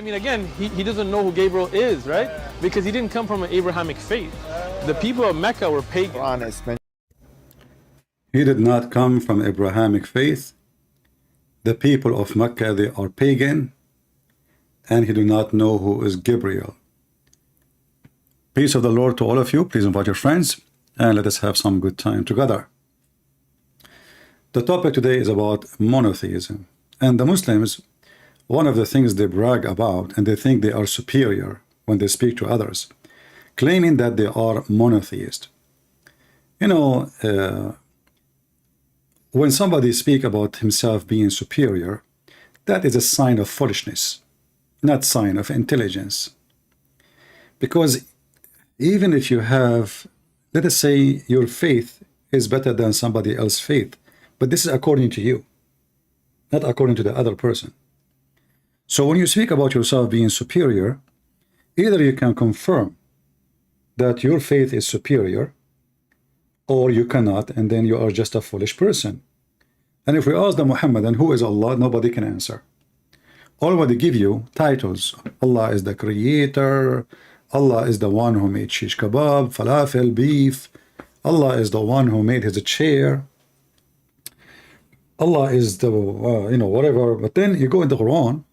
I mean, again, he doesn't know who Gabriel is, right? Because he didn't come from an Abrahamic faith. The people of Mecca were pagan. He did not come from Abrahamic faith. The people of Mecca, they are pagan, and he do not know who is Gabriel. Peace of the Lord to all of you. Please invite your friends, and let us have some good time together. The topic today is about monotheism. And the Muslims, one of the things they brag about, and they think they are superior when they speak to others, claiming that they are monotheist. You know, when somebody speaks about himself being superior, that is a sign of foolishness, not sign of intelligence. Because even if you have, let us say your faith is better than somebody else's faith, but this is according to you, not according to the other person. So when you speak about yourself being superior, either you can confirm that your faith is superior, or you cannot, and then you are just a foolish person. And if we ask the Muhammadan, who is Allah, nobody can answer. All they give you titles. Allah is the creator, Allah is the one who made shish kebab, falafel, beef, Allah is the one who made his chair, Allah is the, whatever. But then you go in the Quran,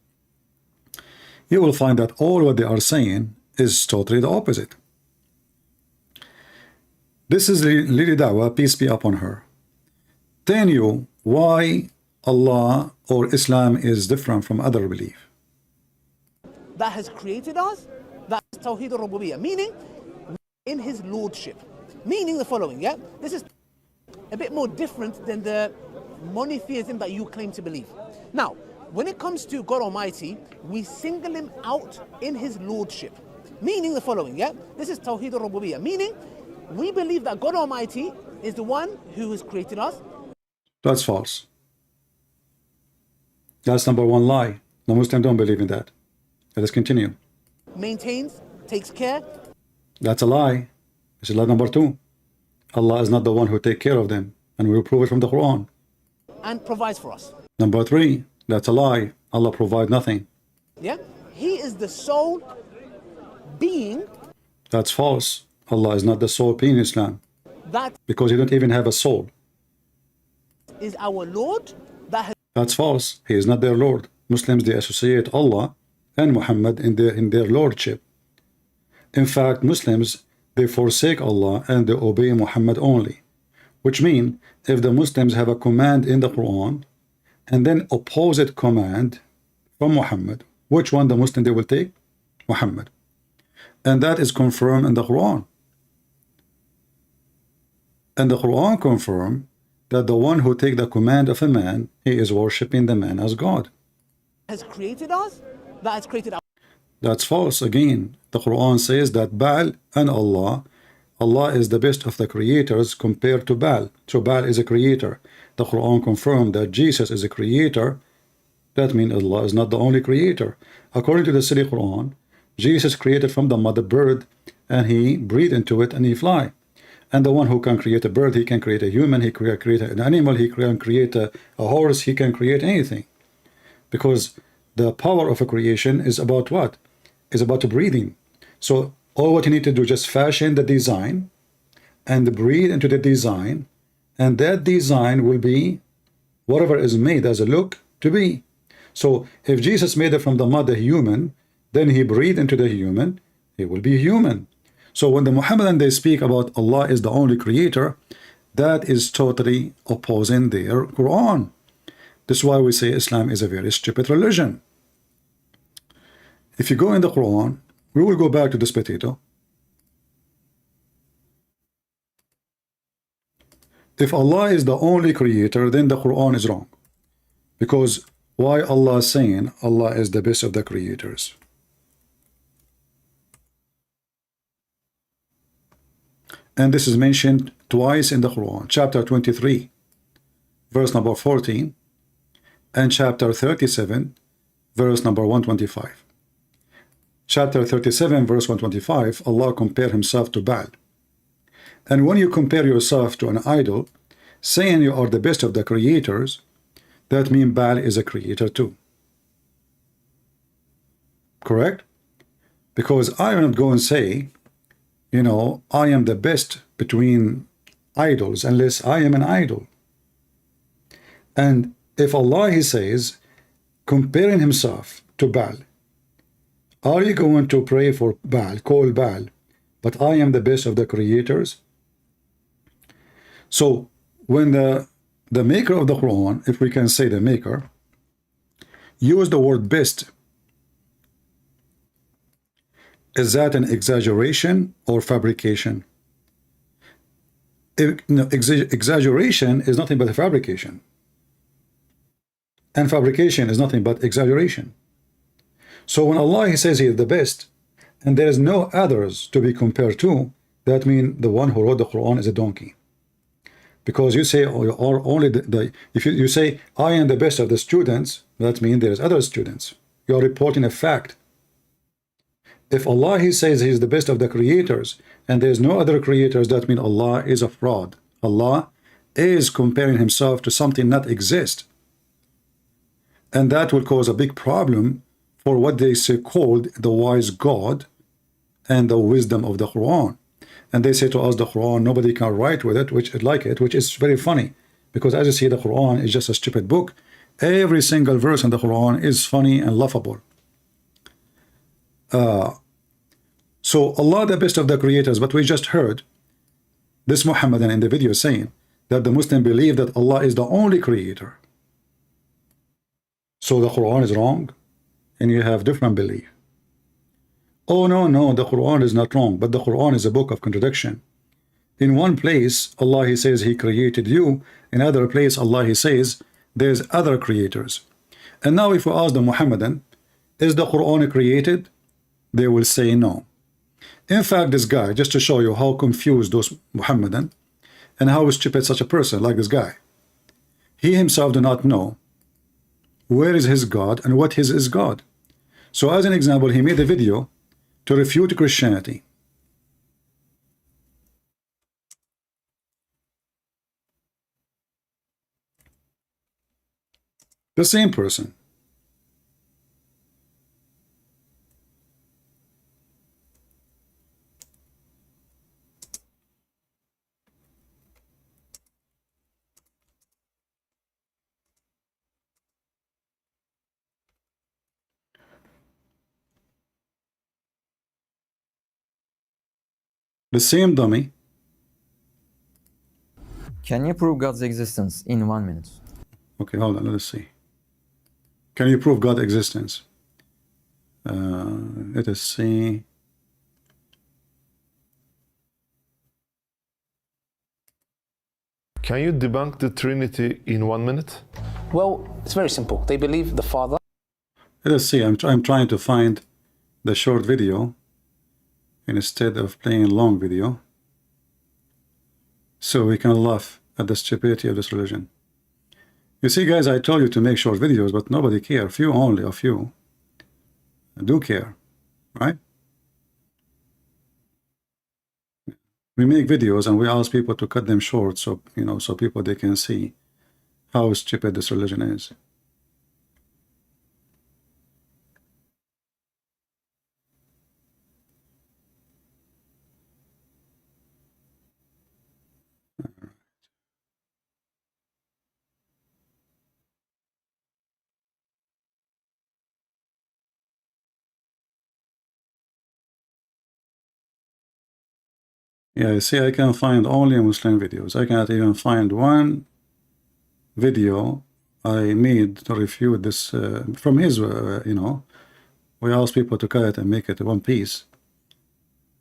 you will find that all what they are saying is totally the opposite. This is Lily Dawah, peace be upon her, telling you why Allah or Islam is different from other belief. That has created us, that is Tawheed al-Rububiyyah, meaning in his lordship. Meaning the following, yeah? This is a bit more different than the monotheism that you claim to believe. Now, when it comes to God Almighty, we single him out in his lordship. Meaning the following, yeah? This is Tawheed al-Rububiyyah, meaning we believe that God Almighty is the one who has created us. That's false. That's number one lie. The Muslims don't believe in that. Let us continue. Maintains, takes care. That's a lie. This is lie number two. Allah is not the one who takes care of them, and we will prove it from the Quran. And provides for us. Number three, that's a lie. Allah provides nothing. Yeah? He is the sole being. That's false. Allah is not the sole being in Islam. That because he don't even have a soul. Is our Lord. That's false. He is not their Lord. Muslims, they associate Allah and Muhammad in their lordship. In fact, Muslims, they forsake Allah and they obey Muhammad only. Which means, if the Muslims have a command in the Quran and then opposite command from Muhammad, which one the Muslim they will take? Muhammad. And that is confirmed in the Quran. And the Quran confirms that the one who take the command of a man, he is worshipping the man as God. Has created us, that has created us. That's false. Again, the Quran says that Baal and Allah is the best of the creators compared to Baal. So Baal is a creator. The Quran confirmed that Jesus is a creator. That means Allah is not the only creator. According to the silly Quran, Jesus created from the mother bird, and he breathed into it and he fly. And the one who can create a bird, he can create a human, he can create an animal, he can create a horse, he can create anything. Because the power of a creation is about what? Is about breathing. So all what you need to do is just fashion the design and breathe into the design, and that design will be whatever is made as a look to be. So if Jesus made it from the mother human, then he breathed into the human, he will be human. So when the Muhammadan they speak about Allah is the only creator, that is totally opposing their Quran. This is why we say Islam is a very stupid religion. If you go in the Quran, we will go back to this potato. If Allah is the only creator, then the Quran is wrong. Because why Allah is saying Allah is the best of the creators? And this is mentioned twice in the Quran, chapter 23, verse number 14, and chapter 37, verse number 125. Chapter 37, verse 125, Allah compared himself to Baal. And when you compare yourself to an idol, saying you are the best of the creators, that means Baal is a creator too. correct? Because I will not go and say, you know, I am the best between idols unless I am an idol. And if Allah, he says, comparing himself to Baal, are you going to pray for Baal, call Baal, but I am the best of the creators? So when the maker of the Quran, if we can say the maker, use the word best, is that an exaggeration or fabrication? No, exaggeration is nothing but a fabrication. And fabrication is nothing but exaggeration. So when Allah, he says he is the best, and there is no others to be compared to, that means the one who wrote the Quran is a donkey. Because you say, or only if you say, I am the best of the students, that means there is other students. You are reporting a fact. If Allah, he says he is the best of the creators, and there is no other creators, that means Allah is a fraud. Allah is comparing himself to something not exist. And that will cause a big problem for what they say called the wise God and the wisdom of the Quran. And they say to us, the Quran, nobody can write with it, which is very funny. Because as you see, the Quran is just a stupid book. Every single verse in the Quran is funny and laughable. So Allah, the best of the creators, but we just heard this Muhammadan in the video saying that the Muslim believe that Allah is the only creator. So the Quran is wrong, and you have different belief. Oh no, the Quran is not wrong, but the Quran is a book of contradiction. In one place, Allah, he says he created you. In other place, Allah, he says there's other creators. And now if we ask the Muhammadan, is the Quran created? They will say no. In fact, this guy, just to show you how confused those Muhammadan and how stupid such a person like this guy, he himself do not know where is his God and what is his God. So as an example, he made a video to refute Christianity. The same person. The same dummy. Can you prove God's existence in 1 minute? Okay, hold on, let us see. Can you prove God's existence? Let us see. Can you debunk the Trinity in 1 minute? Well, it's very simple. They believe the Father. Let us see. I'm trying to find the short video instead of playing a long video, so we can laugh at the stupidity of this religion. You see, guys, I told you to make short videos, but nobody cares. Few only, a few do care, right? We make videos and we ask people to cut them short, so so people they can see how stupid this religion is. Yeah, see, I can find only Muslim videos. I cannot even find one video I made to refute this from his, we ask people to cut it and make it one piece.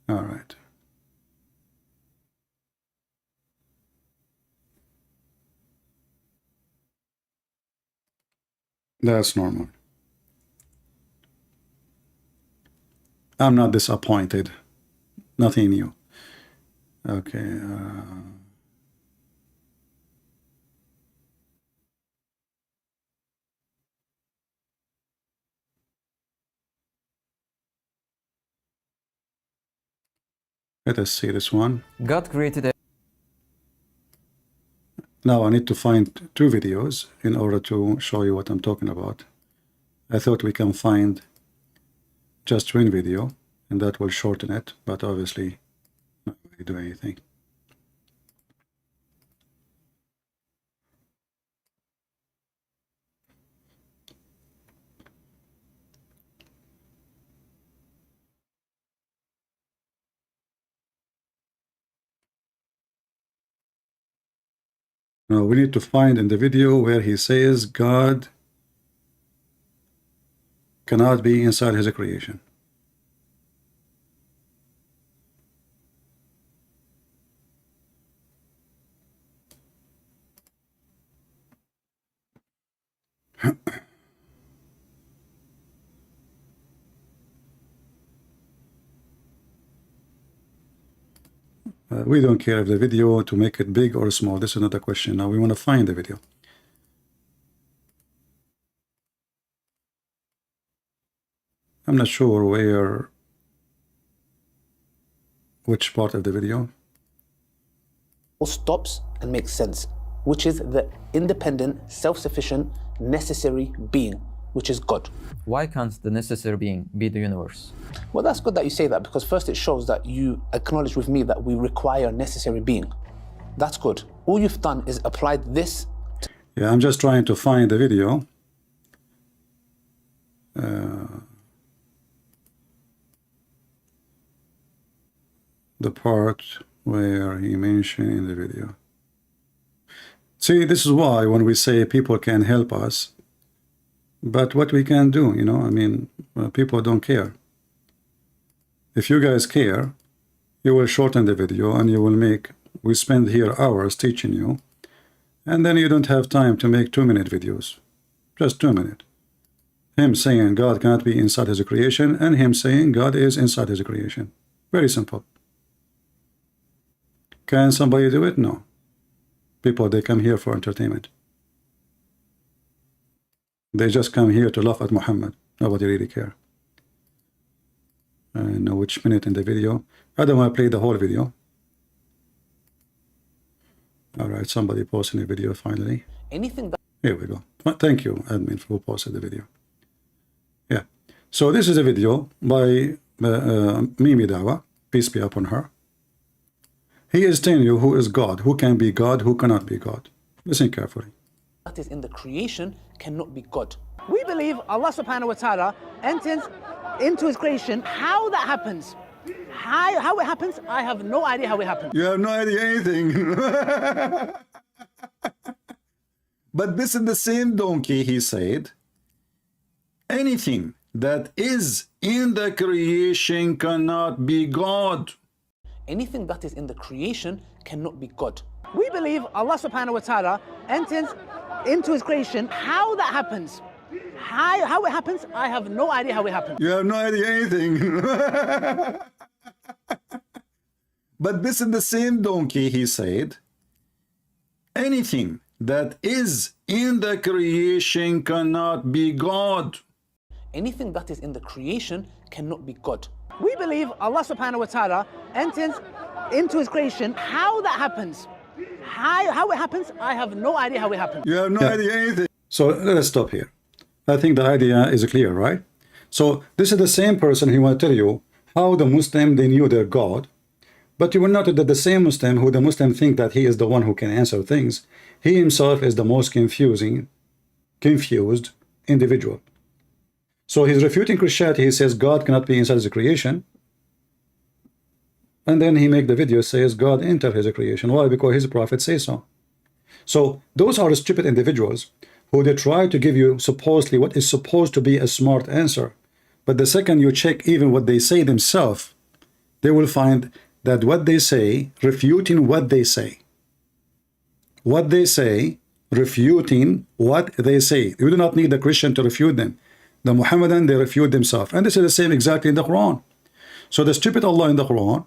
All right. That's normal. I'm not disappointed. Nothing new. Okay. Let us see this one. God created a Now I need to find two videos in order to show you what I'm talking about. I thought we can find just one video, and that will shorten it, but obviously not really do anything. Now we need to find in the video where he says God cannot be inside his creation. We don't care if the video to make it big or small. This is not a question. Now we want to find the video. I'm not sure which part of the video. Stops and makes sense, which is the independent, self-sufficient, necessary being, which is God. Why can't the necessary being be the universe? Well, that's good that you say that, because first it shows that you acknowledge with me that we require a necessary being. That's good. All you've done is applied this. Yeah, I'm just trying to find the video. The part where he mentioned in the video. See, this is why when we say people can help us, but what we can do, you know, I mean, people don't care. If you guys care, you will shorten the video and you will make, we spend here hours teaching you, and then you don't have time to make 2-minute videos. Just 2 minutes. Him saying God cannot be inside his creation, and him saying God is inside his creation. Very simple. Can somebody do it? No. People, they come here for entertainment. They just come here to laugh at Muhammad. Nobody really care. I know which minute in the video. I don't want to play the whole video. All right, somebody posting a video finally. Anything that... Here we go. Well, thank you, admin, for who posted the video. Yeah. So this is a video by Mimi Dawa, peace be upon her. He is telling you who is God, who can be God, who cannot be God. Listen carefully. that is in the creation cannot be God. We believe Allah subhanahu wa ta'ala enters into his creation. How that happens, how it happens, I have no idea how it happens. You have no idea anything. But this is the same donkey, he said, anything that is in the creation cannot be God. Anything that is in the creation cannot be God. We believe Allah subhanahu wa ta'ala enters into his creation. How that happens, how it happens, I have no idea how it happens. You have no idea anything. But this is the same donkey, he said, anything that is in the creation cannot be God. Anything that is in the creation cannot be God. We believe Allah subhanahu wa ta'ala enters into his creation. How that happens, how it happens, I have no idea how it happens. You have no idea anything. So let us stop here. I think the idea is clear, right? So this is the same person who want to tell you how the Muslim, they knew their God. But you will notice that the same Muslim who the Muslim think that he is the one who can answer things, he himself is the most confused individual. So he's refuting Christianity. He says God cannot be inside his creation. And then he make the video says God entered his creation. Why? Because his prophet says so. So those are stupid individuals who they try to give you supposedly what is supposed to be a smart answer. But the second you check even what they say themselves, they will find that what they say, refuting what they say. What they say, refuting what they say. You do not need the Christian to refute them. The Muhammadan, they refute themselves. And this is the same exactly in the Quran. So the stupid Allah in the Quran,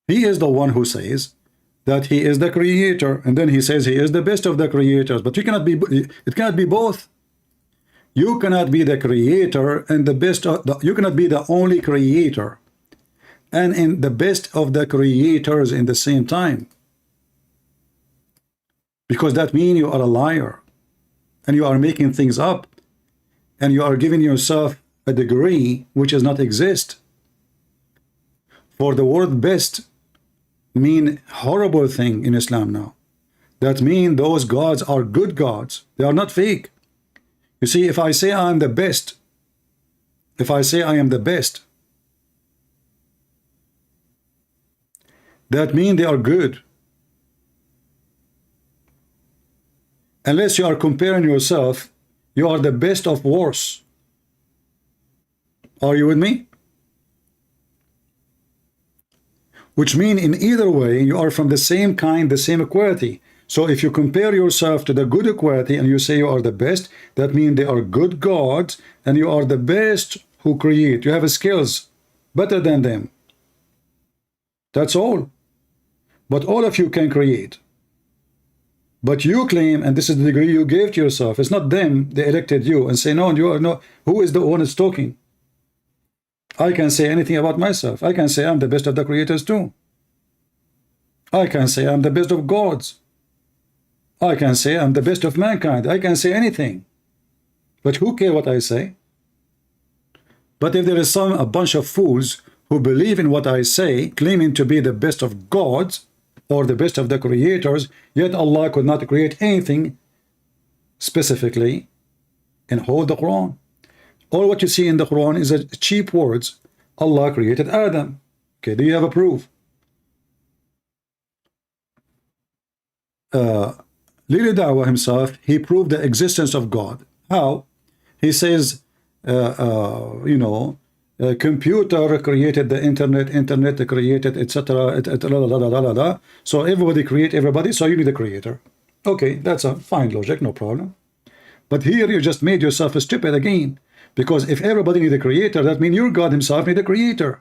he is the one who says that he is the creator, and then he says he is the best of the creators. But you cannot be, it cannot be both. You cannot be the creator and the best of the, you cannot be the only creator and in the best of the creators in the same time. Because that means you are a liar and you are making things up and you are giving yourself a degree which does not exist. For the word best mean horrible thing in Islam now. That mean those gods are good gods. They are not fake. You see, if I say I'm the best, if I say I am the best, that mean they are good. Unless you are comparing yourself, you are the best of worse. Are you with me? Which mean in either way, you are from the same kind, the same equality. So if you compare yourself to the good equality and you say you are the best, that means they are good gods and you are the best who create. You have skills better than them. That's all. But all of you can create. But you claim, and this is the degree you gave to yourself, it's not them, they elected you, and say, no, you are no, who is the one that's talking? I can say anything about myself. I can say I'm the best of the creators too. I can say I'm the best of gods. I can say I'm the best of mankind. I can say anything. But who cares what I say? But if there is a bunch of fools who believe in what I say, claiming to be the best of gods or the best of the creators, yet Allah could not create anything specifically and hold the Quran. All what you see in the Quran is a cheap words. Allah created Adam. Okay, do you have a proof? Lili Dawah himself, he proved the existence of God. How? He says, you know, computer created the internet created, etc. So everybody create everybody, so you need a creator. Okay, that's a fine logic, no problem. But here you just made yourself stupid again. Because if everybody need a creator, that means your God himself need a creator.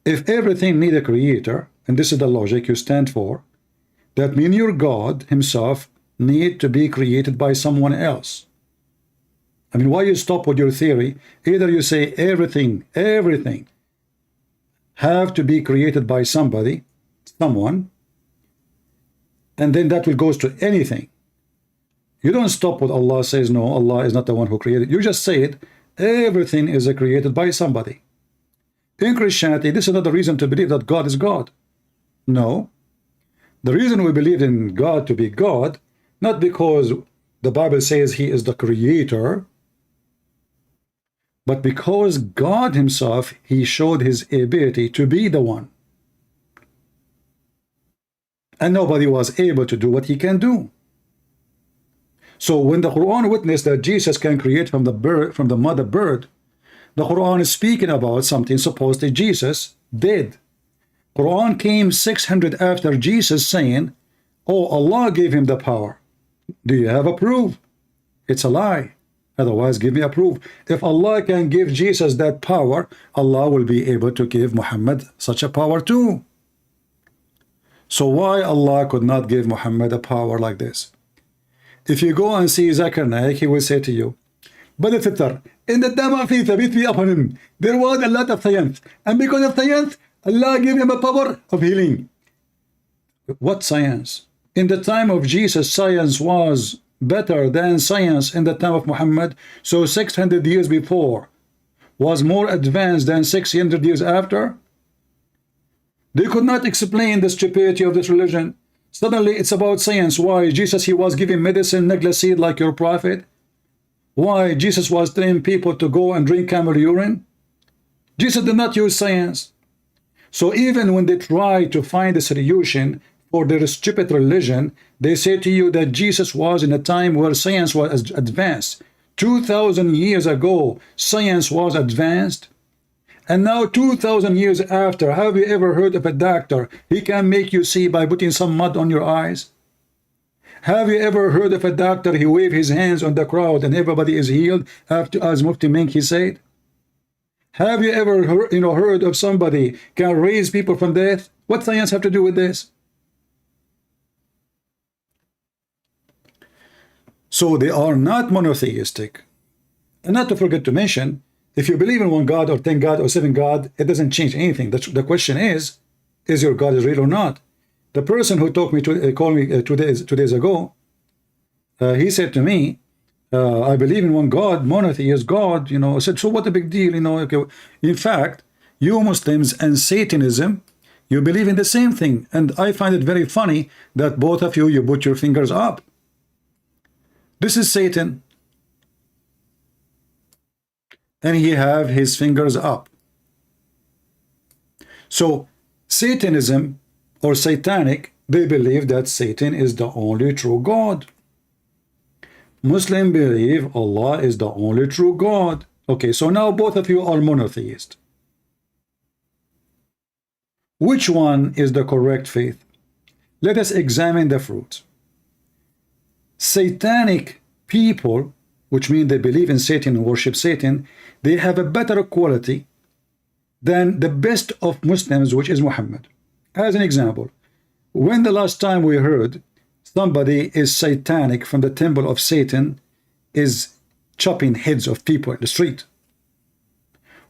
If everything need a creator, and this is the logic you stand for, that means your God himself need to be created by someone else. I mean, why you stop with your theory? Either you say everything have to be created by somebody, someone, and then that will goes to anything. You don't stop what Allah says, no, Allah is not the one who created. You just say it, everything is created by somebody. In Christianity, this is not the reason to believe that God is God. No. The reason we believe in God to be God, not because the Bible says he is the creator, but because God himself, he showed his ability to be the one. And nobody was able to do what he can do. So when the Quran witnessed that Jesus can create from the bird, from the mother bird, the Quran is speaking about something supposedly Jesus did. Quran came 600 after Jesus saying, oh, Allah gave him the power. Do you have a proof? It's a lie. Otherwise, give me a proof. If Allah can give Jesus that power, Allah will be able to give Muhammad such a power too. So why Allah could not give Muhammad a power like this? If you go and see Zakir Naik, he will say to you, but in the time of Faith upon him, there was a lot of science. And because of science, Allah gave him a power of healing. What science? In the time of Jesus, science was better than science in the time of Muhammad. So 600 years before was more advanced than 600 years after. They could not explain the stupidity of this religion. Suddenly it's about science. Why? Jesus, he was giving medicine, neglected like your prophet. Why? Jesus was telling people to go and drink camel urine. Jesus did not use science. So even when they try to find a solution for their stupid religion, they say to you that Jesus was in a time where science was advanced. 2,000 years ago, science was advanced. And now 2,000 years after, have you ever heard of a doctor? He can make you see by putting some mud on your eyes. Have you ever heard of a doctor? He waved his hands on the crowd and everybody is healed, after, as Mufti Menki said. Have you ever heard of somebody can raise people from death? What science have to do with this? So they are not monotheistic. And not to forget to mention, if you believe in one God or 10 God or 7 God, it doesn't change anything. The question is your God is real or not? The person who talked me to called me 2 days ago, he said to me, I believe in one God, monotheist God, you know. I said, so what a big deal, you know. Okay. In fact, you Muslims and Satanism, you believe in the same thing. And I find it very funny that both of you put your fingers up. This is Satan. And he have his fingers up. So Satanism or satanic, they believe that Satan is the only true God. Muslim believe Allah is the only true God. Okay, so now both of you are monotheist. Which one is the correct faith? Let us examine the fruits. Satanic people, which mean they believe in Satan and worship Satan, they have a better quality than the best of Muslims, which is Muhammad. As an example, when the last time we heard somebody is satanic from the temple of Satan is chopping heads of people in the street?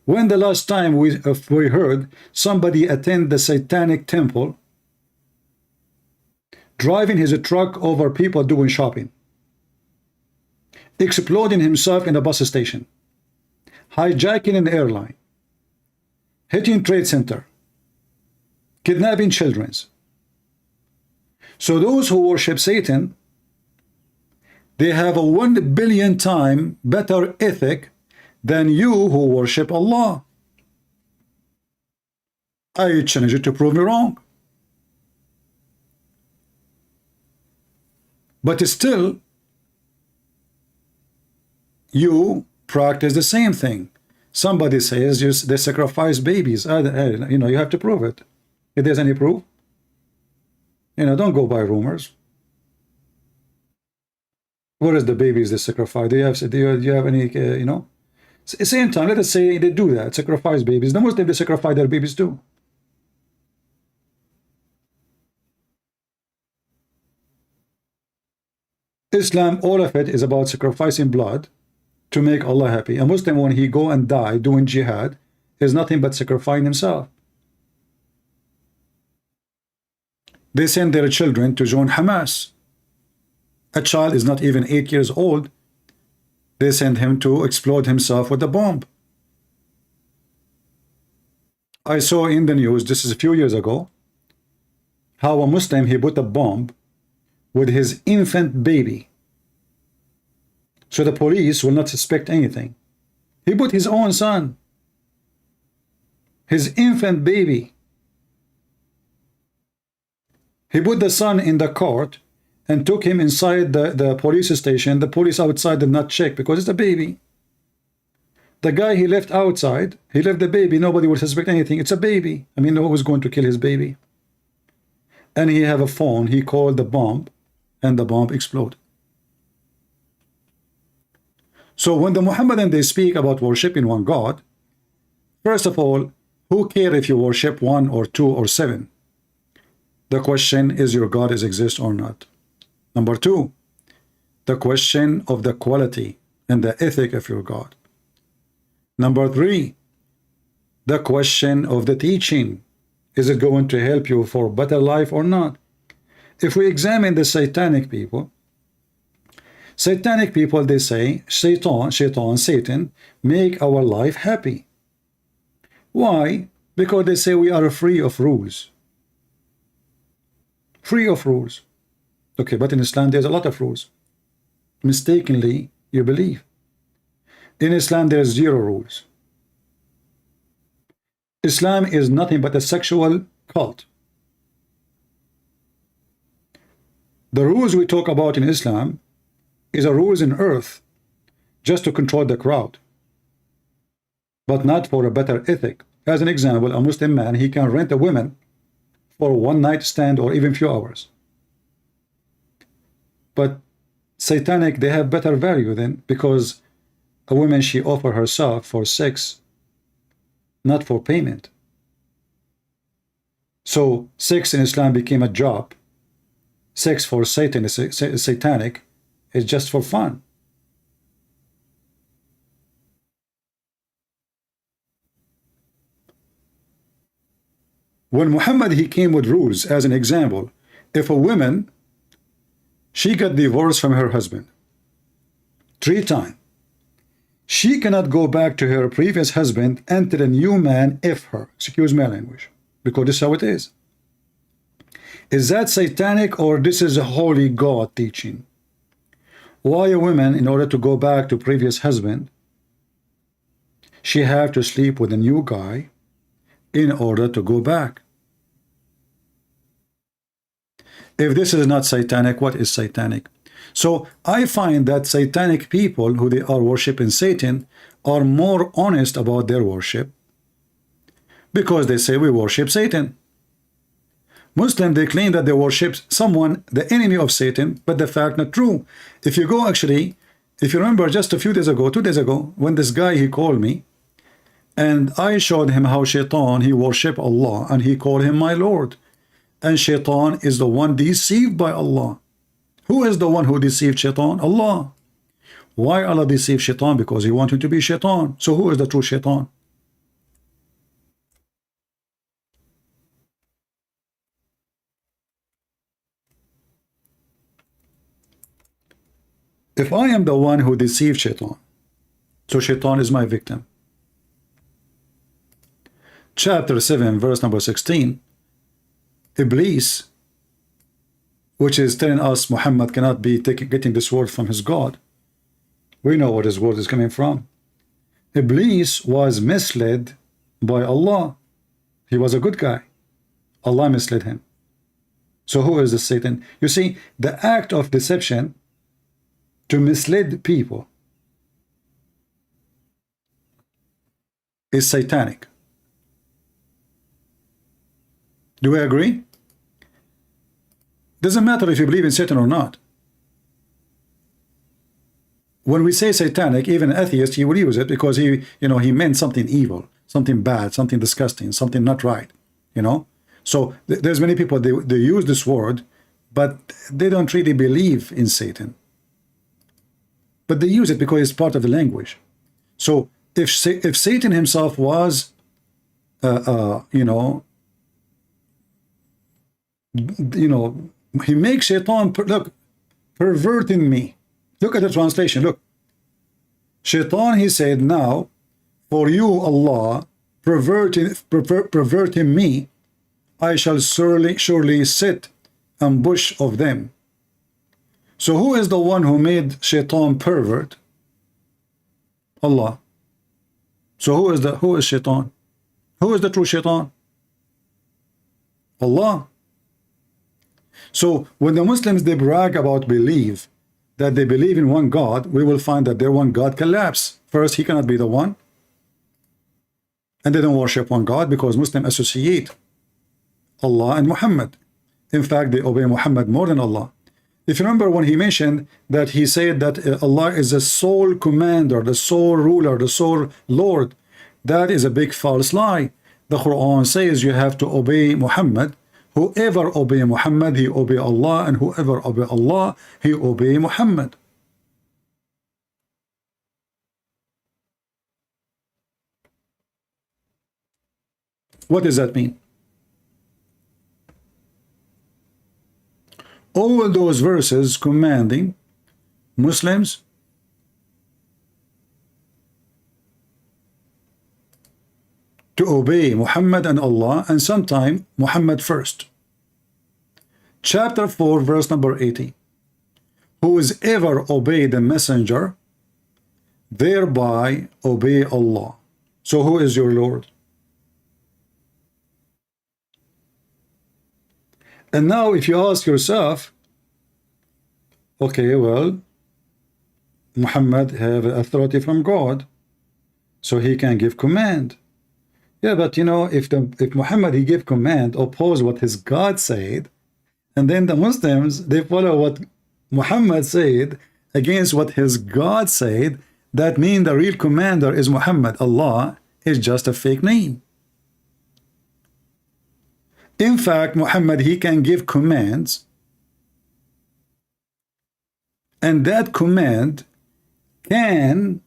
When the last time we heard somebody attend the satanic temple driving his truck over people doing shopping, exploding himself in a bus station, hijacking an airline, hitting trade center, kidnapping children? So those who worship Satan, they have a 1 billion times better ethic than you who worship Allah. I challenge you to prove me wrong. But still, you practice the same thing. Somebody says they sacrifice babies. You know, you have to prove it. If there's any proof, you know, don't go by rumors. Where is the babies they sacrifice? Do you have any, you know? Same time, let us say they do that, sacrifice babies. The Muslims, they sacrifice their babies too. Islam, all of it is about sacrificing blood to make Allah happy. A Muslim, when he go and die doing jihad, is nothing but sacrificing himself. They send their children to join Hamas. A child is not even 8 years old. They send him to explode himself with a bomb. I saw in the news, this is a few years ago, how a Muslim, he put a bomb with his infant baby, so the police will not suspect anything. He put his own son, his infant baby. He put the son in the cart and took him inside the police station. The police outside did not check because it's a baby. The guy he left outside, he left the baby, nobody will suspect anything. It's a baby. I mean, who was going to kill his baby? And he have a phone, he called the bomb, and the bomb exploded. So when the Muhammadan, they speak about worshiping one God, first of all, who care if you worship 1 or 2 or 7? The question is, your God is exist or not? Number 2, the question of the quality and the ethic of your God. Number 3, the question of the teaching. Is it going to help you for better life or not? If we examine the satanic people, they say, Satan, make our life happy. Why? Because they say we are free of rules. Free of rules. Okay, but in Islam there's a lot of rules. Mistakenly, you believe. In Islam there's 0 rules. Islam is nothing but a sexual cult. The rules we talk about in Islam is a rules in earth just to control the crowd, but not for a better ethic. As an example, a Muslim man, he can rent a woman for one night stand or even few hours. But satanic, they have better value then, because a woman, she offer herself for sex, not for payment. So sex in Islam became a job. Sex for Satan is satanic, is just for fun. When Muhammad, he came with rules, as an example, if a woman, she got divorced from her husband, 3 times. She cannot go back to her previous husband until a new man if her. Excuse my language, because this is how it is. Is that satanic, or this is a holy God teaching? Why a woman, in order to go back to previous husband, she have to sleep with a new guy in order to go back? If this is not satanic, what is satanic? So I find that satanic people who they are worshiping Satan are more honest about their worship, because they say we worship Satan. Muslim, they claim that they worship someone, the enemy of Satan, but the fact not true. If you go actually, if you remember just a few days ago, 2 days ago, when this guy, he called me, and I showed him how Shaitan, he worship Allah, and he called him my Lord. And Shaitan is the one deceived by Allah. Who is the one who deceived Shaitan? Allah. Why Allah deceived Shaitan? Because he wanted to be Shaitan. So who is the true Shaitan? If I am the one who deceived Shaitan, so Shaitan is my victim. Chapter 7, verse number 16, Iblis, which is telling us Muhammad cannot be getting this word from his God. We know what his word is coming from. Iblis was misled by Allah. He was a good guy. Allah misled him. So who is the Satan? You see, the act of deception to mislead people is satanic. Do we agree? Doesn't matter if you believe in Satan or not. When we say satanic, even an atheist, he will use it because he meant something evil, something bad, something disgusting, something not right, So there's many people, they use this word, but they don't really believe in Satan. But they use it because it's part of the language. So if Satan himself was, he makes Shaitan, look, perverting me. Look at the translation, look. Shaitan, he said, now, for you, Allah, perverting me, I shall surely sit ambush of them. So who is the one who made Shaitan pervert? Allah. So who is Shaitan? Who is the true Shaitan? Allah. So when the Muslims, they brag about believe, that they believe in one God, we will find that their one God collapse. First, he cannot be the one. And they don't worship one God because Muslims associate Allah and Muhammad. In fact, they obey Muhammad more than Allah. If you remember when he mentioned that he said that Allah is the sole commander, the sole ruler, the sole Lord, that is a big false lie. The Quran says you have to obey Muhammad. Whoever obey Muhammad, he obey Allah, and whoever obey Allah, he obey Muhammad. What does that mean? All those verses commanding Muslims to obey Muhammad and Allah, and sometime Muhammad first. Chapter 4, verse number 80. Who is ever obey the messenger, thereby obey Allah. So who is your Lord? And now if you ask yourself, okay, well, Muhammad have authority from God, so he can give command. Yeah, but if Muhammad, he give command, oppose what his God said, and then the Muslims, they follow what Muhammad said against what his God said, that means the real commander is Muhammad. Allah is just a fake name. In fact, Muhammad, he can give commands, and that command can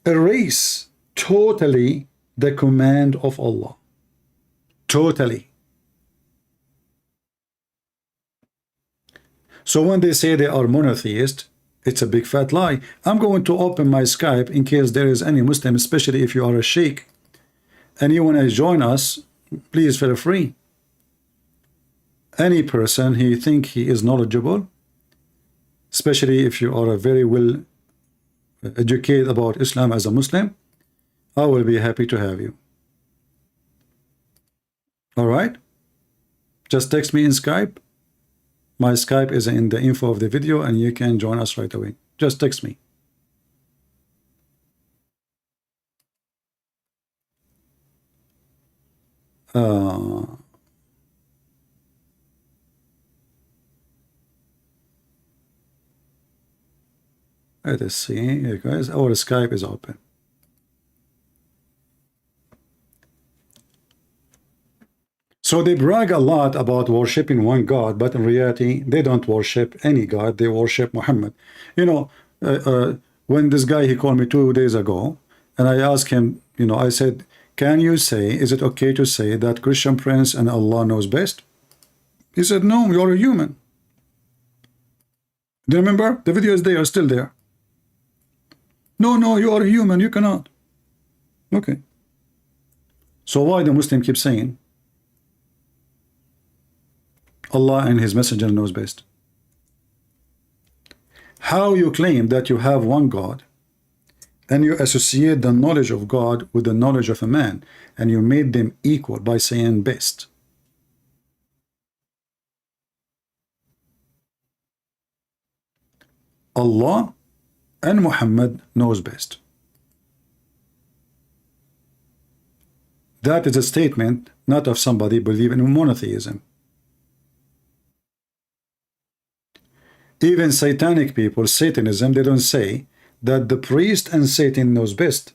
erase totally the command of Allah. Totally. So when they say they are monotheist, it's a big fat lie. I'm going to open my Skype in case there is any Muslim, especially if you are a sheikh and you want to join us, please feel free. Any person he think he is knowledgeable, especially if you are a very well educated about Islam as a Muslim, I will be happy to have you. All right, just text me in Skype. My Skype is in the info of the video and you can join us right away. Just text me. Let us see, here guys, our Skype is open. So they brag a lot about worshiping one God, but in reality, they don't worship any God. They worship Muhammad. You know, when this guy, he called me 2 days ago, and I asked him, you know, I said, can you say, is it okay to say that Christian Prince and Allah knows best? He said, no, you're a human. Do you remember? The video is there, still there. No, you are a human, you cannot. Okay. So why the Muslim keep saying Allah and his messenger knows best? How you claim that you have one God and you associate the knowledge of God with the knowledge of a man and you made them equal by saying best? Allah and Muhammad knows best. That is a statement not of somebody believing in monotheism. Even satanic people, Satanism, they don't say that the priest and Satan knows best.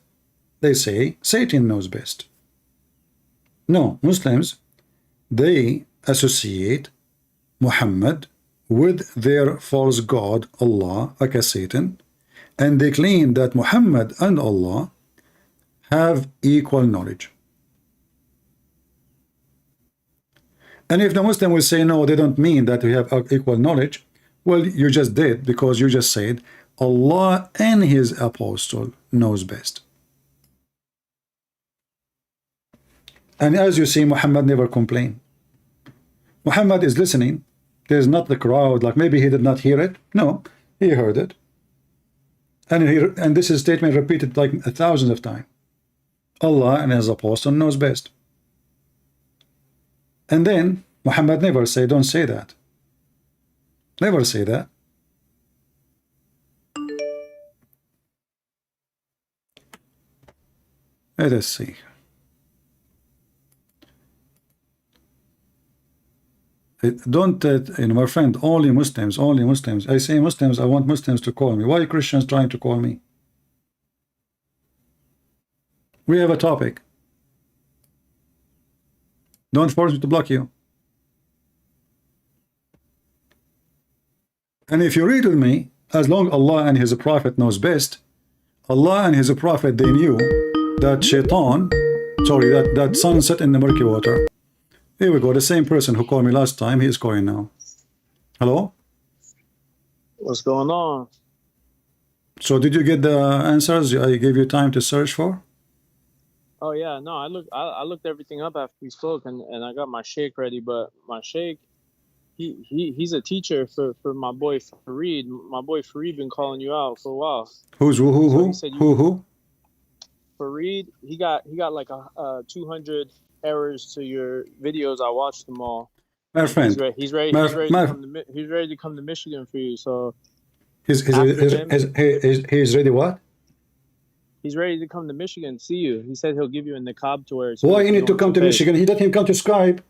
They say Satan knows best. No, Muslims, they associate Muhammad with their false god Allah, aka Satan, and they claim that Muhammad and Allah have equal knowledge. And if the Muslim will say no, they don't mean that we have equal knowledge, well, you just did, because you just said Allah and his apostle knows best. And as you see, Muhammad never complained. Muhammad is listening. There's not the crowd, like maybe he did not hear it. No, he heard it. And this is a statement repeated like 1,000 of times. Allah and his apostle knows best. And then Muhammad never say, don't say that. Never say that. Let us see. Don't, you know, my friend, only Muslims, only Muslims. I say Muslims, I want Muslims to call me. Why are Christians trying to call me? We have a topic. Don't force me to block you. And if you read with me, as long Allah and his prophet knows best, Allah and his prophet, they knew that shaitan, sorry, that sun set in the murky water. Here we go, the same person who called me last time, he is calling now. Hello? What's going on? So did you get the answers I gave you time to search for? Oh yeah, no, I looked everything up after we spoke, and I got my sheikh ready. But my sheikh, he's a teacher for my boy Fareed. My boy Fareed been calling you out for a while. Who's who? So Who? Fareed, he got like a 200 errors to your videos. I watched them all. My friend, he's ready to come to Michigan for you. So he's ready. What? He's ready to come to Michigan, see you. He said he'll give you a niqab to wear. Why you need to come to Michigan? He let him come to Skype.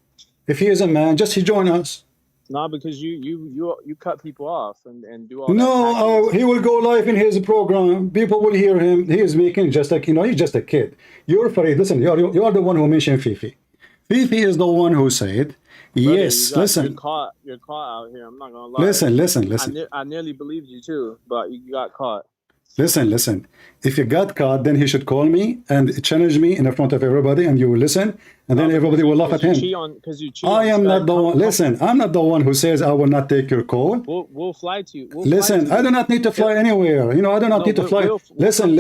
If he is a man, just he join us. No, because you cut people off and do all. No, he will go live in his program. People will hear him. He is making just like, you know, he's just a kid. You're Fareed. Listen, you are the one who mentioned Fifi. Fifi is the one who said, brother, yes. Listen, you're caught out here. I'm not gonna lie. Listen. I nearly believed you too, but you got caught. Listen. If you got caught, then he should call me and challenge me in front of everybody, and you will listen, and then everybody will laugh at him. I am not the one. Listen, I'm not the one who says I will not take your call. We'll fly to you. Listen, I do not need to fly anywhere. You know, I do not need to fly. Listen.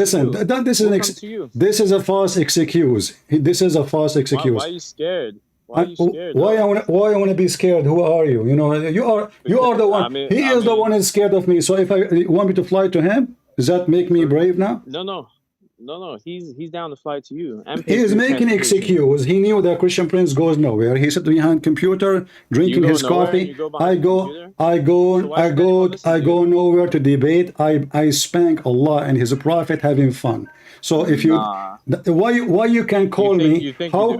This is a false excuse. This is a false excuse. Why are you scared? Why are you scared? Why I want to be scared? Who are you? You know, you are the one. He is the one who is scared of me. So if I want me to fly to him, does that make me brave now? No. He's down to fly to you. He is making excuse. He knew that Christian Prince goes nowhere. He sat behind computer, drinking his coffee. I go nowhere to debate. I spank Allah and His Prophet having fun. So if you why you can call me? How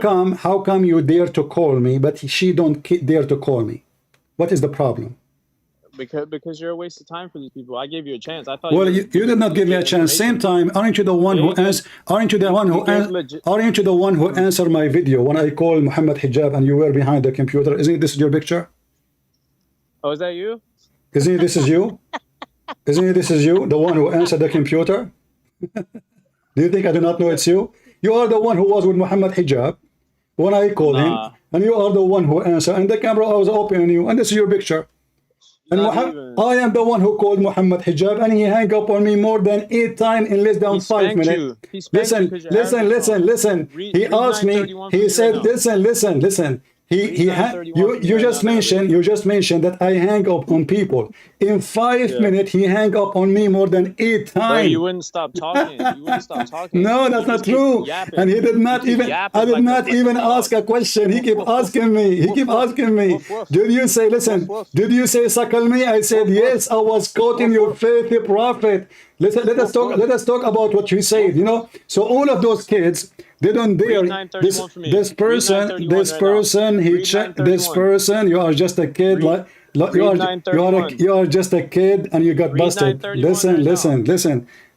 come you dare to call me, but she don't dare to call me? What is the problem? Because you're a waste of time for these people. I gave you a chance. I thought. Well, you did not give me a chance. Same time, aren't you the one who answered my video when I called Muhammad Hijab and you were behind the computer? Isn't this your picture? Oh, is that you? Isn't this is you? Isn't this is you, the one who answered the computer? Do you think I do not know it's you? You are the one who was with Muhammad Hijab when I called him, and you are the one who answered. And the camera was open on you, and this is your picture. And I am the one who called Muhammad Hijab, and he hung up on me more than 8 times in less than 5 minutes. Listen. He asked me. He said, listen. You just mentioned that I hang up on people. In 5 minutes, he hang up on me more than 8 times. Bro, you wouldn't stop talking. No, that's not true. And he did not even. I did not even ask a question. He kept asking me. Did you say? Listen. Did you say suckle me? I said yes. I was quoting your faithful prophet. Listen. Let us talk about what you said. You know. So all of those kids. They don't dare. This person. You are just a kid. You are just a kid, and you got busted. Listen.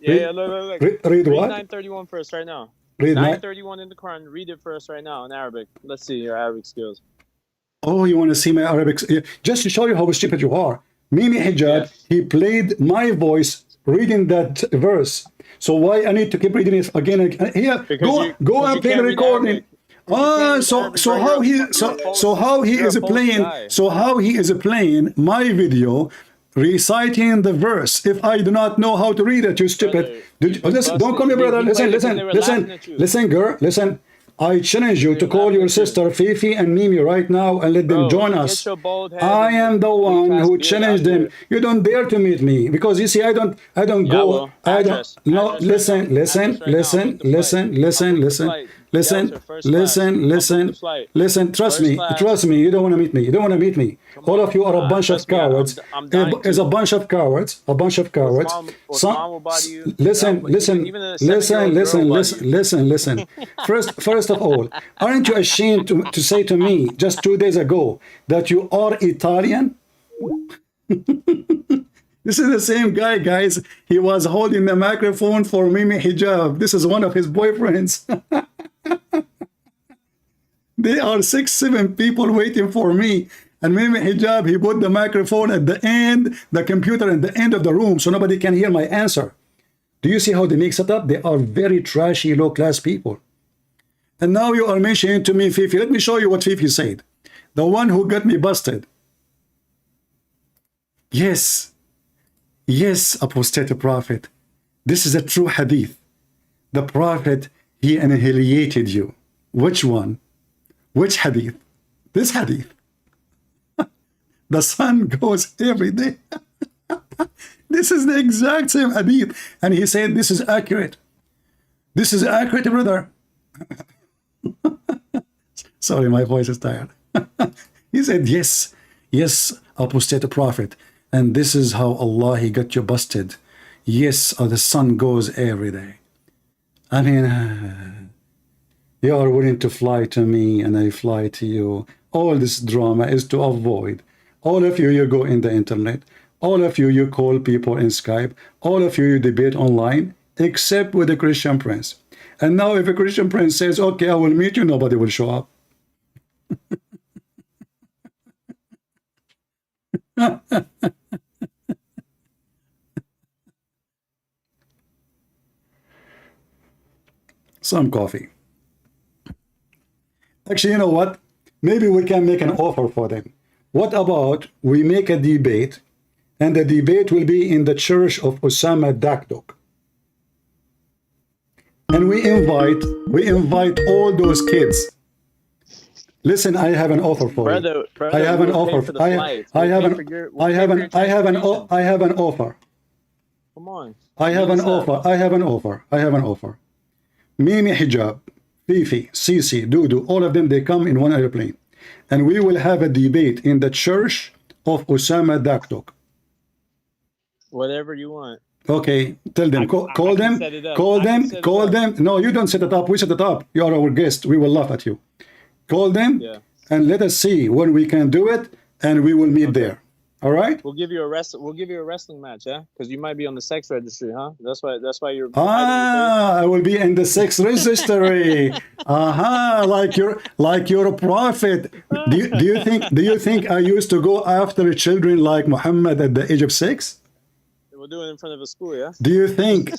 Yeah, look. Read what? 931 for us right now. Read 931 in the Quran. Read it for us right now in Arabic. Let's see your Arabic skills. Oh, you want to see my Arabic? Just to show you how stupid you are. Mimi Hijab, he played my voice reading that verse. So why I need to keep reading it again and again? Here, go and play the recording. So how he is playing my video, reciting the verse. If I do not know how to read it, you stupid. Don't call me brother. Listen, girl. Listen. I challenge you to call your sister Fifi and Mimi right now and let them join us. I am the one who challenged them. You don't dare to meet me because you see I don't go. I don't. No, listen. Trust me. You don't want to meet me. All of you are a bunch of cowards. Is a bunch of cowards. Listen. First of all, aren't you ashamed to say to me just 2 days ago that you are Italian? This is the same guy, guys. He was holding the microphone for Mimi Hijab. This is one of his boyfriends. There are 6-7 people waiting for me. And Mimi Hijab, he put the microphone at the end, the computer at the end of the room, so nobody can hear my answer. Do you see how they mix it up? They are very trashy, low-class people. And now you are mentioning to me Fifi. Let me show you what Fifi said. The one who got me busted. Yes, apostate prophet. This is a true hadith. The prophet, he annihilated you. Which one? Which hadith? This hadith. The sun goes every day. This is the exact same hadith. And he said, this is accurate. This is accurate, brother. Sorry, my voice is tired. He said, yes, apostate prophet. And this is how Allah, he got you busted. Yes, the sun goes every day. I mean, you are willing to fly to me and I fly to you. All this drama is to avoid. All of you go in the internet. All of you call people in Skype. All of you debate online, except with the Christian Prince. And now if a Christian Prince says, okay, I will meet you, nobody will show up. some coffee. Actually, you know what? Maybe we can make an offer for them. What about we make a debate, and the debate will be in the church of Osama Dakdok. And we invite all those kids. Listen, I have an offer for you. Brother, I have an we'll pay offer. for the I flights. have We'll an pay for your- I we'll have pay an for your I have an transportation. I have an offer. Come on. I have an What's up? offer. I have an offer. I have an offer. Mimi Hijab, Fifi, Sisi, Dudu, all of them, they come in one airplane. And we will have a debate in the church of Osama Dakdok. Whatever you want. Okay, tell them, call I them, can set it up. call I can them, set it call up. them. No, you don't set it up. We set it up. You are our guest. We will laugh at you. Call them Yeah. and let us see when we can do it, and we will meet there. All right? We'll give you a wrestling match, yeah? Because you might be on the sex registry, huh? That's why you're I will be in the sex registry. Like you're a prophet. Do you think I used to go after children like Muhammad at the age of 6? we'll do it in front of a school, yeah? Do you think?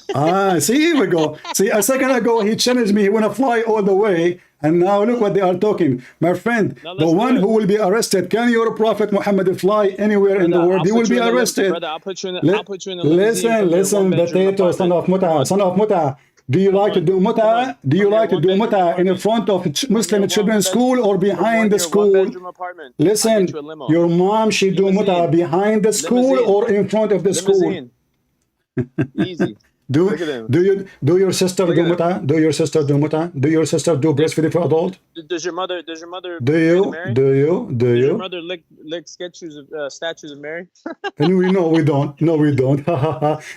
See, here we go. See, a second ago he challenged me. He want to fly all the way, and now look what they are talking. My friend, Now the let's one do it. who will be arrested, can your prophet Muhammad fly anywhere in the Brother, world? I'll He put will you be in the arrested. Brother, I'll put you in the limousine Listen, from your listen, one-bedroom potato, son of apartment. muta, son of muta. Do you like to do muta? Do you From your like to do one-bedroom muta in apartment. front of Muslim your children's one-bed- school or From behind the your school? one-bedroom apartment. I'll Listen, get you a limo. your mom, she do muta Limousine. behind the school Limousine. or in front of the school? Limousine. Easy. Do Look at him. do your sister Look do at him. muta? Do your sister do muta? Do your sister do breastfeeding for adult? Does your mother Do pray you? to Mary? Do you? Do Does your you? mother lick statues of Mary? And we know we don't. No, we don't.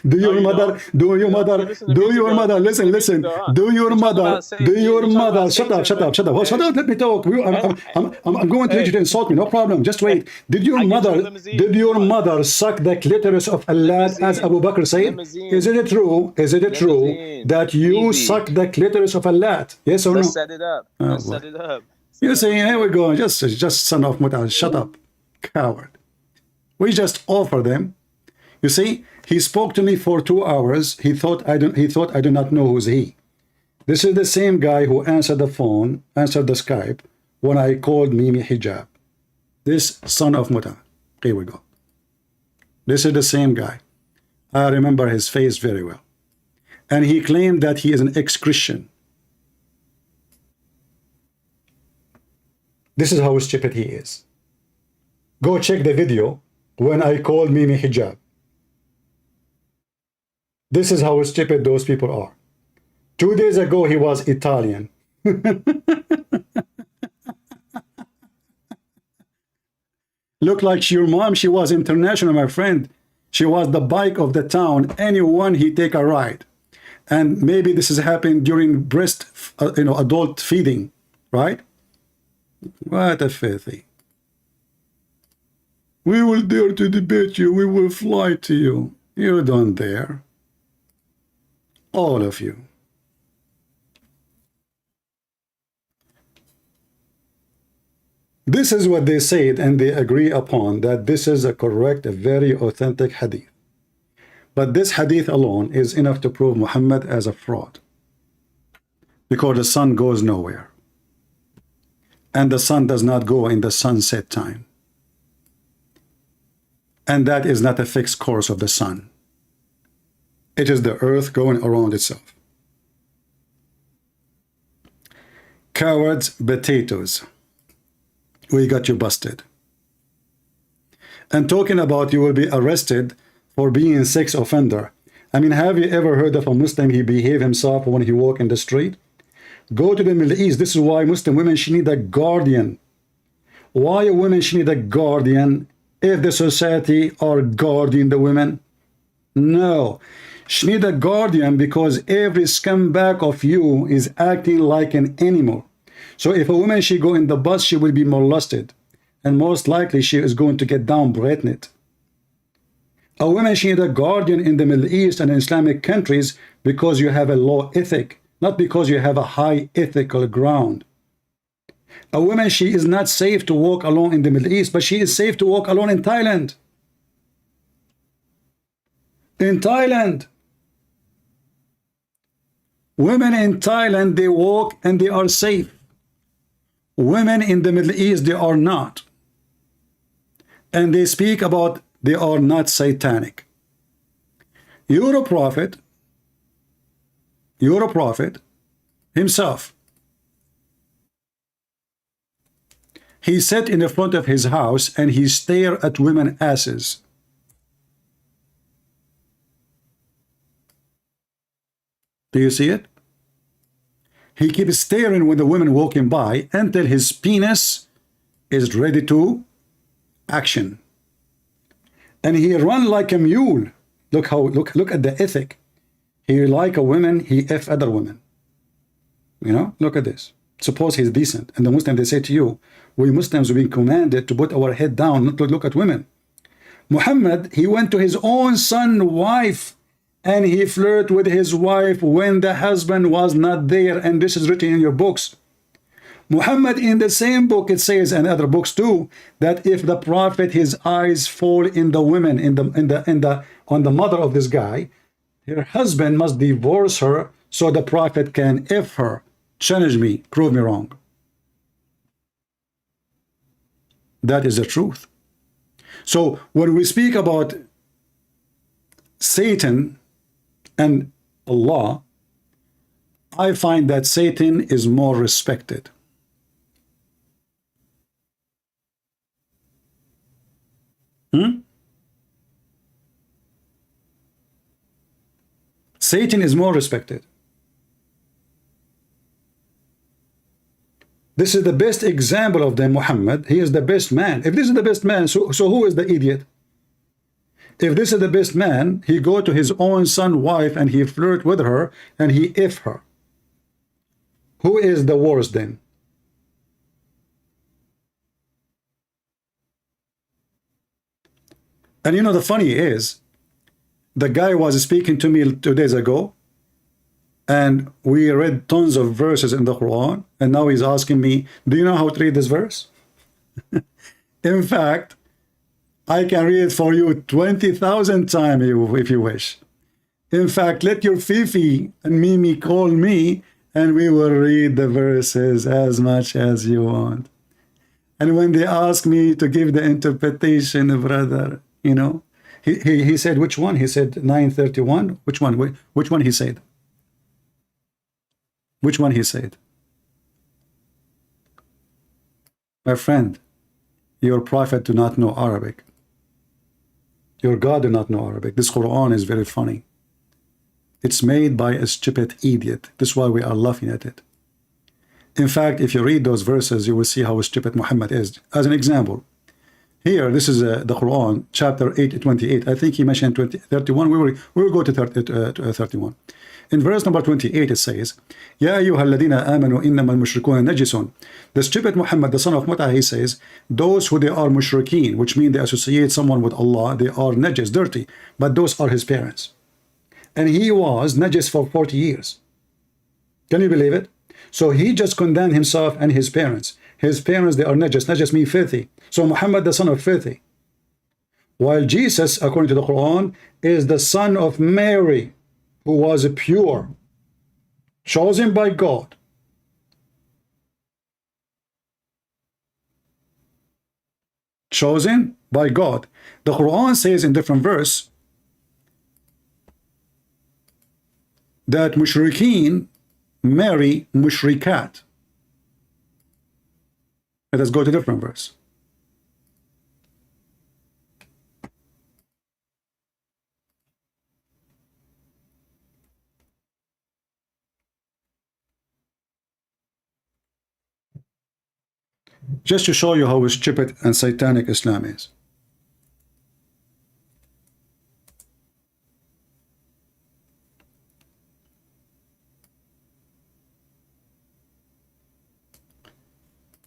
Do your you mother? don't? Do your You mother? don't? Listen to Do music, your though. mother? Listen, Listen to listen. music, though, huh? Do your You talk mother? about Satan, Do you your talk mother? about Shut up! Satan, Shut up! man. Shut up! Oh, shut up! Let me talk. I'm going to let you to insult me. No problem. Just wait. Did your I get you a mother? limousine. Did your Come on. mother suck the clitoris of Allah as Limousine. Abu Bakr said? Limousine. Is it true? Is it true Limousine. that you Easy. suck the clitoris of Allah? Yes or no? Let's set it up. Let's boy. set it up. You see, here we go. Just son of muta. Shut up, coward. We just offer them. You see, he spoke to me for 2 hours. He thought I do not know who's he. This is the same guy who answered the phone, answered the Skype when I called Mimi Hijab. This son of muta. Here we go. This is the same guy. I remember his face very well. And he claimed that he is an ex-Christian. This is how stupid he is. Go check the video when I called Mimi Hijab. This is how stupid those people are. 2 days ago, he was Italian. Look like your mom, she was international, my friend. She was the bike of the town. Anyone, he take a ride. And maybe this has happened during breast, adult feeding, right? What a filthy. We will dare to debate you. We will fly to you. You don't dare. All of you. This is what they said, and they agree upon that this is a correct, a very authentic hadith. But this hadith alone is enough to prove Muhammad as a fraud. Because the sun goes nowhere. And the sun does not go in the sunset time. And that is not a fixed course of the sun. It is the earth going around itself. Cowards, potatoes. We got you busted. And talking about you will be arrested for being a sex offender. I mean, have you ever heard of a Muslim, he behave himself when he walk in the street? Go to the Middle East. This is why Muslim women, she need a guardian. Why a woman, she need a guardian if the society are guarding the women? No. She need a guardian because every scumbag of you is acting like an animal. So if a woman, she go in the bus, she will be molested. And most likely she is going to get down-breathed. A woman, she need a guardian in the Middle East and Islamic countries because you have a low ethic, not because you have a high ethical ground. A woman, she is not safe to walk alone in the Middle East, but she is safe to walk alone in Thailand. In Thailand. Women in Thailand, they walk and they are safe. Women in the Middle East, they are not. And they speak about they are not satanic. Your prophet himself, he sat in the front of his house and he stared at women asses. Do you see it? He keeps staring when the women walking by until his penis is ready to action. And he run like a mule. Look at the ethic. He like a woman, he F other women. You know, look at this. Suppose he's decent. And the Muslim, they say to you, we Muslims have been commanded to put our head down, not to look at women. Muhammad, he went to his own son's wife and he flirted with his wife when the husband was not there, and this is written in your books. Muhammad, in the same book, it says, and other books too, that if the prophet, his eyes fall in the women, on the mother of this guy, her husband must divorce her so the prophet can F her. Challenge me, prove me wrong. That is the truth. So when we speak about Satan and Allah, I find that Satan is more respected. Satan is more respected. This is the best example of the Muhammad. He is the best man. If this is the best man, so who is the idiot? If this is the best man, he go to his own son's wife and he flirt with her and he F her. Who is the worst then? And you know, the funny is, the guy was speaking to me 2 days ago, and we read tons of verses in the Quran, and now he's asking me, do you know how to read this verse? In fact, I can read it for you 20,000 times if you wish. In fact, let your Fifi and Mimi call me, and we will read the verses as much as you want. And when they ask me to give the interpretation, brother, you know, he said, which one? He said 931. Which one? Which one he said? Which one he said? My friend, your prophet do not know Arabic. Your God do not know Arabic. This Quran is very funny. It's made by a stupid idiot. This is why we are laughing at it. In fact, if you read those verses, you will see how stupid Muhammad is. As an example, here, this is the Quran, chapter 8:28. I think he mentioned 31. We will go to 31. In verse number 28, it says, Ya ayyuha alladhina amanu innama al-mushrikuna najisun. The stupid Muhammad, the son of Mut'ah, he says, those who they are mushrikeen, which mean they associate someone with Allah, they are najis, dirty, but those are his parents. And he was najis for 40 years. Can you believe it? So he just condemned himself and his parents. His parents, they are najis. Najis means filthy. So Muhammad, the son of filthy. While Jesus, according to the Quran, is the son of Mary, who was pure, chosen by God. Chosen by God. The Quran says in different verse that mushrikeen marry mushrikat. Let us go to different verse. Just to show you how stupid and satanic Islam is.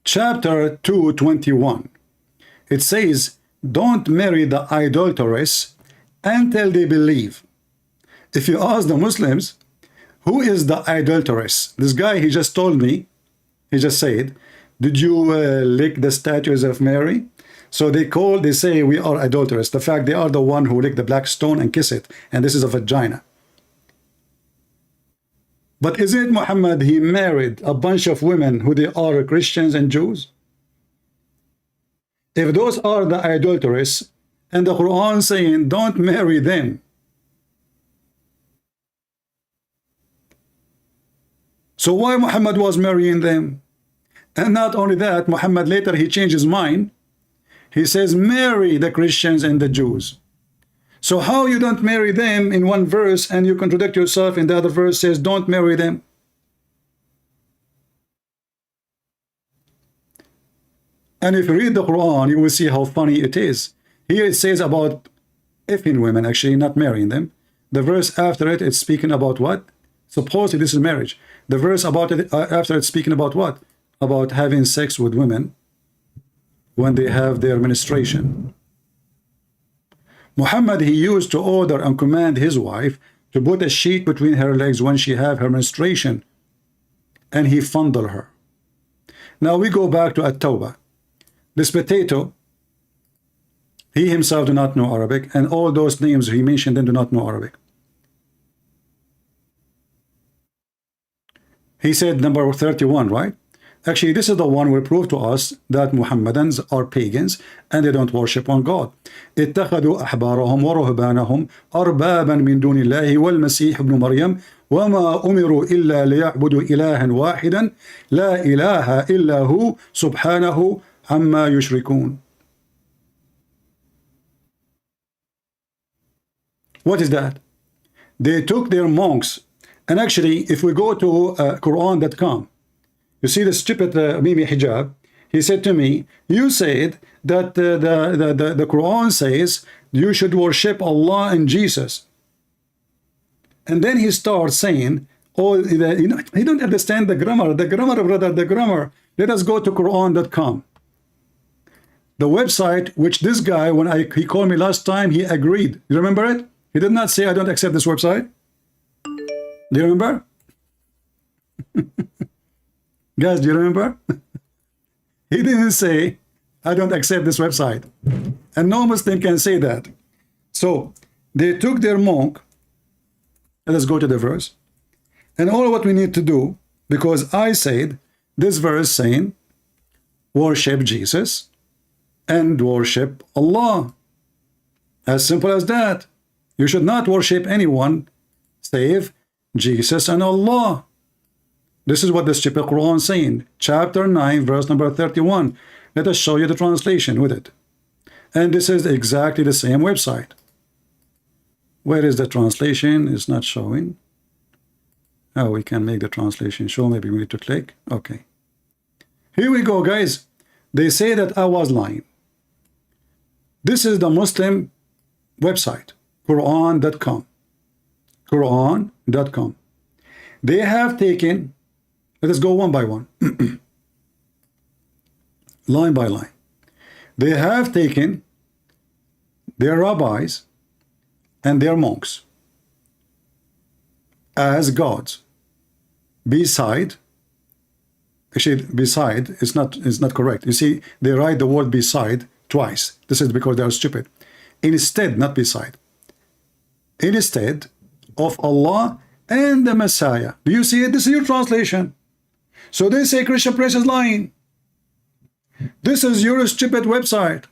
Chapter 2:21. It says, don't marry the idolatress until they believe. If you ask the Muslims, who is the idolatress? This guy, he just told me, he just said, did you lick the statues of Mary? So they say we are adulterous. The fact they are the one who lick the black stone and kiss it. And this is a vagina. But isn't Muhammad, he married a bunch of women who they are Christians and Jews? If those are the idolatrous, and the Quran saying don't marry them, so why Muhammad was marrying them? And not only that, Muhammad later he changed his mind. He says marry the Christians and the Jews. So how you don't marry them in one verse and you contradict yourself in the other verse says don't marry them? And if you read the Quran, you will see how funny it is. Here it says about effing women, actually not marrying them. The verse after it, it's speaking about what? Supposedly this is marriage. The verse about it after it's speaking about what? About having sex with women when they have their menstruation. Muhammad, he used to order and command his wife to put a sheet between her legs when she have her menstruation, and he fondled her. Now we go back to At-Tawbah. This potato, he himself do not know Arabic, and all those names he mentioned, they do not know Arabic. He said number 31, right? Actually, this is the one will prove to us that Muhammadans are pagans and they don't worship on God. اتخذوا أحبارهم ورهبانهم أربابا من دون الله والمسيح ابن مريم وما أمروا إلا ليعبدوا إلها واحدا لا إله إلا هو سبحانه عما يشركون. What is that? They took their monks, and actually if we go to Quran.com, you see the stupid Mimi Hijab, he said to me, you said that the Quran says you should worship Allah and Jesus. And then he starts saying, oh, you know, he don't understand the grammar, brother, the grammar. Let us go to Quran.com. The website which this guy, when he called me last time, he agreed. You remember it? He did not say, I don't accept this website. Do you remember? Guys, do you remember? He didn't say, I don't accept this website. And no Muslim can say that. So they took their monk. Let us go to the verse. And all what we need to do, because I said this verse saying, worship Jesus and worship Allah. As simple as that. You should not worship anyone save Jesus and Allah. This is what the stupid Quran is saying. Chapter 9, verse number 31. Let us show you the translation with it. And this is exactly the same website. Where is the translation? It's not showing. Oh, we can make the translation show. Maybe we need to click. Okay. Here we go, guys. They say that I was lying. This is the Muslim website. Quran.com. Quran.com. They have taken, let us go one by one, line by line. They have taken their rabbis and their monks as gods. Beside, actually beside is not correct. You see, they write the word beside twice. This is because they are stupid. Instead, not beside. Instead of Allah and the Messiah. Do you see it? This is your translation. So they say Christian Prince is lying. This is your stupid website.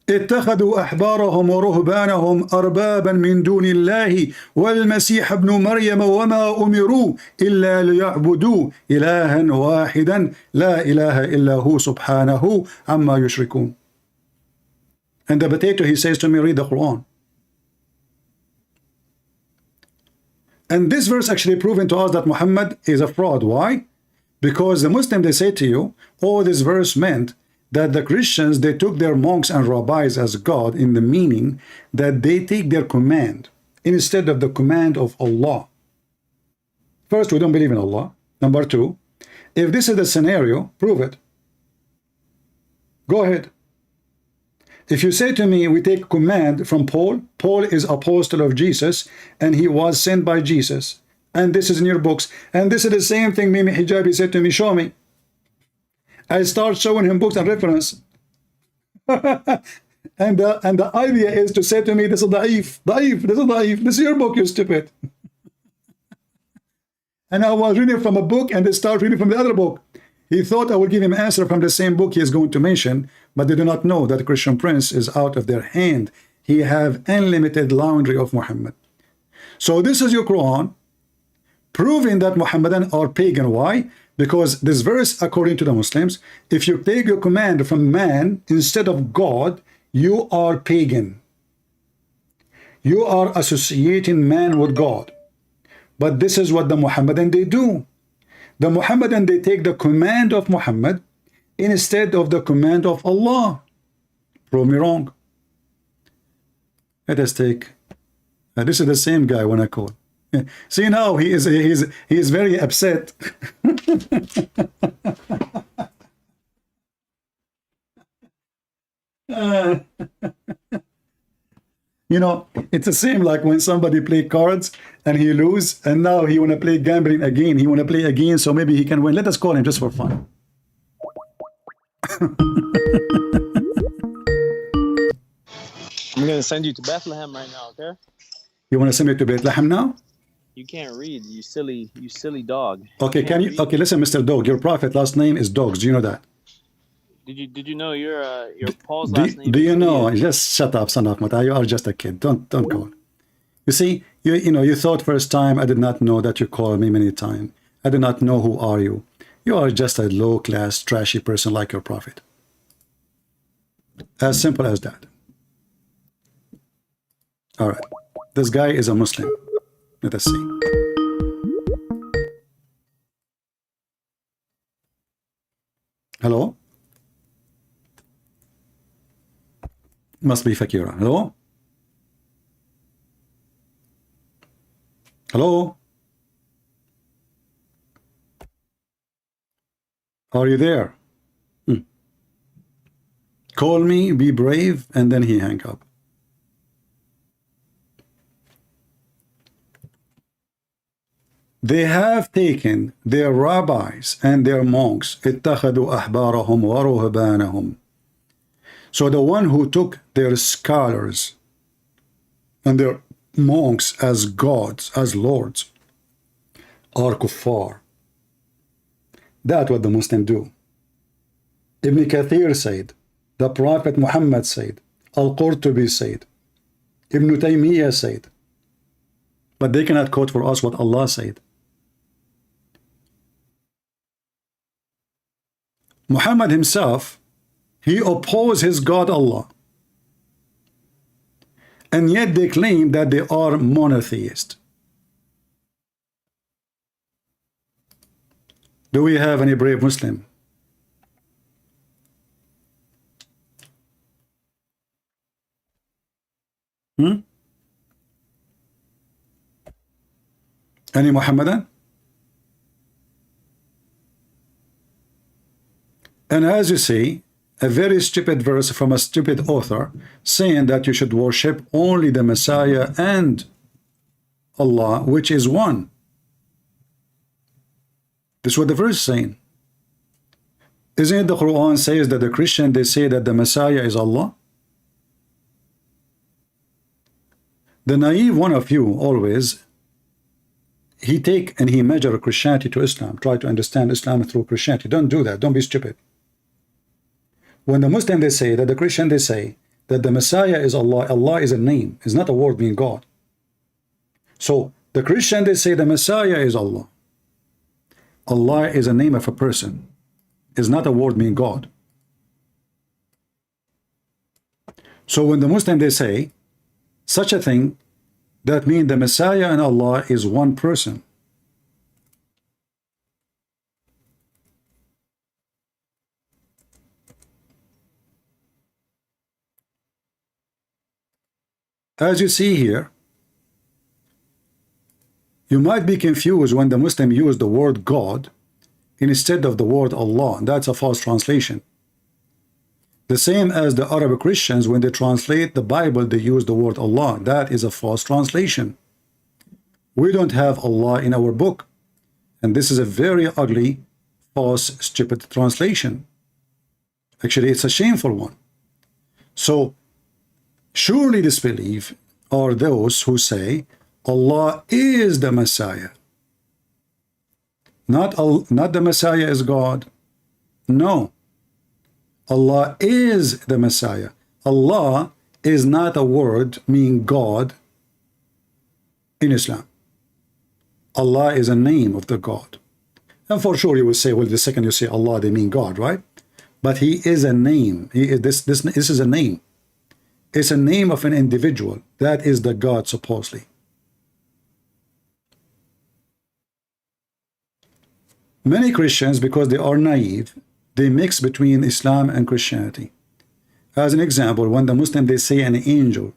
اتخذوا أحبارهم ورهبانهم أربابا من دون الله والمسيح ابن مريم وما أمروا إلا ليعبدوا إلها واحدا لا إله إلا هو سبحانه عما يشركون. And the potato, he says to me, read the Quran. And this verse actually proven to us that Muhammad is a fraud. Why? Because the Muslim, they say to you, oh, this verse meant that the Christians, they took their monks and rabbis as God, in the meaning that they take their command instead of the command of Allah. First, we don't believe in Allah. Number two, if this is the scenario, prove it. Go ahead. If you say to me, we take command from Paul, Paul is apostle of Jesus, and he was sent by Jesus, and this is in your books, and this is the same thing Mimi Hijabi said to me, show me. I start showing him books and reference. and the idea is to say to me, this is da'if, this is da'if, this is your book, you stupid. And I was reading from a book, and they start reading from the other book. He thought I would give him an answer from the same book he is going to mention, but they do not know that Christian Prince is out of their hand. He have unlimited laundry of Muhammad. So this is your Quran, proving that Muhammadan are pagan. Why? Because this verse, according to the Muslims, if you take your command from man instead of God, you are pagan. You are associating man with God. But this is what the Muhammadan they do. The Muhammadan, they take the command of Muhammad instead of the command of Allah. Prove me wrong. Let us take. This is the same guy when I call. See now he is very upset. You know, it's the same like when somebody play cards and he lose, and now he want to play gambling again. He want to play again, so maybe he can win. Let us call him just for fun. I'm gonna send you to Bethlehem right now, okay? You want to send me to Bethlehem now? You can't read, you silly dog. Okay, can you? Read. Okay, listen, Mr. Dog. Your prophet last name is Dogs. Do you know that? Did you know your Paul's last name? Do you is know? Ian? Just shut up, son of Mata. You are just a kid. Don't call. You see, you thought first time I did not know that you called me many times. I did not know who are you. You are just a low class, trashy person like your prophet. As simple as that. All right. This guy is a Muslim. Let us see. Hello? Must be Fakira. Hello? Hello? Are you there? Call me, be brave, and then he hang up. They have taken their rabbis and their monks. اتخذوا أحبارهم ورهبانهم. So the one who took their scholars and their monks as gods, as lords, are kuffar. That's what the Muslims do. Ibn Kathir said, the Prophet Muhammad said, Al-Qurtubi said, Ibn Taymiyyah said, but they cannot quote for us what Allah said. Muhammad himself, he opposed his God Allah. And yet they claim that they are monotheist. Do we have any brave Muslim? Any Muhammadan? And as you see, a very stupid verse from a stupid author saying that you should worship only the Messiah and Allah, which is one. This is what the verse is saying. Isn't it the Quran says that the Christian, they say that the Messiah is Allah? The naive one of you always, he take and he measure Christianity to Islam, try to understand Islam through Christianity. Don't do that. Don't be stupid. When the Muslim they say that the Christian they say that the Messiah is Allah, Allah is a name, is not a word meaning God. So the Christian they say the Messiah is Allah. Allah is a name of a person, is not a word meaning God. So when the Muslim they say such a thing, that means the Messiah and Allah is one person. As you see here, you might be confused when the Muslim use the word God instead of the word Allah. That's a false translation. The same as the Arab Christians, when they translate the Bible, they use the word Allah. That is a false translation. We don't have Allah in our book. And this is a very ugly, false, stupid translation. Actually, it's a shameful one. So, surely disbelief are those who say Allah is the Messiah. Not the Messiah is God. No. Allah is the Messiah. Allah is not a word meaning God in Islam. Allah is a name of the God. And for sure you will say, well, the second you say Allah, they mean God, right? But he is a name. He is, this is a name. It's a name of an individual. That is the God, supposedly. Many Christians, because they are naive, they mix between Islam and Christianity. As an example, when the Muslim, they say an angel.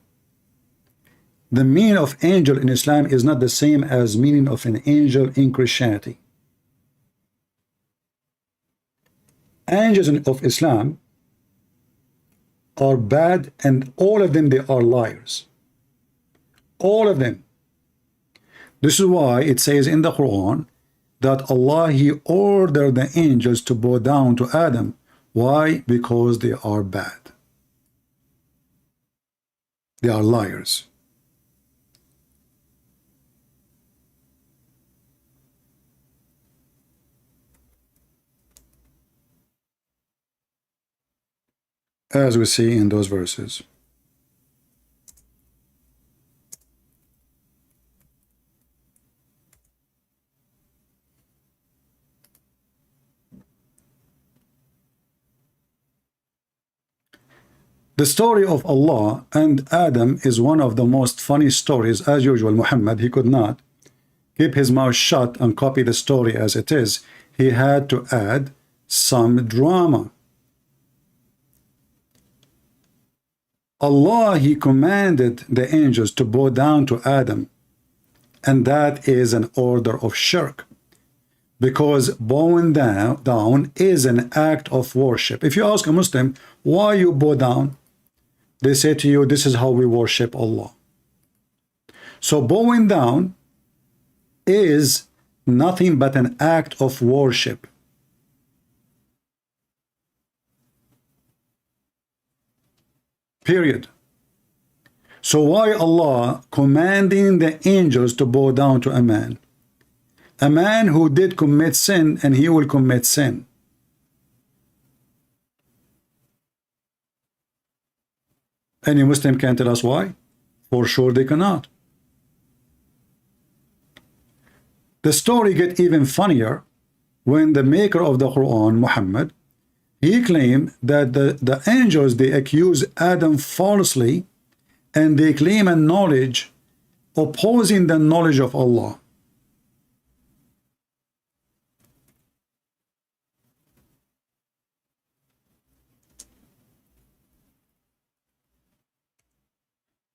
The meaning of angel in Islam is not the same as meaning of an angel in Christianity. Angels of Islam are bad, and all of them, they are liars. All of them. This is why it says in the Quran that Allah, he ordered the angels to bow down to Adam. Why? Because they are bad. They are liars. As we see in those verses. The story of Allah and Adam is one of the most funny stories. As usual, Muhammad, he could not keep his mouth shut and copy the story as it is. He had to add some drama. Allah, he commanded the angels to bow down to Adam, and that is an order of shirk, because bowing down is an act of worship. If you ask a Muslim, why you bow down? They say to you, this is how we worship Allah. So bowing down is nothing but an act of worship. Period. So why Allah commanding the angels to bow down to a man? A man who did commit sin, and he will commit sin. Any Muslim can tell us why? For sure they cannot. The story gets even funnier when the maker of the Quran, Muhammad, he claimed that the angels, they accuse Adam falsely, and they claim a knowledge opposing the knowledge of Allah.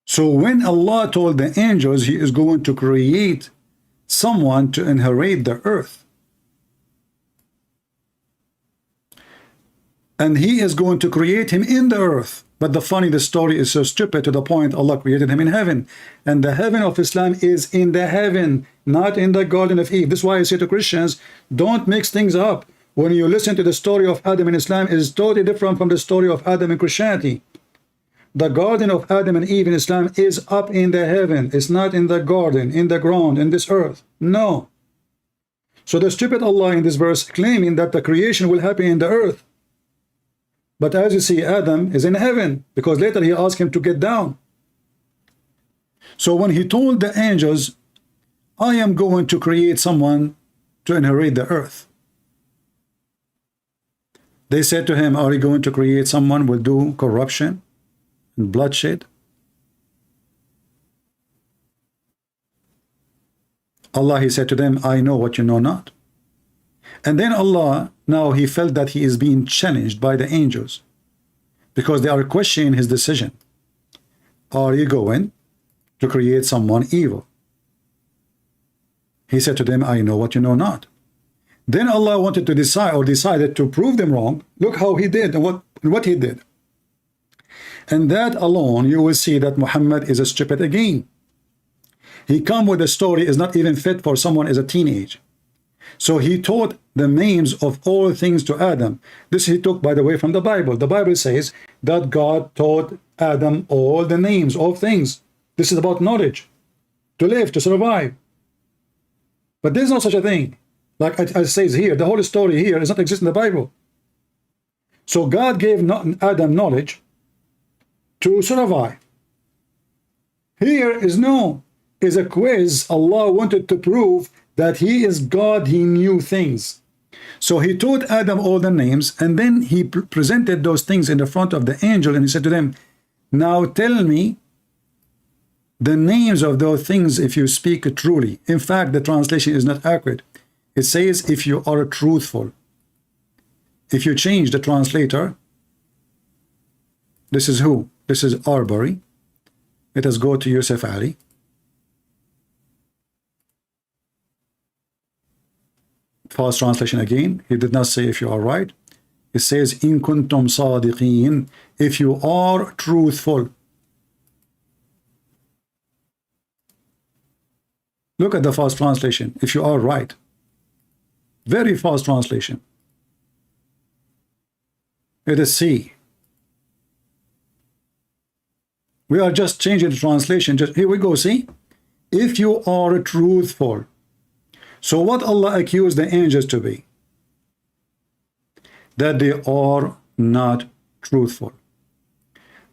So when Allah told the angels he is going to create someone to inherit the earth, and he is going to create him in the earth, but the story is so stupid to the point Allah created him in heaven, and the heaven of Islam is in the heaven, not in the Garden of Eve. This is why I say to Christians, don't mix things up. When you listen to the story of Adam in Islam, it is totally different from the story of Adam in Christianity. The garden of Adam and Eve in Islam is up in the heaven. It's not in the garden, in the ground, in this earth. No. So the stupid Allah in this verse claiming that the creation will happen in the earth. But as you see, Adam is in heaven, because later he asked him to get down. So when he told the angels, I am going to create someone to inherit the earth, they said to him, are you going to create someone who will do corruption and bloodshed? Allah, he said to them, I know what you know not. And then Allah, now he felt that he is being challenged by the angels, because they are questioning his decision. Are you going to create someone evil? He said to them, I know what you know not. Then Allah wanted to decide, or decided to prove them wrong. Look how he did, and what he did. And that alone, you will see that Muhammad is a stupid again. He come with a story is not even fit for someone as a teenage. So he taught the names of all things to Adam. This he took, by the way, from the Bible. The Bible says that God taught Adam all the names of things. This is about knowledge, to live, to survive. But there's no such a thing. Like it says here, the whole story here does not exist in the Bible. So God gave Adam knowledge to survive. Here is a quiz. Allah wanted to prove that he is God, he knew things. So he taught Adam all the names, and then he presented those things in the front of the angel, and he said to them, now tell me the names of those things if you speak truly. In fact, the translation is not accurate. It says if you are truthful. If you change the translator, this is who? This is Arbery. Let us go to Yusuf Ali. False translation again. He did not say if you are right. It says in kuntum sadiqin, if you are truthful. Look at the false translation. If you are right. Very false translation. It is C. We are just changing the translation. Just here we go. See, if you are truthful. So what Allah accused the angels to be? That they are not truthful.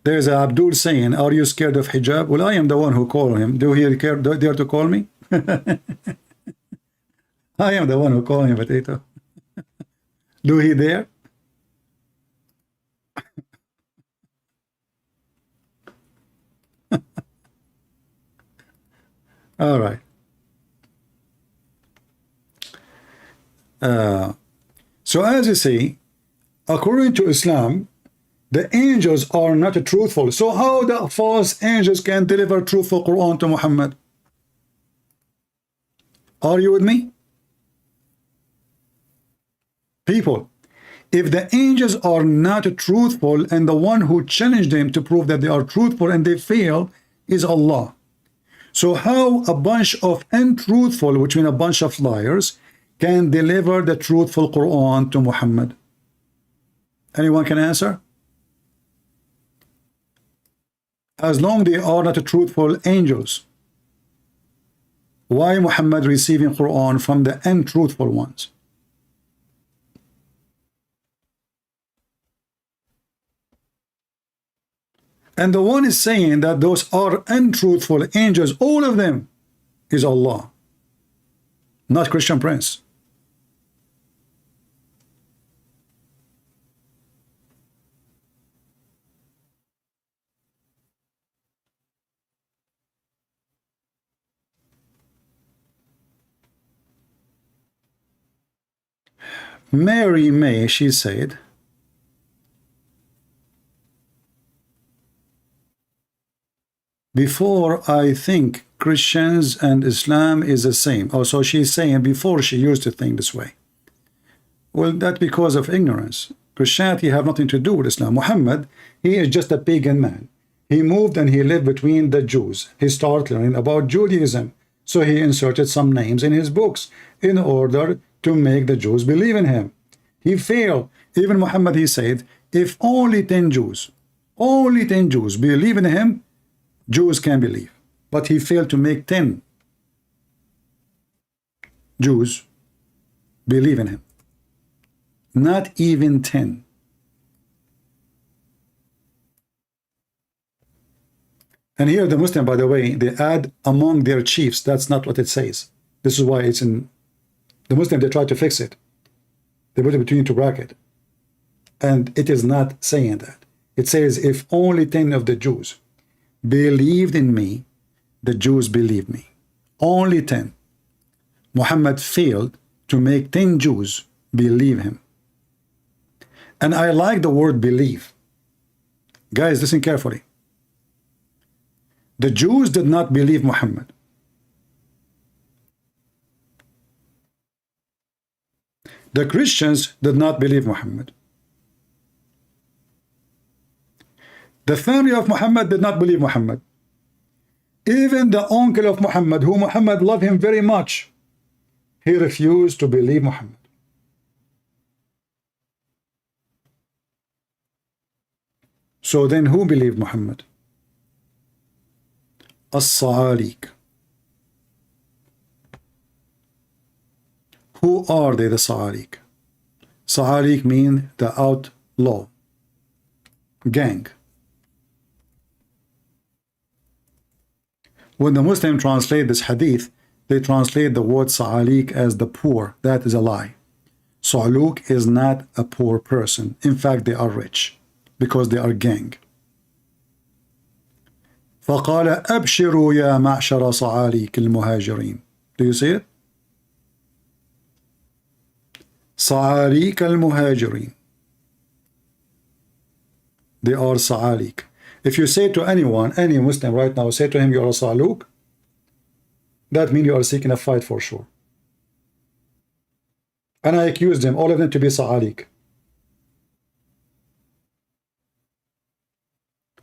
There's a Abdul saying, are you scared of hijab? Well, I am the one who called him. Do he dare to call me? I am the one who called him, potato. Do he dare? All right. So as you see, according to Islam, the angels are not truthful. So how the false angels can deliver truthful Quran to Muhammad? Are you with me? People, if the angels are not truthful and the one who challenged them to prove that they are truthful and they fail is Allah. So how a bunch of untruthful, which means a bunch of liars, can deliver the truthful Quran to Muhammad? Anyone can answer? As long they are not truthful angels, why Muhammad receiving Quran from the untruthful ones? And the one is saying that those are untruthful angels, all of them, is Allah, not Christian Prince. Mary May, she said, before I think Christians and Islam is the same. Oh, so she's saying before she used to think this way. Well, that's because of ignorance. Christianity have nothing to do with Islam. Muhammad, he is just a pagan man. He moved and he lived between the Jews. He started learning about Judaism. So he inserted some names in his books in order to make the Jews believe in him. He failed. Even Muhammad, he said, if only 10 Jews believe in him, Jews can believe. But he failed to make 10 Jews believe in him. Not even 10. And here the Muslim, by the way, they add among their chiefs. That's not what it says. This is why it's in the Muslim, they try to fix it. They put it between two brackets. And it is not saying that. It says, if only 10 of the Jews believed in me, the Jews believed me. Only 10. Muhammad failed to make 10 Jews believe him. And I like the word believe. Guys, listen carefully. The Jews did not believe Muhammad. The Christians did not believe Muhammad. The family of Muhammad did not believe Muhammad. Even the uncle of Muhammad, who Muhammad loved him very much, he refused to believe Muhammad. So then who believed Muhammad? As-Sa'alik. Who are they, the Sa'alik? Sa'alik mean the outlaw, gang. When the Muslim translate this hadith, they translate the word Sa'alik as the poor. That is a lie. Sa'luk is not a poor person. In fact, they are rich because they are gang. فقال أبشروا يا معشر صعاليك المهاجرين. Do you see it? صعاليك المهاجرين. They are Sa'alik. If you say to anyone, any Muslim right now, say to him, you are a Sa'luk, that means you are seeking a fight for sure. And I accused them, all of them, to be Sa'alik.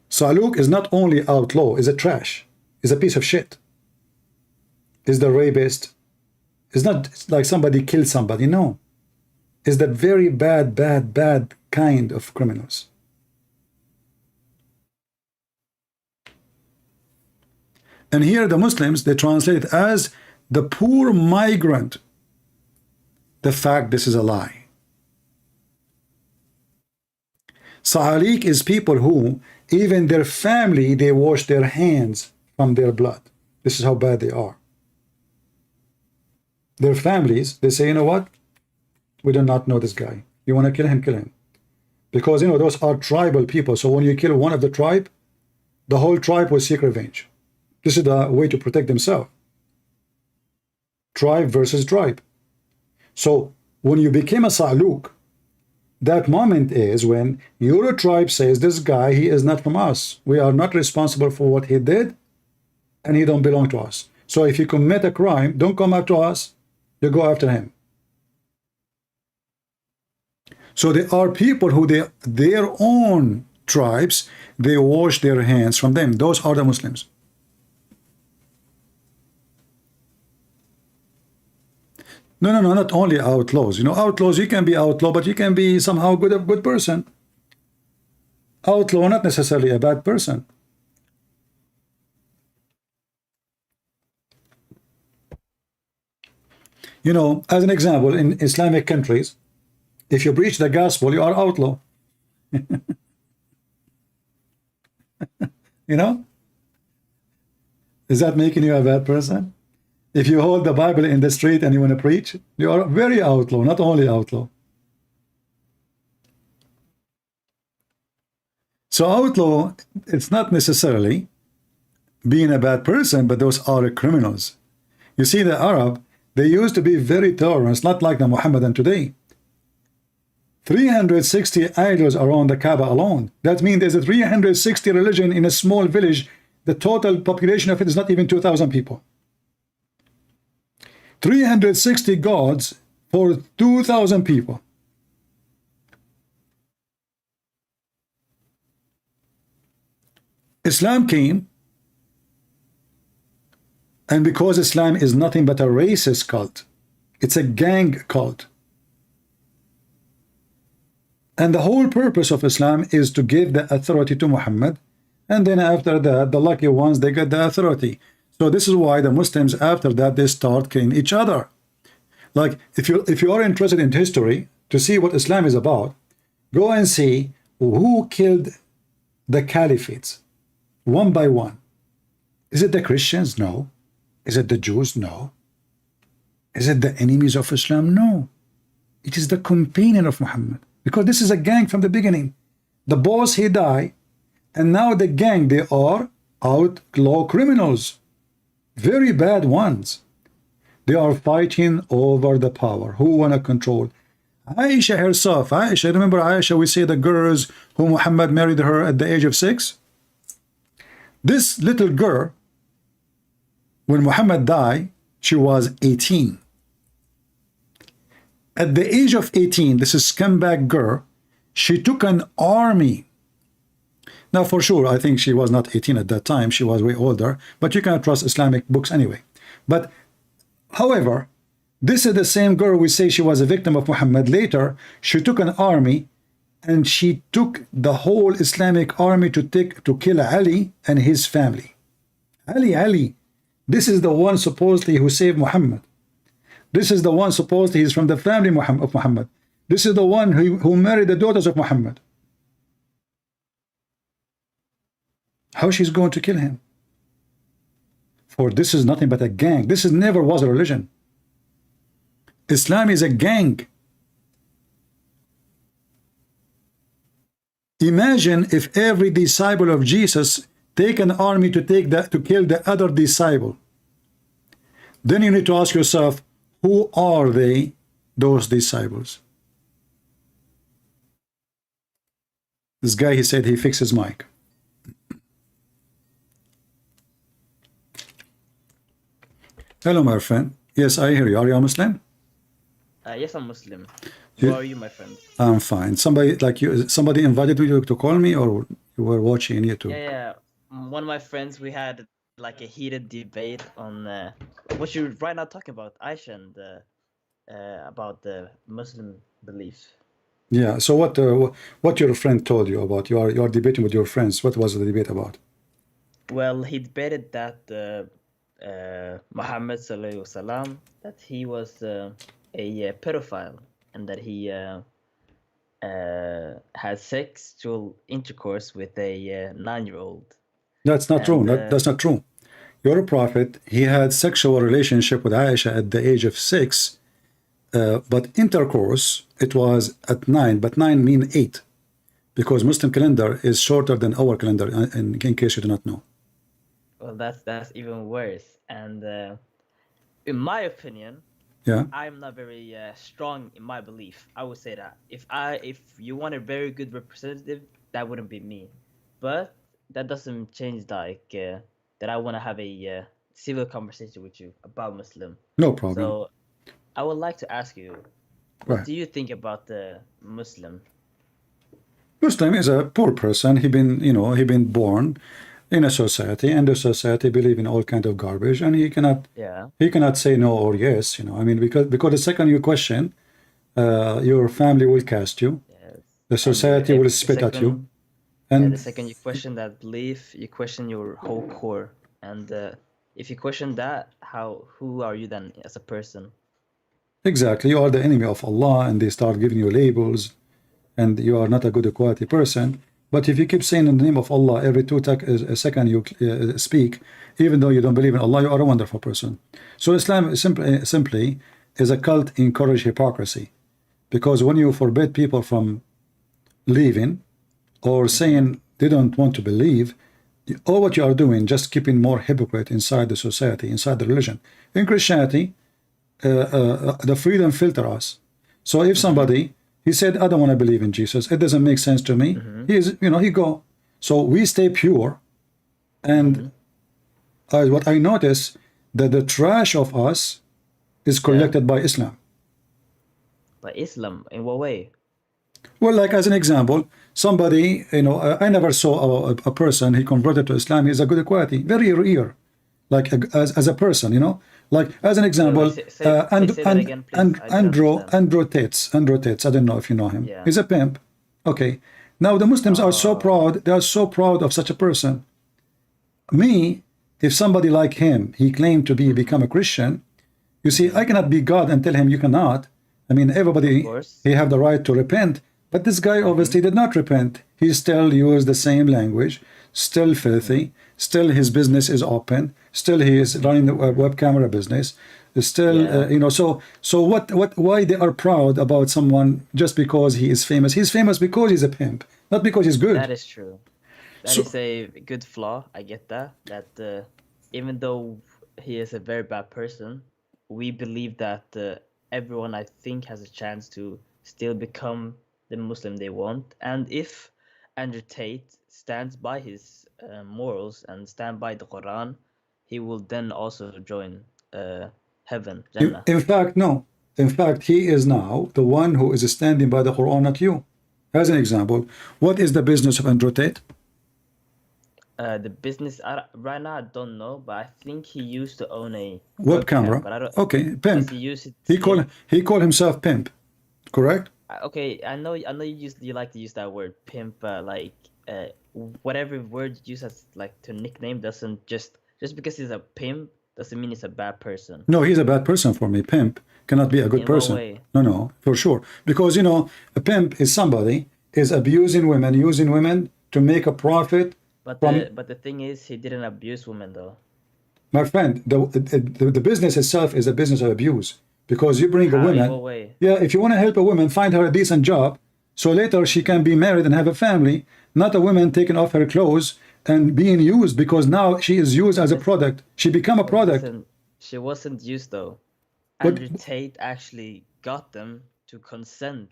Sa'luk is not only outlaw, is a trash, is a piece of shit, is the rapist. It's not like somebody killed somebody, no. It's the very bad kind of criminals. And here the Muslims, they translate it as the poor migrant. The fact this is a lie. Sa'alik is people who, even their family, they wash their hands from their blood. This is how bad they are. Their families, they say, you know what? We do not know this guy. You want to kill him, kill him. Because, you know, those are tribal people. So when you kill one of the tribe, the whole tribe will seek revenge. This is the way to protect themselves. Tribe versus tribe. So when you became a Sa'luk, that moment is when your tribe says, this guy, he is not from us. We are not responsible for what he did, and he don't belong to us. So if you commit a crime, don't come up to us, you go after him. So there are people who their own tribes, they wash their hands from them. Those are the Muslims. No, not only outlaws. You know, outlaws, you can be outlaw, but you can be somehow a good person. Outlaw, not necessarily a bad person. You know, as an example, in Islamic countries, if you preach the gospel, you are outlaw. You know? Is that making you a bad person? If you hold the Bible in the street and you want to preach, you are very outlaw, not only outlaw. So outlaw, it's not necessarily being a bad person, but those are criminals. You see, the Arab, they used to be very tolerant, not like the Muhammadan today. 360 idols around the Kaaba alone. That means there's a 360 religion in a small village. The total population of it is not even 2,000 people. 360 gods for 2,000 people. Islam came, and because Islam is nothing but a racist cult, it's a gang cult. And the whole purpose of Islam is to give the authority to Muhammad, and then after that, the lucky ones, they get the authority. So this is why the Muslims, after that, they start killing each other. Like, if you are interested in history, to see what Islam is about, go and see who killed the caliphates, one by one. Is it the Christians? No. Is it the Jews? No. Is it the enemies of Islam? No. It is the companion of Muhammad. Because this is a gang from the beginning. The boss, he died, and now the gang, they are outlaw criminals. Very bad ones. They are fighting over the power. Who want to control? Aisha herself. Aisha, remember Aisha, we say the girls who Muhammad married her at the age of 6. This little girl, when Muhammad died, she was 18. At the age of 18, this is scumbag girl, she took an army. Now, for sure, I think she was not 18 at that time. She was way older, but you cannot trust Islamic books anyway. But, however, this is the same girl we say she was a victim of Muhammad. Later, she took an army, and she took the whole Islamic army to kill Ali and his family. Ali, this is the one supposedly who saved Muhammad. This is the one supposed he's from the family of Muhammad. This is the one who married the daughters of Muhammad. How she's going to kill him? For this is nothing but a gang. This is never was a religion. Islam is a gang. Imagine if every disciple of Jesus take an army to kill the other disciple. Then you need to ask yourself, who are they, those disciples? This guy, he said he fixed his mic. Hello, my friend. Yes, I hear you. Are you a Muslim? Yes, I'm Muslim. You- How are you, my friend? I'm fine. Somebody like you, somebody invited you to call me, or you were watching YouTube? Yeah. One of my friends, we had like a heated debate on what you're right now talking about, Aisha, and about the Muslim belief. Yeah. So what your friend told you about? You are debating with your friends. What was the debate about? Well, he debated that Muhammad sallallahu alaihi wasallam, that he was a pedophile and that he had sexual intercourse with a 9-year-old. That's not true. And, That's not true. Your prophet, he had sexual relationship with Aisha at the age of 6, but intercourse, it was at 9, but 9 mean 8, because Muslim calendar is shorter than our calendar, in case you do not know. Well, that's even worse. And in my opinion, Yeah. I'm not very strong in my belief. I would say that if you want a very good representative, that wouldn't be me. But that doesn't change that I want to have a civil conversation with you about Muslim. No problem. So I would like to ask you, what Right. do you think about the Muslim? Muslim is a poor person. He been born in a society, and the society believe in all kind of garbage, and he cannot say no or yes. I mean, because the second you question, your family will cast you. Yes. The society will spit at you. And the And second you question that belief, you question your whole core. And if you question that, who are you then as a person? exactly, you are the enemy of Allah, and they start giving you labels, and you are not a good quality person. But if you keep saying in the name of Allah every a second you speak, even though you don't believe in Allah, you are a wonderful person. So Islam simply is a cult encourage hypocrisy, because when you forbid people from leaving or saying they don't want to believe, all what you are doing just keeping more hypocrite inside the society, inside the religion. In Christianity, the freedom filter us. So if somebody he said, I don't want to believe in Jesus, it doesn't make sense to me, he go. So we stay pure, and what I notice that the trash of us is collected by Islam. By Islam, in what way? Well, like as an example, somebody, I never saw a person he converted to Islam. He's a good quality, very rare, like as a person, like as an example, say that again, please. I don't understand. Andrew Tate. I don't know if you know him. Yeah. He's a pimp. Okay. Now the Muslims are so proud. They are so proud of such a person. Me, if somebody like him, he claimed to become a Christian, you see, I cannot be God and tell him you cannot. I mean, everybody, Of course. he have the right to repent. But this guy obviously did not repent. He still used the same language, still filthy, still his business is open, still he is running the web camera business, still, so why they are proud about someone just because he is famous? He's famous because he's a pimp, not because he's good. That is true. That So- is a good flaw. I get that. That even though he is a very bad person, we believe that everyone, I think, has a chance to still become the Muslim they want. And if Andrew Tate stands by his morals and stand by the Quran, he will then also join heaven, Jannah. In fact, no. In fact, he is now the one who is standing by the Quran, not you. As an example, what is the business of Andrew Tate? The business, right now I don't know, but I think he used to own a Web camera. but I don't. Okay, Does pimp. he use it? He call himself pimp, correct? Okay, I know you like to use that word pimp, whatever word you use as like to nickname doesn't just because he's a pimp doesn't mean he's a bad person. No, he's a bad person for me. Pimp cannot be a good In what person. way? No, for sure. Because, you know, a pimp is somebody is abusing women, using women to make a profit. But From- the thing is, he didn't abuse women though. My friend, the business itself is a business of abuse. Because you bring a How, in woman. what way? Yeah, if you want to help a woman find her a decent job, so later she can be married and have a family, not a woman taking off her clothes and being used, because now she is used as a product. She become a product. Listen, she wasn't used though. But- Andrew Tate actually got them to consent.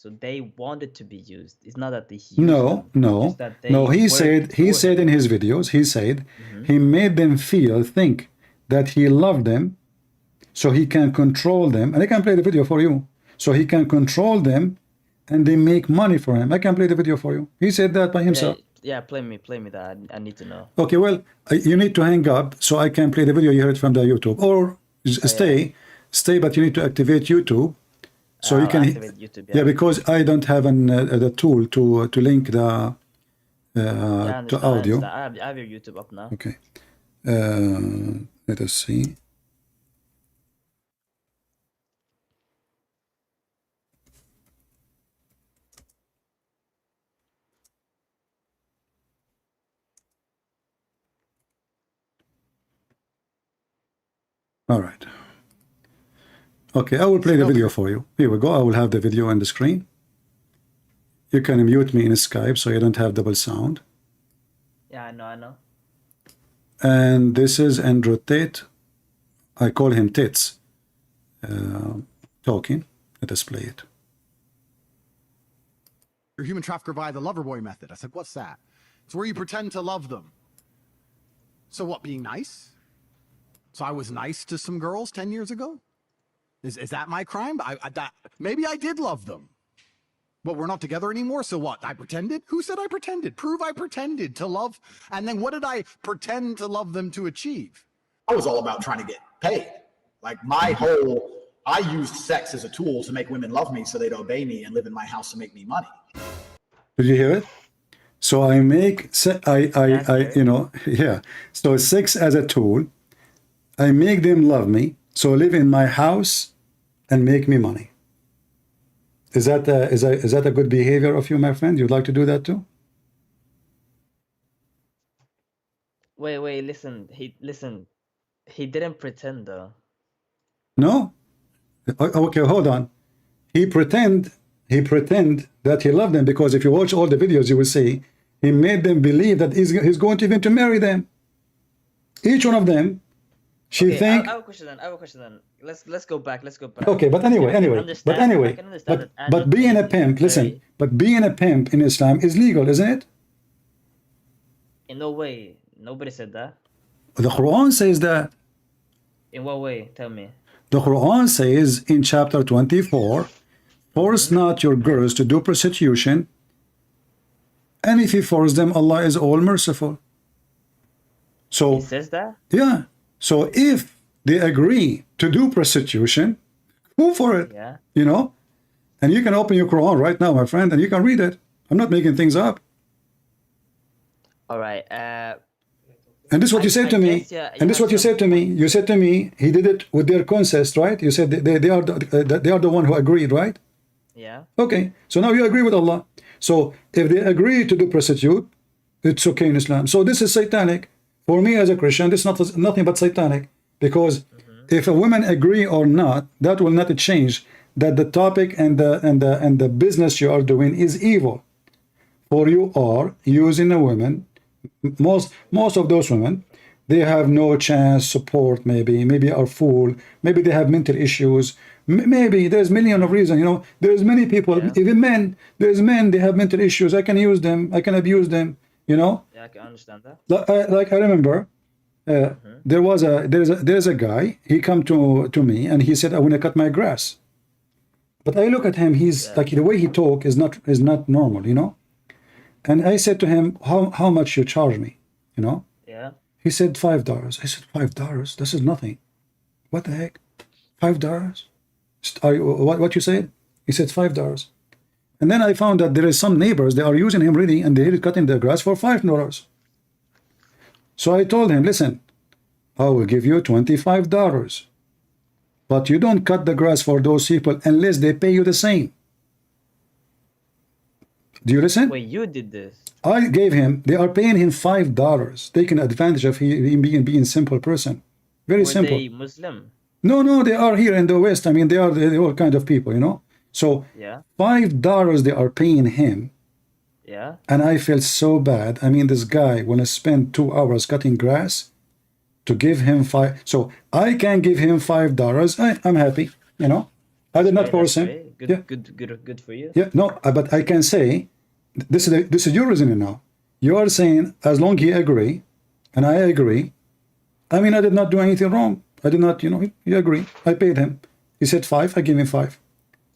So they wanted to be used. It's not that they used No, them. no, It's that they no. He worked said for in them. his videos, he said he made them think that he loved them, so he can control them. And I can play the video for you. So he can control them, and they make money for him. I can play the video for you. He said that by himself. Yeah, play me that. I need to know. Okay, well, you need to hang up so I can play the video. You heard from the YouTube, or stay, but you need to activate YouTube. So you I'll can, activate YouTube, yeah, because I don't have the tool to link the I to understand, audio. I have your YouTube up now. Okay, let us see. All right. Okay, I will play the video for you. Here we go. I will have the video on the screen. You can mute me in Skype so you don't have double sound. Yeah, I know. And this is Andrew Tate. I call him Tits. Talking. Let us play it. You're a human trafficker via the lover boy method. I said, what's that? It's where you pretend to love them. So what, being nice? So I was nice to some girls 10 years ago? Is that my crime? Maybe I did love them. But we're not together anymore, so what? I pretended? Who said I pretended? Prove I pretended to love. And then what did I pretend to love them to achieve? I was all about trying to get paid. Like I used sex as a tool to make women love me so they'd obey me and live in my house to make me money. Did you hear it? So I make, you know, yeah. So sex as a tool. I make them love me, so live in my house and make me money. Is that a good behavior of you, my friend? You'd like to do that too? Wait, listen. He didn't pretend though. No? Okay, hold on. He pretend that he loved them, because if you watch all the videos, you will see he made them believe that he's going to even to marry them. Each one of them. She Okay, think. I have a question then. Let's go back. Okay, but anyway, but being a pimp, listen, but being a pimp in Islam is legal, isn't it? In no way. Nobody said that. The Quran says that. In what way? Tell me. The Quran says in chapter 24, force not your girls to do prostitution, and if you force them, Allah is all merciful. So He says that? yeah. So if they agree to do prostitution, go for it. Yeah. You know? And you can open your Quran right now, my friend, and you can read it. I'm not making things up. All right. And this is what you said to me. guess, yeah, And this is what you said to me. You said to me, he did it with their consent, right? You said they are the one who agreed, right? Yeah. Okay. So now you agree with Allah. So if they agree to do prostitute, it's okay in Islam. So this is satanic. For me as a Christian, this is nothing but satanic. Because if a woman agree or not, that will not change that the topic and the business you are doing is evil. For you are using a woman. Most of those women, they have no chance, support, maybe are fool, maybe they have mental issues, maybe there's million of reasons, you know. There's many people, even men, there's men, they have mental issues. I can use them, I can abuse them, you know. Yeah, I can understand that. Like I remember, there's a guy, he come to me and he said, I want to cut my grass. But I look at him, he's like, the way he talk is not normal, you know. And I said to him, how much you charge me, you know? Yeah. He said $5. I said, $5? This is nothing. What the heck? $5? What you said? He said $5. And then I found that there is some neighbors, they are using him really, and they're cutting their grass for $5. So I told him, listen, I will give you $25. But you don't cut the grass for those people unless they pay you the same. Do you listen? Wait, you did this? I gave him, they are paying him $5, taking advantage of him being simple person. Very Were simple. they Muslim? No, they are here in the West. I mean, they are the all kind of people, you know. So Yeah. $5 they are paying him, Yeah. and I felt so bad. I mean, this guy, when I spend 2 hours cutting grass, to give him so I can give him $5. I'm happy, you know. I did not Great, force that's him. great. Good, Yeah. good for you. Yeah, no, but I can say, this is your reasoning now. You are saying as long he agree, and I agree. I mean, I did not do anything wrong. I did not, you know. He agree. I paid him. He said 5. I gave him 5.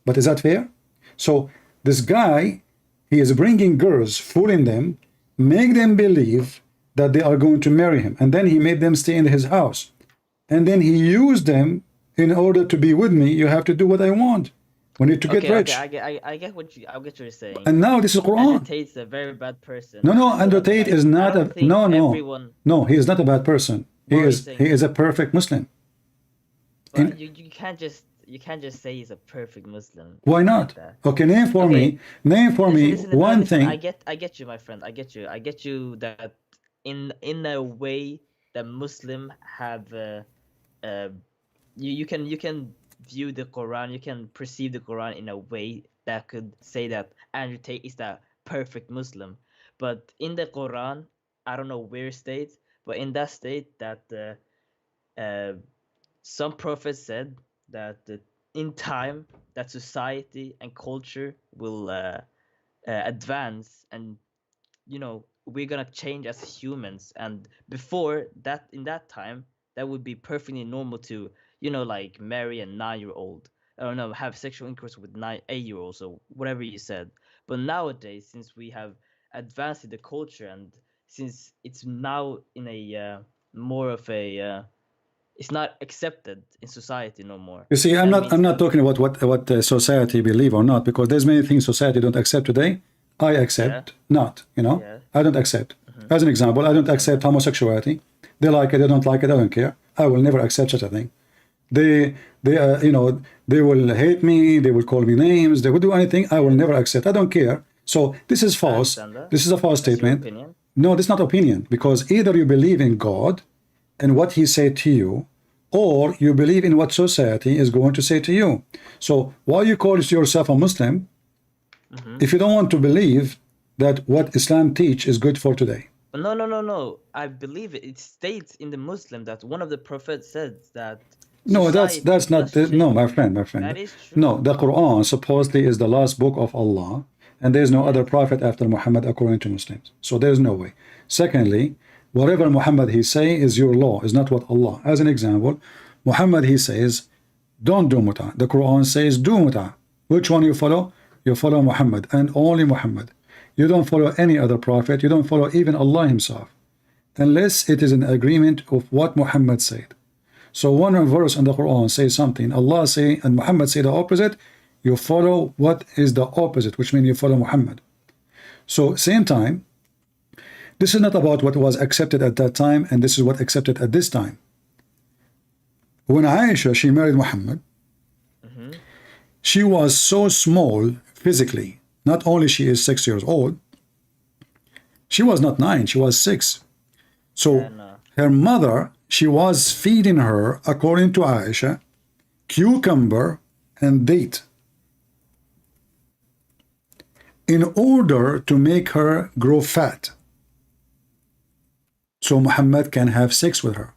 But is that fair? So this guy, he is bringing girls, fooling them, make them believe that they are going to marry him, and then he made them stay in his house, and then he used them in order to be with me. You have to do what I want. We need to get rich. Okay, I get what you're saying. And now this is Andrew Quran. Tate's a very bad person. No, Andrew Tate is not I a don't think everyone. no. He is not a bad person. He What are you is saying? a perfect Muslim. But you can't just say he's a perfect Muslim. Why not? Like that. Okay, name for Okay. me Listen, one listen, thing. I get you, my friend. I get you that in a way that Muslim have you can view the Quran, you can perceive the Quran in a way that could say that Andrew Tate is the perfect Muslim. But in the Quran, I don't know where state, but in that state that some prophets said that in time that society and culture will advance, and you know, we're gonna change as humans. And before that, in that time, that would be perfectly normal to, you know, like marry a 9-year-old, I don't know, have sexual intercourse with 8-year-olds or whatever you said. But nowadays, since we have advanced in the culture, and since it's now in a more of a it's not accepted in society no more. You see, I'm not talking about what society believe or not, because there's many things society don't accept today. I accept not, you know. Yeah. I don't accept. As an example, I don't accept homosexuality. They like it, they don't like it, I don't care. I will never accept such a thing. They you know, they will hate me, they will call me names, they will do anything. I will never accept. I don't care. So this is false. This is a false statement. No, this is not opinion, because either you believe in God and what he said to you, or you believe in what society is going to say to you. So why you call yourself a Muslim if you don't want to believe that what Islam teach is good for today? No. I believe it. It states in the Muslim that one of the prophets said that. No, that's not. No, my friend. That is true. No, the Quran supposedly is the last book of Allah, and there is no other prophet after Muhammad according to Muslims. So there is no way. Secondly, whatever Muhammad he say is your law, is not what Allah. As an example, Muhammad he says, don't do muta. The Quran says do muta. Which one you follow? You follow Muhammad and only Muhammad. You don't follow any other prophet. You don't follow even Allah himself, unless it is an agreement of what Muhammad said. So one verse in the Quran says something, Allah say and Muhammad say the opposite, you follow what is the opposite, which means you follow Muhammad. So same time, this is not about what was accepted at that time, and this is what accepted at this time. When Aisha, she married Muhammad, she was so small physically. Not only she is 6 years old, she was not 9, she was 6. So her mother, she was feeding her, according to Aisha, cucumber and date in order to make her grow fat, so Muhammad can have sex with her.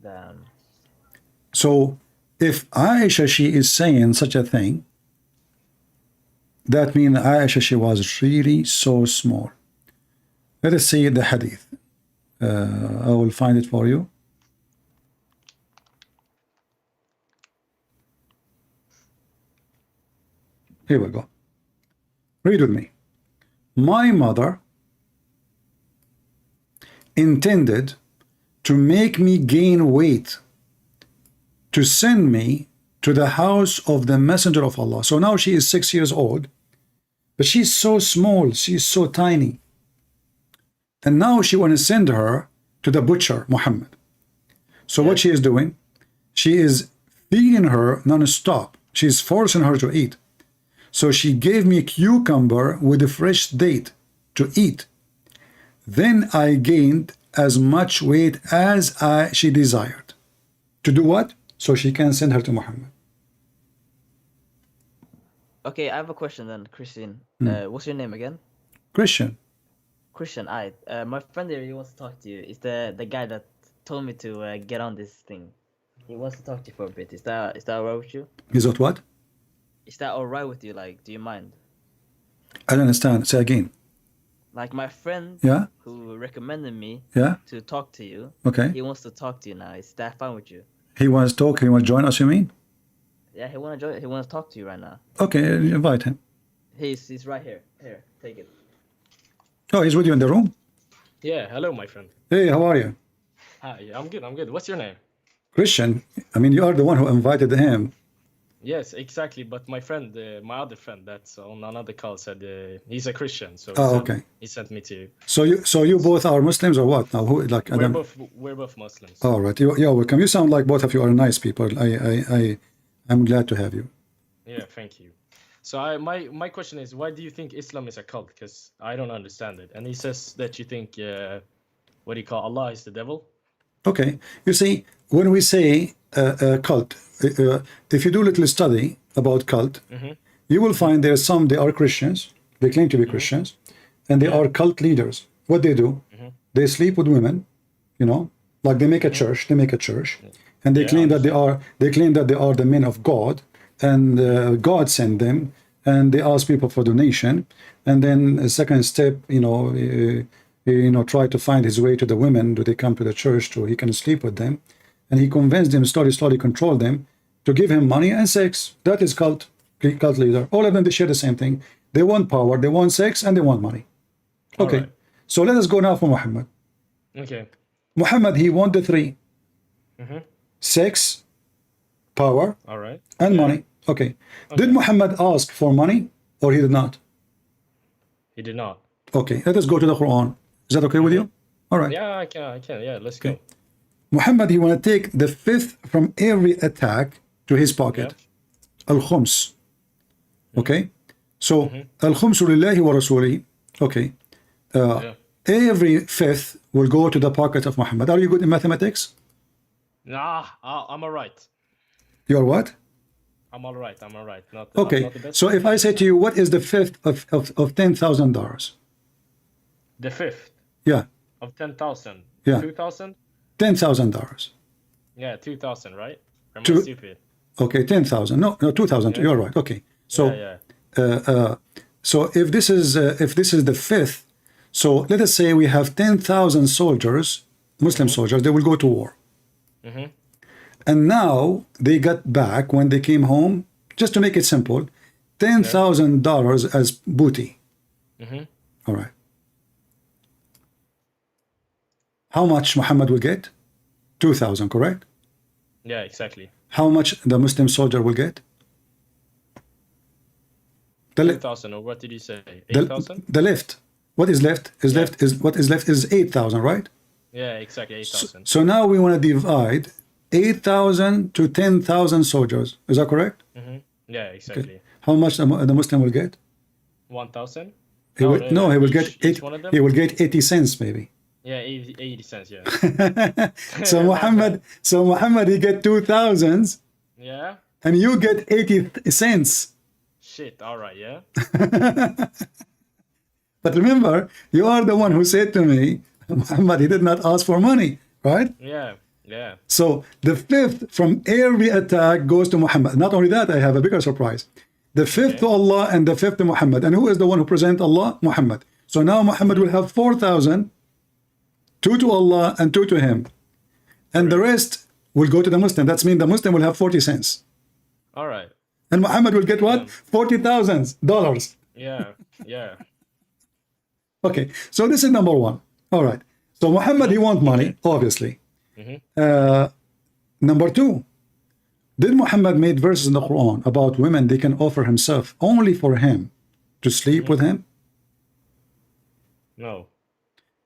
Damn. So if Aisha, she is saying such a thing, that means Aisha, she was really so small. Let us see the hadith. I will find it for you. Here we go. Read with me. My mother intended to make me gain weight, to send me to the house of the Messenger of Allah. So now she is 6 years old, but she's so small, she's so tiny. And now she want to send her to the butcher, Muhammad. So what she is doing, she is feeding her non-stop. She's forcing her to eat. So she gave me cucumber with a fresh date to eat. Then I gained as much weight as she desired. To do what? So she can send her to Muhammad. Okay, I have a question then, Christian. What's your name again? Christian. Christian, my friend here, he wants to talk to you. It's the guy that told me to get on this thing. He wants to talk to you for a bit. Is that alright with you? Is that what? Is that alright with you? Like, do you mind? I don't understand. Say again. Like my friend Yeah? who recommended me Yeah? to talk to you, Okay. he wants to talk to you now. Is that fine with you? He wants to talk. He wants to join us, you mean? Yeah, he wants to talk to you right now. Okay, invite him. He's right here. Here, take it. Oh, he's with you in the room? Yeah, hello, my friend. Hey, how are you? Hi, I'm good. What's your name? Christian. I mean, you are the one who invited him. Yes, exactly. But my friend, my other friend that's on another call said he's a Christian. So Oh, okay. he sent me to you. So you both are Muslims or what? Now, who like? We're both Muslims. All right. You're welcome. You sound like both of you are nice people. I'm glad to have you. Yeah, thank you. So my question is, why do you think Islam is a cult? Because I don't understand it. And he says that you think, what do you call Allah is the devil? Okay. You see, when we say cult, if you do a little study about cult, you will find there are some, they are Christians, they claim to be Christians, and they are cult leaders. What they do, they sleep with women, you know, like they make a church, and they claim that they are the men of God, and God sent them, and they ask people for donation, and then a second step, try to find his way to the women. Do they come to the church so he can sleep with them? And he convinced them, slowly control them to give him money and sex. That is cult leader. All of them, they share the same thing. They want power, they want sex, and they want money. Okay, right. So let us go now for Muhammad. Okay. Muhammad, he want the three. Sex, power, all right, and money. Okay. Did Muhammad ask for money or he did not? He did not. Okay, let us go to the Quran. Is that okay with you? All right. Yeah, I can. Yeah, let's go. Muhammad, he want to take the fifth from every attack to his pocket. Al-Khums. Okay? So, Al-Khumsu lillahi wa rasulihi. Okay. Every fifth will go to the pocket of Muhammad. Are you good in mathematics? Nah, I'm all right. You're what? I'm all right. Not okay. Not the best. So if I say to you, what is the fifth of $10,000? The fifth? Yeah. Of 10,000? Yeah. 2,000? $10,000. Yeah, 2,000, right? Am I stupid? Okay, 10,000. No, 2,000. Yeah. You're right. Okay. So, so if this is the fifth, so let us say we have 10,000 soldiers, Muslim soldiers. They will go to war. And now they got back when they came home. Just to make it simple, $10,000 as booty. All right. How much Muhammad will get? 2,000, correct? Yeah, exactly. How much the Muslim soldier will get? 2,000, or what did you say? 8,000? The left. What is left? What is left is 8,000, right? Yeah, exactly, 8,000. So now we want to divide 8,000 to 10,000 soldiers. Is that correct? Yeah, exactly. Okay. How much the Muslim will get? 1,000? He will get 80 cents maybe. Yeah, 80 cents, yeah. So Muhammad, he get 2,000. Yeah. And you get 80 cents. Shit, all right, yeah. But remember, you are the one who said to me, Muhammad, he did not ask for money, right? Yeah, yeah. So the fifth from every attack goes to Muhammad. Not only that, I have a bigger surprise. The fifth to Allah and the fifth to Muhammad. And who is the one who presents Allah? Muhammad. So now Muhammad will have 4,000, 2 to Allah and 2 to him. And the rest will go to the Muslim. That means the Muslim will have 40 cents. All right. And Muhammad will get what? $40,000. Yeah, yeah. Okay, so this is number one. All right. So Muhammad, he wants money, obviously. Number two, did Muhammad made verses in the Quran about women they can offer himself only for him to sleep with him? No.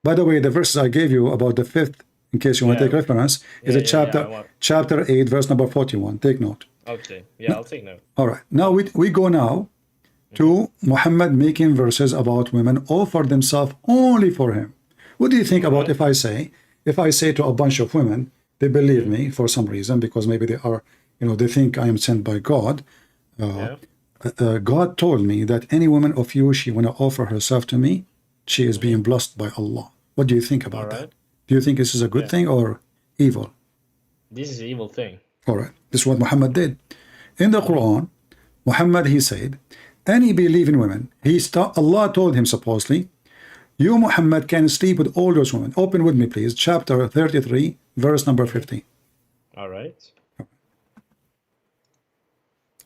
By the way, the verses I gave you about the fifth, in case you want to Yeah. take reference, is Yeah, a chapter I want- chapter 8, verse number 41. Take note. Okay. Yeah, I'll take note. All right. Now we go now to Muhammad making verses about women offer themselves only for him. What do you think about if I say to a bunch of women, they believe me for some reason because maybe they are, they think I am sent by God. Yeah. God told me that any woman of you, she want to offer herself to me, she is being blessed by Allah. What do you think about that? Do you think this is a good thing or evil? This is an evil thing. All right. This is what Muhammad did. In the Quran, Muhammad, he said, any believing women, Allah told him supposedly, you, Muhammad, can sleep with all those women. Open with me, please. Chapter 33, verse number 50. All right.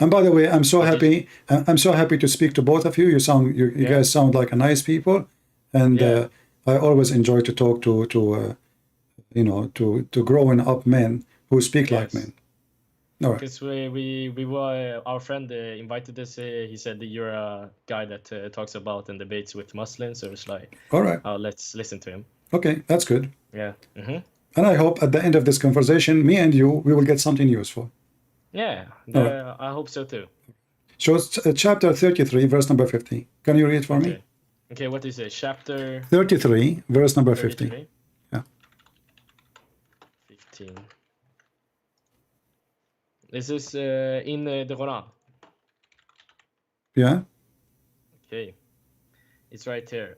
And by the way, I'm so happy. I'm so happy to speak to both of you. You guys sound like a nice people, and I always enjoy to talk to growing up men who speak like men. All right. Because we were, our friend invited us. He said that you're a guy that talks about and debates with Muslims. So it's like, All right. Let's listen to him. Okay, that's good. Yeah. Mm-hmm. And I hope at the end of this conversation, me and you, we will get something useful. Yeah, I hope so too. So it's chapter 33, verse number 50. Can you read for me? Okay, what is it? Chapter 33, verse number 50. 33? Yeah. 15. This is in the Quran. Yeah. Okay. It's right here.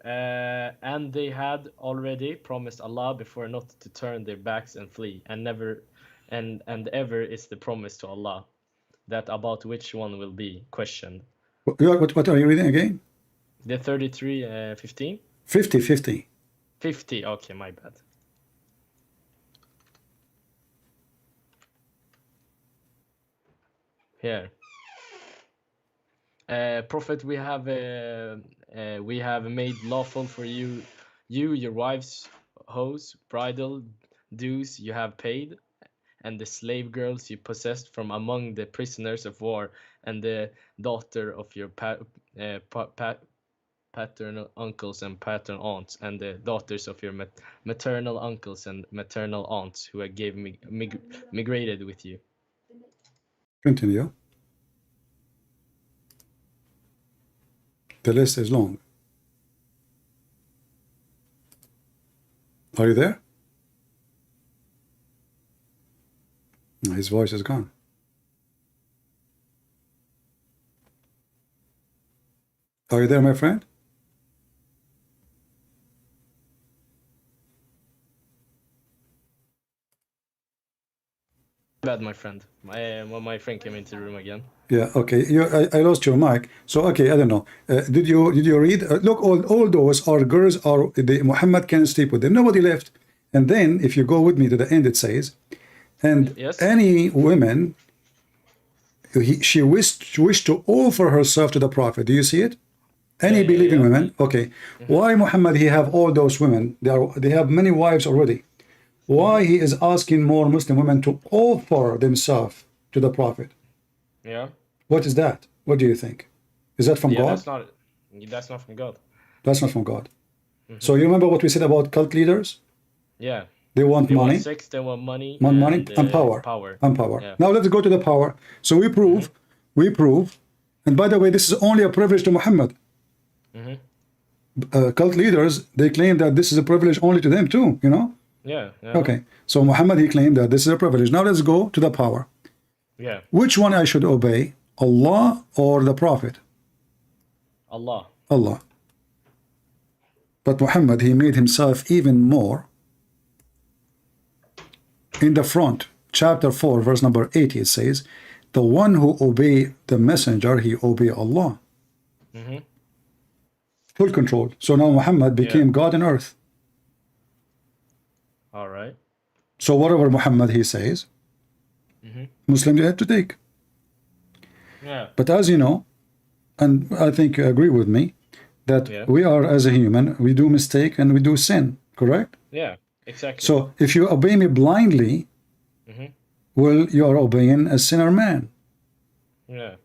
And they had already promised Allah before not to turn their backs and flee, and never and ever is the promise to Allah, that about which one will be questioned. What are you reading again? The 33, 15? 50, 50. 50, okay, my bad. Here. Prophet, we have made lawful for you, your wives, hoes, bridal dues you have paid, and the slave girls you possessed from among the prisoners of war, and the daughter of your paternal uncles and paternal aunts, and the daughters of your maternal uncles and maternal aunts who have migrated with you. Continue. The list is long. Are you there? His voice is gone. Are you there, my friend? Bad, my friend. My friend came into the room again. Yeah. Okay. I lost your mic. So okay, I don't know. Did you read? Look, all those are girls. Muhammad can sleep with them. Nobody left. And then, if you go with me to the end, it says, and any women, she wished to offer herself to the Prophet. Do you see it? Any believing women. Okay. Why Muhammad? He have all those women. They have many wives already. Why he is asking more Muslim women to offer themselves to the Prophet? Yeah. What is that? What do you think? Is that from God? That's not from God. That's not from God. So you remember what we said about cult leaders? Yeah. They want money. Want sex, they want money. Money and power. And power. Yeah. Now let's go to the power. So we prove, and by the way, this is only a privilege to Muhammad. Cult leaders, they claim that this is a privilege only to them too, you know? Yeah. Okay. So Muhammad, he claimed that this is a privilege. Now let's go to the power. Yeah. Which one I should obey? Allah or the Prophet? Allah. Allah. But Muhammad, he made himself even more. In the front, chapter 4, verse number 80, it says, the one who obey the messenger, he obey Allah. Full control. So now Muhammad became God on earth. All right. So whatever Muhammad he says, Muslims they have to take. Yeah. But as you know, and I think you agree with me, that we are, as a human, we do mistake and we do sin, correct? Yeah, exactly. So if you obey me blindly, well, you are obeying a sinner man. Yeah.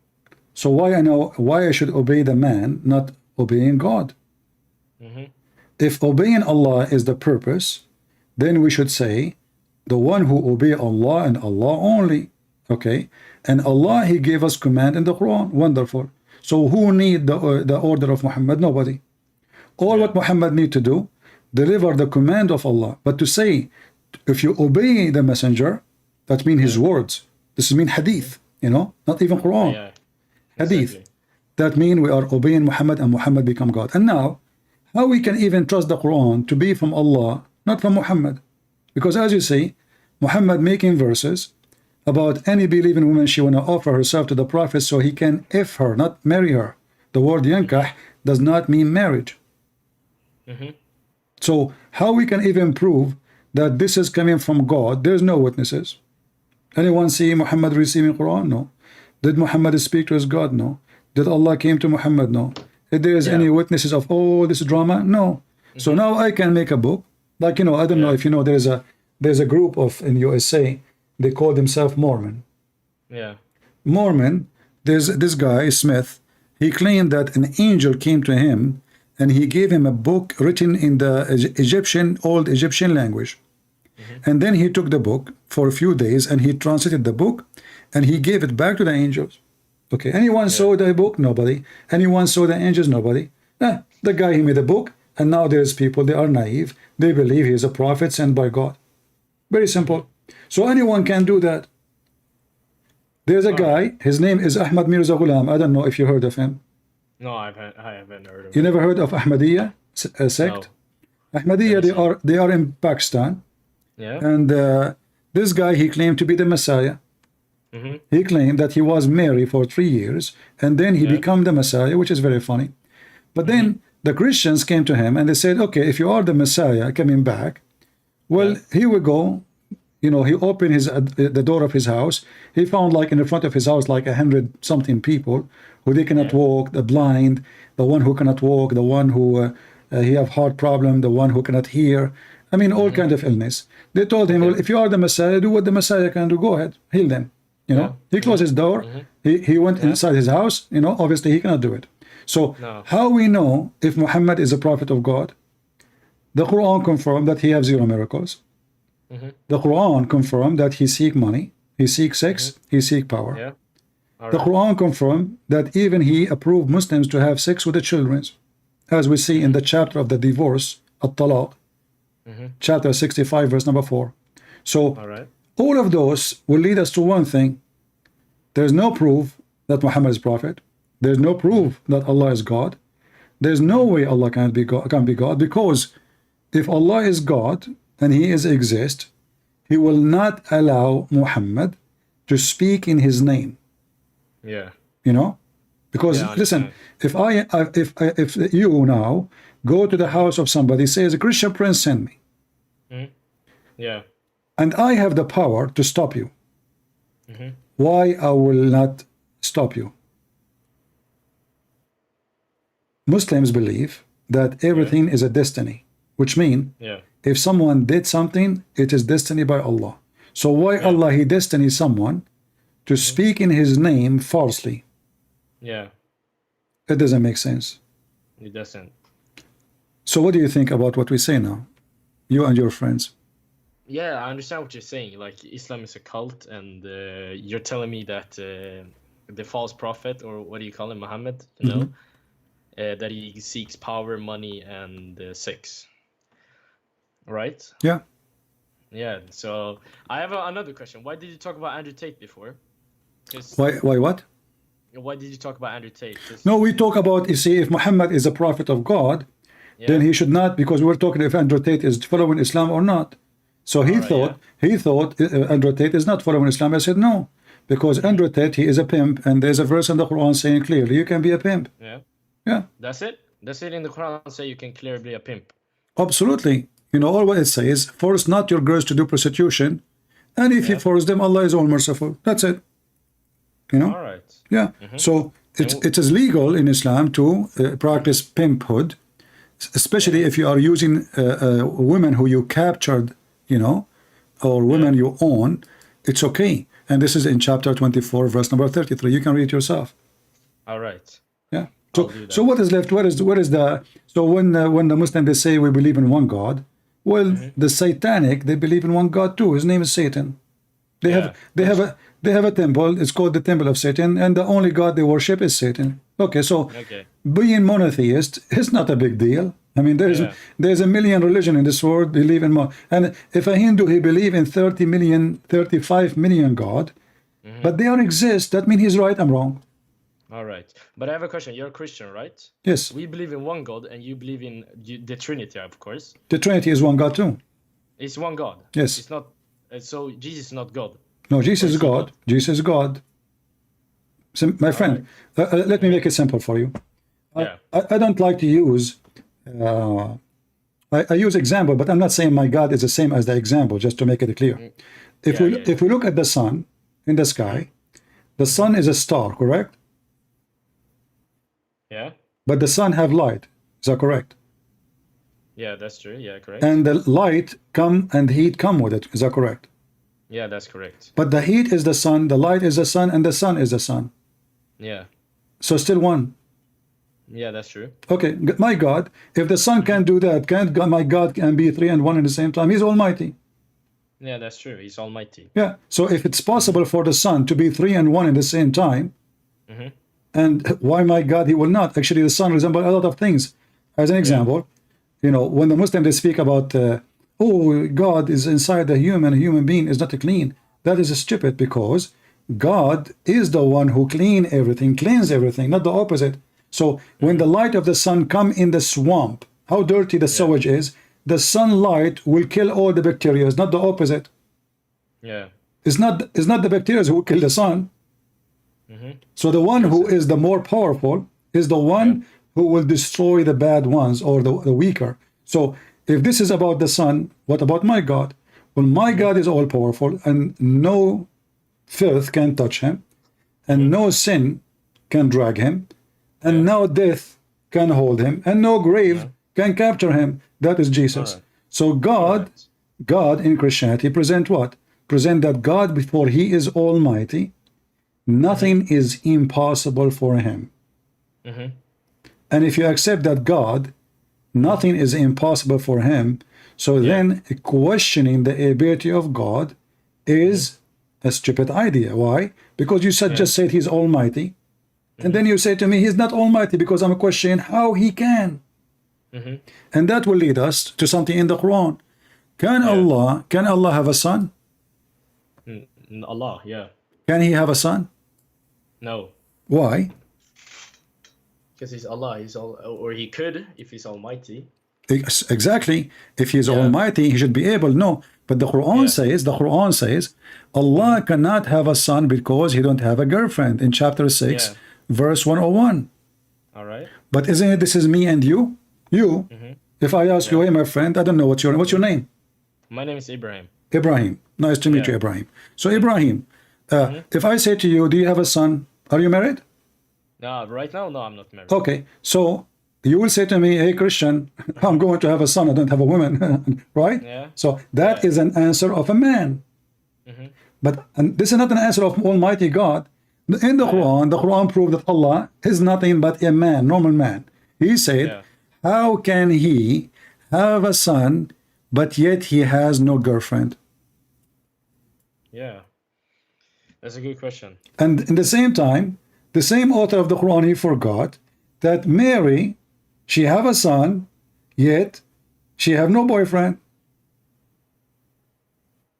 So why I should obey the man, not obeying God? If obeying Allah is the purpose, then we should say the one who obey Allah and Allah only. Okay, and Allah, He gave us command in the Quran. Wonderful. So who need the order of Muhammad? Nobody. All what Muhammad need to do, deliver the command of Allah. But to say, if you obey the messenger, that means his words. This mean hadith, you know, not even Quran. Yeah. Hadith. Exactly. That means we are obeying Muhammad and Muhammad become God. And now, how we can even trust the Quran to be from Allah, not from Muhammad? Because as you say, Muhammad making verses about any believing woman, she want to offer herself to the Prophet so he can if her, not marry her. The word yankah does not mean marriage. So how we can even prove that this is coming from God? There's no witnesses. Anyone see Muhammad receiving Quran? No. Did Muhammad speak to his God? No. Did Allah came to Muhammad? No. If there is any witnesses of all this drama? No. So now I can make a book, like, you know, I don't know if you know, there's a group of in USA, they call themselves Mormon. Yeah. Mormon, there's this guy Smith, he claimed that an angel came to him and he gave him a book written in the old Egyptian language. And then he took the book for a few days and he translated the book and he gave it back to the angels. Okay, anyone saw the book? Nobody. Anyone saw the angels? Nobody. The guy, he made a book, and now there's people, they are naive, they believe he is a prophet sent by God. Very simple. So anyone can do that. There's a guy, his name is Ahmad Mirza Ghulam. I don't know if you heard of him. No, I haven't heard of You it. never heard of Ahmadiyya sect? No. Ahmadiyya, they are in Pakistan. Yeah. And this guy, he claimed to be the Messiah. He claimed that he was married for 3 years and then he became the Messiah, which is very funny. But then the Christians came to him and they said, okay, if you are the Messiah coming back, well, here we go. You know, he opened the door of his house. He found like in the front of his house like 100-something people who they cannot walk, the blind, the one who cannot walk, the one who he have heart problem, the one who cannot hear. I mean, all kind of illness. They told him, well, if you are the Messiah, do what the Messiah can do. Go ahead, heal them. You know, he closed his door. He went inside his house. You know, obviously he cannot do it. So how we know if Muhammad is a prophet of God? The Quran confirmed that he has 0 miracles. The Quran confirmed that he seek money, he seek sex, he seek power. The Quran confirmed that even he approved Muslims to have sex with the children, as we see in the chapter of the divorce, At-Talaq, chapter 65, verse number 4. So all of those will lead us to one thing. There's no proof that Muhammad is prophet. There's no proof that Allah is God. There's no way Allah can be God, because if Allah is God and he exists, he will not allow Muhammad to speak in his name. Yeah. You know, because listen, if you now go to the house of somebody, says a Christian prince send me. Yeah. And I have the power to stop you. Why I will not stop you? Muslims believe that everything is a destiny, which means if someone did something, it is destiny by Allah. So why Allah he destiny someone to speak in his name falsely? Yeah. It doesn't make sense. It doesn't. So what do you think about what we say now, you and your friends? Yeah, I understand what you're saying. Like, Islam is a cult, and you're telling me that the false prophet, or what do you call him, Muhammad, you know, that he seeks power, money, and sex. Right? Yeah. Yeah. So I have another question. Why did you talk about Andrew Tate before? Why what? Why did you talk about Andrew Tate? No, we talk about, you see, if Muhammad is a prophet of God, then he should not, because we're talking if Andrew Tate is following Islam or not. So he thought Andrew Tate is not following Islam. I said no, because Andrew Tate, he is a pimp, and there's a verse in the Quran saying clearly you can be a pimp. Yeah. That's it. That's it in the Quran. Say you can clearly be a pimp. Absolutely. You know, all what it says: force not your girls to do prostitution, and if you force them, Allah is all merciful. That's it. You know. All right. Yeah. So it is legal in Islam to practice pimphood, especially if you are using women who you captured, you know, or women you own. It's okay. And this is in chapter 24, verse number 33. You can read it yourself. All right. Yeah. So what is left? What is the? So when the Muslims, they say we believe in one God, Well, the satanic, they believe in one God too. His name is Satan. They have a temple. It's called the Temple of Satan, and the only God they worship is Satan. Okay, so being monotheist is not a big deal. I mean, there's a million religion in this world believe in and if a Hindu he believe in 30 million, 35 million God, but they don't exist. That means he's right. I'm wrong. All right, but I have a question. You're a Christian, right? Yes. We believe in one God, and you believe in the Trinity, of course. The Trinity is one God too. It's one God. Yes. It's not. So Jesus is not God. No, Jesus is God. Jesus is God. So, my friend, let me make it simple for you. I don't like to use. I use example, but I'm not saying my God is the same as the example. Just to make it clear. If we look at the sun in the sky, the sun is a star, correct? Yeah. But the sun have light. Is that correct? Yeah, that's true. Yeah, correct. And the light come and heat come with it. Is that correct? Yeah, that's correct. But the heat is the sun, the light is the sun, and the sun is the sun. Yeah. So still one. Yeah, that's true. Okay, my God, if the sun can't do that, can't my God can be 3 and 1 at the same time? He's almighty. Yeah, that's true. He's almighty. Yeah. So if it's possible for the sun to be 3 and 1 at the same time, and why my God he will not? Actually, the sun resembles a lot of things. As an example, you know, when the Muslims they speak about oh, God is inside the human, a human being is not clean. That is stupid, because God is the one who cleans everything, not the opposite. So when the light of the sun come in the swamp, how dirty the sewage is, the sunlight will kill all the bacteria, not the opposite. Yeah. It's not the bacteria who kill the sun. So the one who is the more powerful is the one who will destroy the bad ones or the weaker. So if this is about the sun, what about my God? Well, my God is all powerful, and no filth can touch him, and no sin can drag him, and no death can hold him, and no grave can capture him. That is Jesus. So God in Christianity present what? Present that God, before he is almighty, nothing is impossible for him. And if you accept that God, nothing is impossible for him, so then questioning the ability of God is a stupid idea. Why? Because you just said he's almighty, and then you say to me he's not almighty, because I'm questioning how he can. And that will lead us to something in the Quran. Can Allah have a son? Allah, yeah. Can he have a son? No. Why? Because he's Allah. He's all, or he could if he's almighty. Exactly. If he's almighty, he should be able. No, but the Quran says, Allah cannot have a son because he don't have a girlfriend in chapter 6, verse 101. All right. But isn't it? This is me and you. If I ask you, hey, my friend, I don't know what's your name. My name is Ibrahim. Ibrahim. Nice to meet you, Ibrahim. So Ibrahim, if I say to you, do you have a son? Are you married? No, right now, no, I'm not married. Okay, so you will say to me, hey, Christian, I'm going to have a son, I don't have a woman, right? Yeah. So that is an answer of a man. But this is not an answer of Almighty God. In the Quran proved that Allah is nothing but a man, normal man. He said, how can he have a son, but yet he has no girlfriend? Yeah, that's a good question. And in the same time, the same author of the Quran, he forgot that Mary, she have a son, yet she have no boyfriend.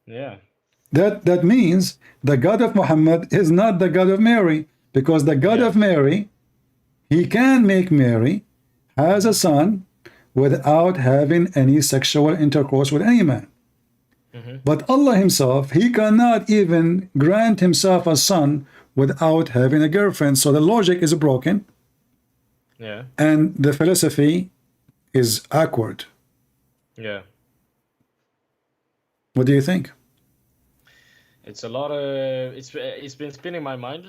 Yeah. That means the God of Muhammad is not the God of Mary, because the God of Mary, he can make Mary has a son without having any sexual intercourse with any man. But Allah himself, he cannot even grant himself a son without having a girlfriend. So the logic is broken. Yeah. And the philosophy is awkward. Yeah. What do you think? It's a lot of it's been spinning my mind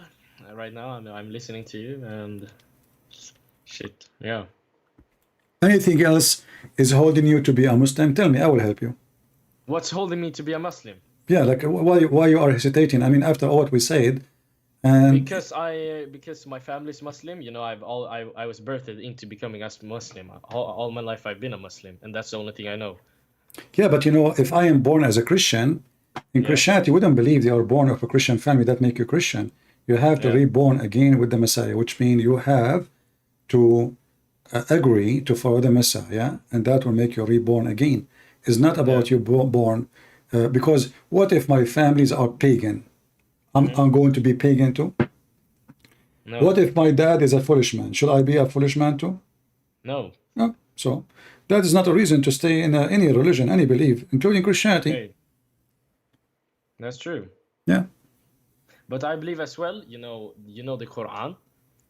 right now. I'm listening to you and shit. Yeah. Anything else is holding you to be a Muslim? Tell me, I will help you. What's holding me to be a Muslim? Yeah, like why you are hesitating? I mean, after all what we said, and because my family's Muslim, you know, I was birthed into becoming a Muslim. All my life I've been a Muslim, and that's the only thing I know. Yeah, but you know, if I am born as a Christian, in Christianity, you wouldn't believe you are born of a Christian family that make you Christian. You have to reborn again with the Messiah, which means you have to agree to follow the Messiah, and that will make you reborn again. It's not about you born, because what if my families are pagan? I'm going to be pagan too? No. What if my dad is a foolish man? Should I be a foolish man too? No. No. So that is not a reason to stay in any religion, any belief, including Christianity. Okay. That's true. Yeah. But I believe as well, you know the Quran,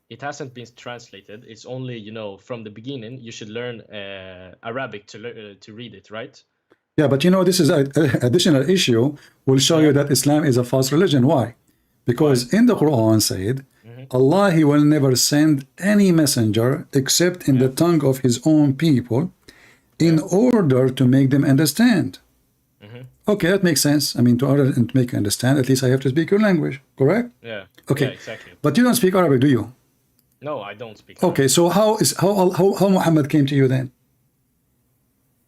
it hasn't been translated. It's only, from the beginning, you should learn Arabic to read it, right? Yeah, but you know, this is an additional issue. Will show you that Islam is a false religion. Why? Because in the Quran said, Allah, He will never send any messenger except in the tongue of His own people in order to make them understand. Okay, that makes sense. I mean, to order and to make you understand, at least I have to speak your language, correct? Yeah. Okay. Yeah, exactly. But you don't speak Arabic, do you? No, I don't speak. Okay, so how Muhammad came to you then?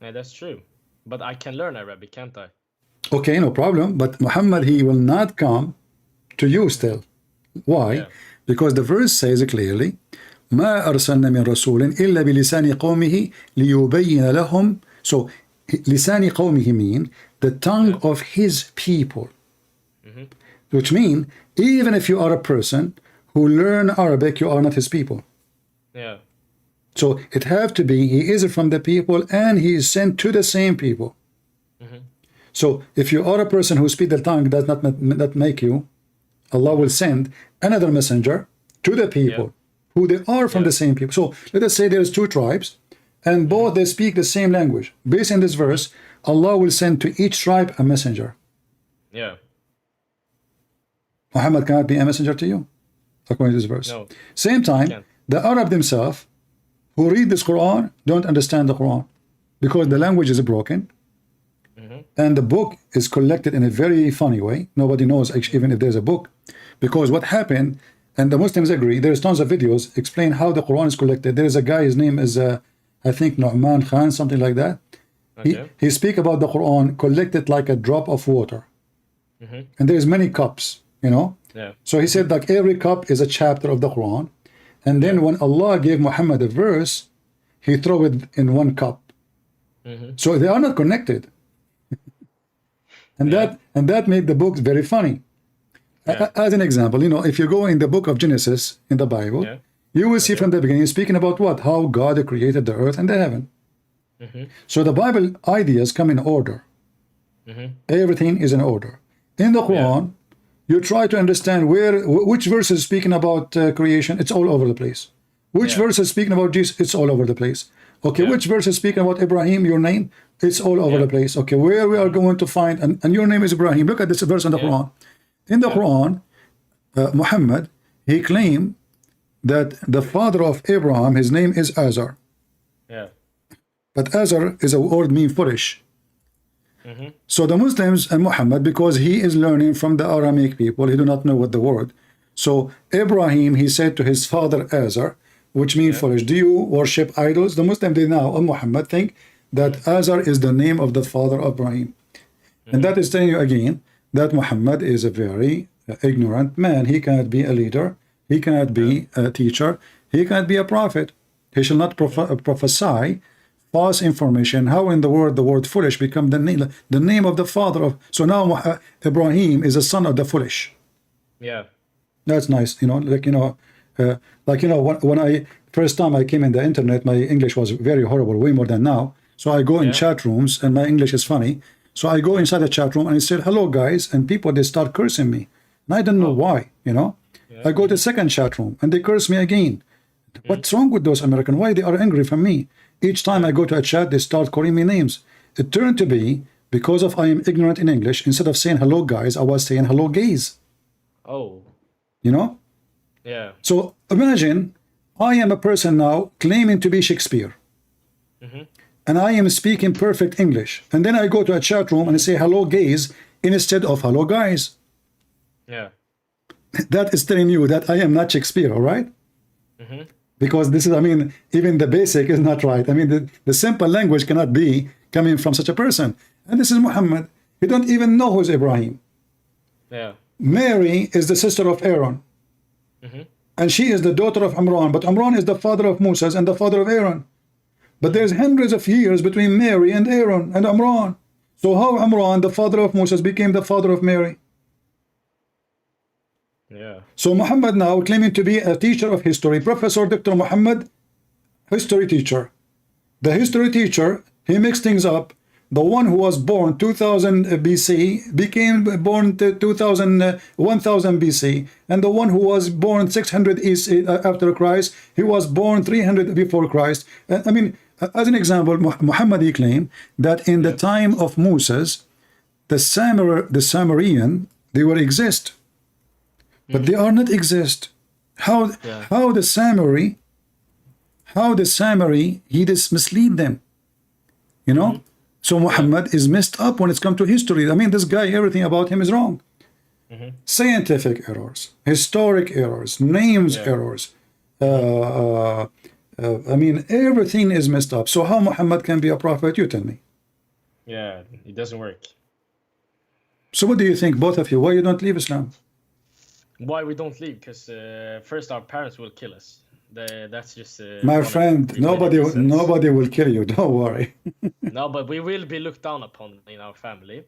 Yeah, that's true. But I can learn Arabic, can't I? Okay, no problem. But Muhammad, he will not come to you still. Why? Yeah. Because the verse says clearly, ما أرسلنا من رسول إلا بلسان قومه ليبين لهم. So لسان قومه mean the tongue of his people. Which mean even if you are a person who learn Arabic, you are not his people. Yeah. So it have to be he is from the people and he is sent to the same people. So if you are a person who speaks the tongue, does not make you, Allah will send another messenger to the people who they are from the same people. So let us say there's two tribes and both they speak the same language. Based on this verse, Allah will send to each tribe a messenger. Yeah. Muhammad cannot be a messenger to you, according to this verse. No. Same time, Can't. the Arab themselves who read this Quran don't understand the Quran because the language is broken and the book is collected in a very funny way. Nobody knows actually, even if there's a book, because what happened, and the Muslims agree, there's tons of videos explain how the Quran is collected. There is a guy, his name is I think Nu'man Khan, something like that. Okay. He speak about the Quran collected like a drop of water, and there's many cups, Yeah. So he said like every cup is a chapter of the Quran, and then when Allah gave Muhammad a verse, he threw it in one cup. So they are not connected. And that made the book very funny. As an example, if you go in the book of Genesis in the Bible, you will see from the beginning speaking about what? How God created the earth and the heaven. So the Bible ideas come in order. Everything is in order. In the Quran, you try to understand which verse is speaking about creation. It's all over the place. Which verse is speaking about Jesus? It's all over the place. Okay, which verse is speaking about Ibrahim, your name? It's all over the place. Okay, where we are going to find, and your name is Ibrahim. Look at this verse in the Quran. In the Quran, Muhammad, he claimed that the father of Abraham, his name is Azar. Yeah. But Azar is a word mean foolish. So the Muslims and Muhammad, because he is learning from the Aramaic people, he do not know what the word. So Ibrahim, he said to his father Azar, which means foolish. Do you worship idols? The Muslim, they now, Muhammad, think that Azar is the name of the father of Ibrahim. And that is telling you again that Muhammad is a very ignorant man. He cannot be a leader. He cannot be a teacher. He cannot be a prophet. He shall not prophesy false information. How in the word foolish become the name of the father of? So now Ibrahim is a son of the foolish. Yeah. That's nice. When I first time I came in the internet, my English was very horrible, way more than now. So I go in chat rooms and my English is funny. So I go inside the chat room and I said, hello guys, and people, they start cursing me. And I don't know why, I go to the second chat room and they curse me again. What's wrong with those Americans? Why they are angry from me? Each time I go to a chat, they start calling me names. It turned to be because of I am ignorant in English. Instead of saying hello guys, I was saying hello gays. Oh. Yeah. So imagine I am a person now claiming to be Shakespeare. And I am speaking perfect English. And then I go to a chat room and I say hello gays instead of hello guys. Yeah. That is telling you that I am not Shakespeare, all right? because this is, I mean, even the basic is not right. I mean, the simple language cannot be coming from such a person. And this is Muhammad. You don't even know who's Ibrahim. Yeah. Mary is the sister of Aaron. And she is the daughter of Imran. But Imran is the father of Moses and the father of Aaron. But there's hundreds of years between Mary and Aaron and Imran. So how Imran, the father of Moses, became the father of Mary? Yeah. So Muhammad now claiming to be a teacher of history, Professor Dr. Muhammad, history teacher. The history teacher, he mixed things up. The one who was born 2000 BC became born 1000 BC, and the one who was born 600 after Christ, he was born 300 before Christ. I mean, as an example, Muhammad, he claimed that in the time of Moses, the Samarian, they will exist, but they are not exist. How the Samari, he just mislead them, you know. So Muhammad is messed up when it's come to history. I mean, this guy, everything about him is wrong. Scientific errors, historic errors, names errors. I mean, everything is messed up. So how Muhammad can be a prophet? You tell me. Yeah, it doesn't work. So what do you think, both of you? Why you don't leave Islam? Why we don't leave? Because first our parents will kill us. That's just my friend. Nobody will kill you. Don't worry. No, but we will be looked down upon in our family.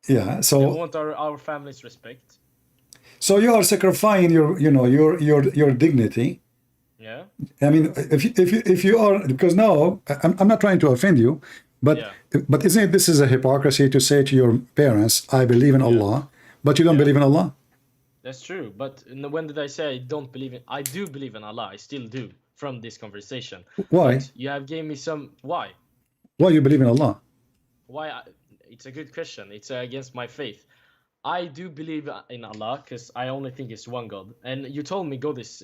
Yeah. So we want our family's respect. So you are sacrificing your dignity. Yeah. I mean, if you are, because now I'm not trying to offend you, but isn't it, this is a hypocrisy to say to your parents, I believe in Allah, but you don't believe in Allah? That's true, but when did I say I don't believe in? I do believe in Allah. I still do from this conversation. Why? But you have gave me some. Why? Why you believe in Allah? Why? It's a good question. It's against my faith. I do believe in Allah because I only think it's one God. And you told me God is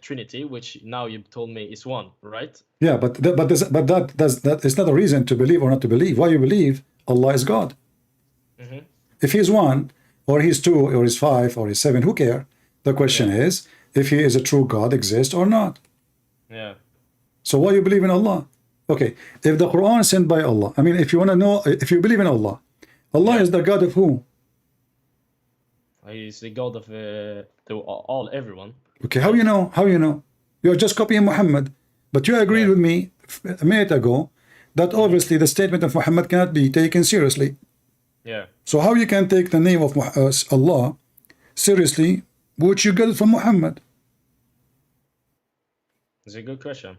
Trinity, which now you told me is one, right? Yeah, but that is not a reason to believe or not to believe. Why you believe Allah is God? If He's one, or He's two, or He's five, or He's seven, who cares? The question is if He is a true God, exists or not. Yeah. So why you believe in Allah? Okay, if the Quran is sent by Allah, I mean, if you want to know, if you believe in Allah, Allah is the God of who? He's the God of everyone. Okay, how you know? How you know? You're just copying Muhammad, but you agreed with me a minute ago that obviously the statement of Muhammad cannot be taken seriously. Yeah. So how you can take the name of Allah seriously, which you get it from Muhammad? It's a good question.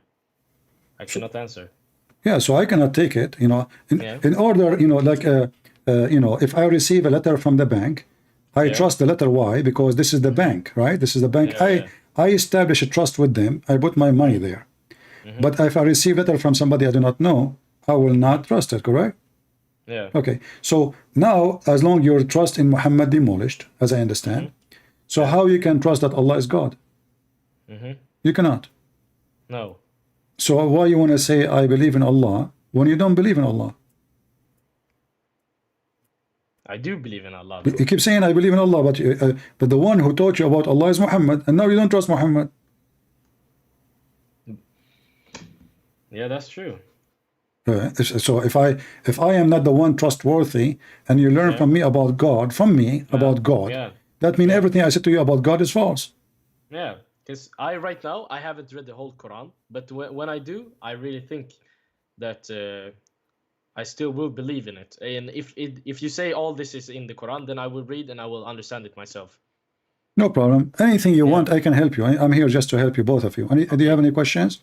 I cannot answer. Yeah, so I cannot take it. You know, in order, you know, like if I receive a letter from the bank, I trust the letter. Why? Because this is the bank, right? This is the bank. I establish a trust with them. I put my money there. But if I receive a letter from somebody I do not know, I will not trust it, correct? Yeah. Okay. So now, as long as your trust in Muhammad demolished, as I understand, so how you can trust that Allah is God? You cannot. No. So why you want to say I believe in Allah when you don't believe in Allah? I do believe in Allah. You keep saying I believe in Allah, but the one who taught you about Allah is Muhammad, and now you don't trust Muhammad. Yeah, that's true. So if I am not the one trustworthy, and you learn from me about God, that means everything I said to you about God is false. Yeah, because right now I haven't read the whole Quran, but when I do, I really think that I still will believe in it. And if you say all this is in the Quran, then I will read and I will understand it myself. No problem. Anything you want, I can help you. I'm here just to help you, both of you. Do you have any questions?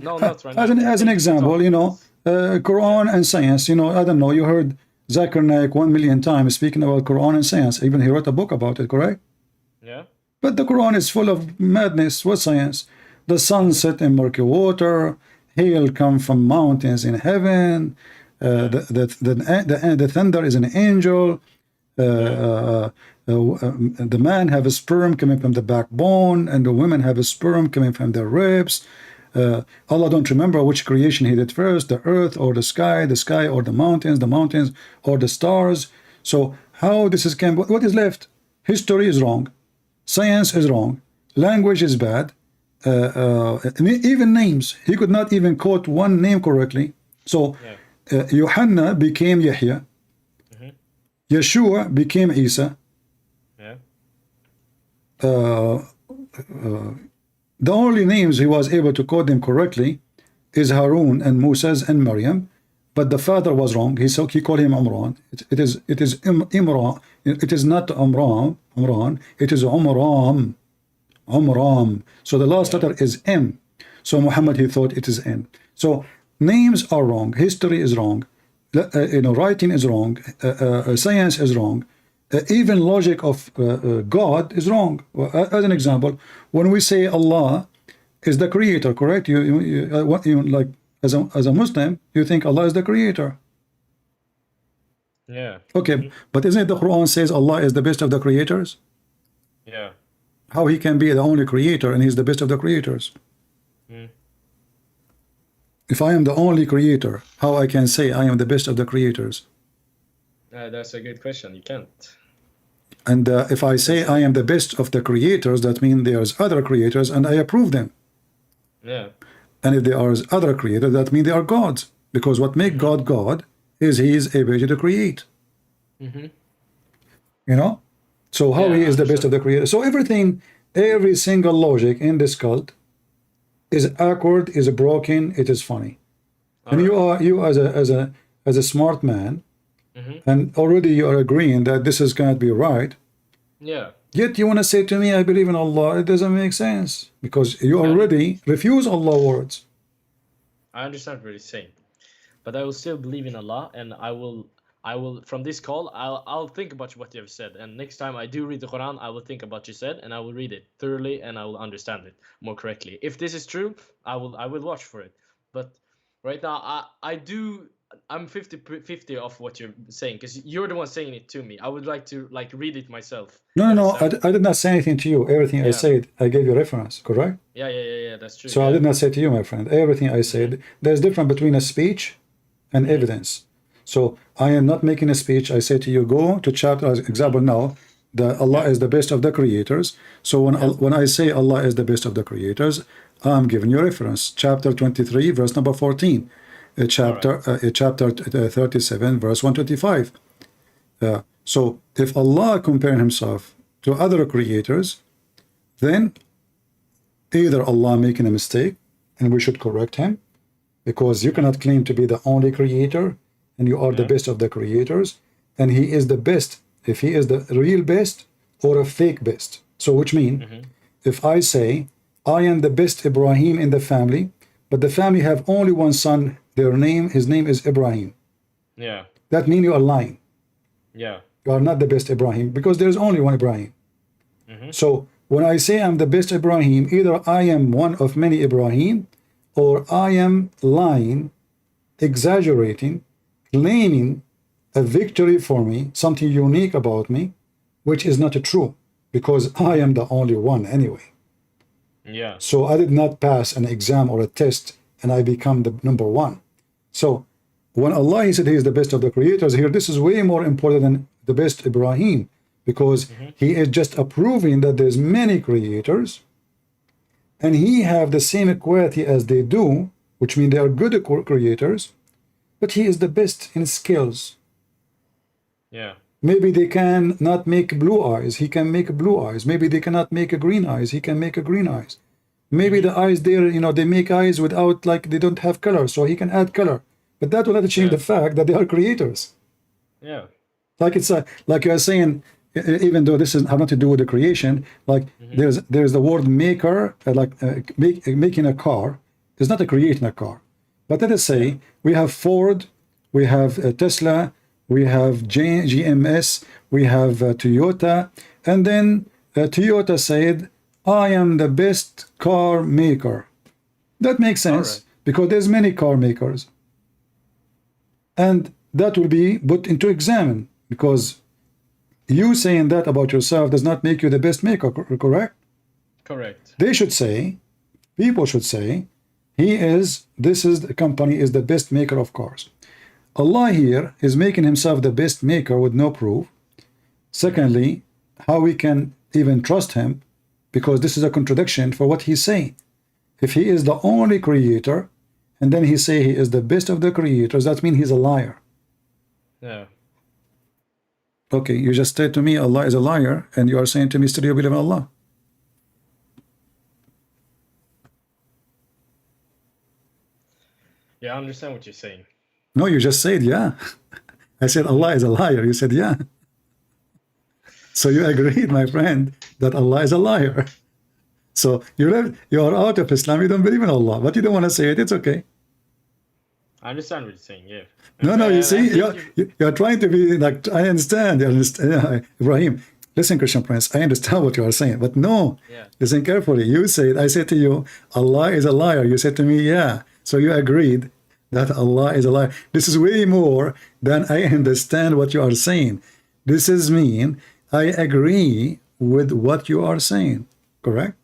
No, not right now. As an example, you know, Quran and science. You know, I don't know. You heard Zakir Naik 1 million times speaking about Quran and science. Even he wrote a book about it, correct? Yeah. But the Quran is full of madness. What science? The sun set in murky water. Hail come from mountains in heaven. The thunder is an angel. The man have a sperm coming from the backbone, and the women have a sperm coming from their ribs. Allah don't remember which creation He did first, the earth or the sky or the mountains or the stars. So how this is what is left? History is wrong, science is wrong, language is bad, even names. He could not even quote one name correctly. So Yohanna became Yahya. Yeshua became Isa. The only names he was able to quote them correctly is Harun and Moses and Maryam, but the father was wrong. He called him Imran. It is Imran. It is not Imran. It is Umram. Umram. So the last letter is M. So Muhammad, he thought it is N. So names are wrong. History is wrong. Writing is wrong. Science is wrong. Even logic of God is wrong. As an example, when we say Allah is the creator, correct? You like as a Muslim, you think Allah is the creator. Yeah. Okay, but isn't it the Quran says Allah is the best of the creators? Yeah. How he can be the only creator and he's the best of the creators? If I am the only creator, how I can say I am the best of the creators? That's a good question. You can't. And if I say I am the best of the creators, that means there's other creators and I approve them. Yeah. And if there are other creators, that means they are gods. Because what makes God God is he is able to create. You know? So how he is the best of the creators. So everything, every single logic in this cult is awkward, is broken, it is funny. And you as a smart man, and already you are agreeing that this is going to be right. Yeah. Yet you want to say to me, I believe in Allah. It doesn't make sense because you already refuse Allah's words. I understand what you're saying, but I will still believe in Allah, and I will from this call I'll think about what you have said, and next time I do read the Quran, I will think about what you said, and I will read it thoroughly, and I will understand it more correctly. If this is true, I will watch for it. But right now I'm 50-50 of what you're saying, because you're the one saying it to me. I would like to read it myself. No, I did not say anything to you. Everything I said, I gave you reference, correct? Yeah, that's true. So I did not say to you, my friend, everything I said. There's difference between a speech and evidence. So I am not making a speech. I say to you, go to chapter, as example now, that Allah is the best of the creators. So when I say Allah is the best of the creators, I'm giving you reference. Chapter 23, verse number 14. Chapter 37, verse 125. So if Allah comparing himself to other creators, then either Allah making a mistake and we should correct him, because you cannot claim to be the only creator and you are the best of the creators, and he is the best, if he is the real best or a fake best. So which means if I say I am the best Ibrahim in the family, but the family have only one son, his name is Ibrahim. Yeah. That means you are lying. Yeah. You are not the best Ibrahim, because there is only one Ibrahim. So when I say I'm the best Ibrahim, either I am one of many Ibrahim, or I am lying, exaggerating, claiming a victory for me, something unique about me, which is not true, because I am the only one anyway. Yeah. So I did not pass an exam or a test and I become the number one. So when Allah, he said he is the best of the creators here, this is way more important than the best Ibrahim, because he is just approving that there's many creators and he have the same quality as they do, which means they are good creators, but he is the best in skills. Yeah. Maybe they can not make blue eyes, he can make blue eyes. Maybe they cannot make a green eyes, he can make a green eyes. Maybe the eyes there, they make eyes without, they don't have color, so he can add color. But that will not change the fact that they are creators. Yeah. Like it's like you are saying, even though this is have nothing to do with the creation, there's the word maker, making a car is not a creating a car. But let us say we have Ford, we have Tesla, we have GMS, we have Toyota, and then Toyota said, I am the best car maker. That makes sense, because there's many car makers. And that will be put into examine, because you saying that about yourself does not make you the best maker, correct? Correct. They should say, people should say, the company is the best maker of cars. Allah here is making himself the best maker with no proof. Secondly, how we can even trust him, because this is a contradiction for what he's saying. If he is the only creator, and then he say he is the best of the creators, that means he's a liar. Yeah. Okay, you just said to me Allah is a liar, and you are saying to me still you believe in Allah. Yeah, I understand what you're saying. No, you just said yeah. I said Allah is a liar. You said yeah. So you agreed, my friend, that Allah is a liar. So you are out of Islam. You don't believe in Allah, but you don't want to say it. It's okay. I understand what you're saying. Yeah. No, you see, you're trying to be like, I understand. Yeah, Ibrahim, listen, Christian Prince, I understand what you are saying, but no, listen carefully. You said, I said to you, Allah is a liar. You said to me, yeah. So you agreed that Allah is a liar. This is way more than I understand what you are saying. This is mean, I agree with what you are saying, correct?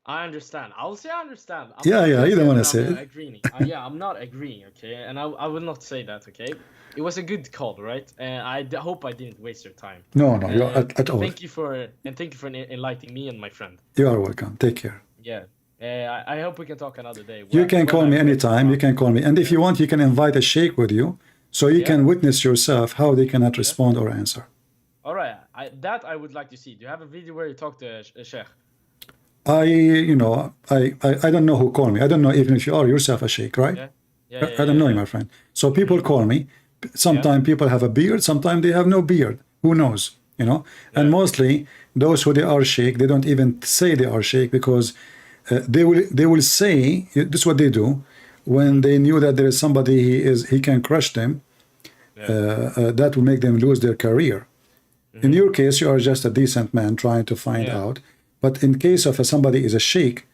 I understand. I'll say I understand. Yeah, you don't want to say it. Agreeing. Yeah, I'm not agreeing, okay? And I will not say that, okay? It was a good call, right? And I hope I didn't waste your time. No, you're at all. Thank you for enlightening me and my friend. You are welcome. Take care. Yeah. I hope we can talk another day. You can call me anytime. You can call me. And if you want, you can invite a sheikh with you so you can witness yourself how they cannot respond or answer. All right. I would like to see. Do you have a video where you talk to a sheikh? I don't know who called me. I don't know even if you are yourself a sheikh, right? I don't know you, my friend. So people call me. Sometimes people have a beard. Sometimes they have no beard. Who knows? You know. And mostly those who they are sheikh, they don't even say they are sheikh because they will say this is what they do when they knew that there is somebody he can crush them. That will make them lose their career. In your case, you are just a decent man trying to find out. But in case of somebody is a sheikh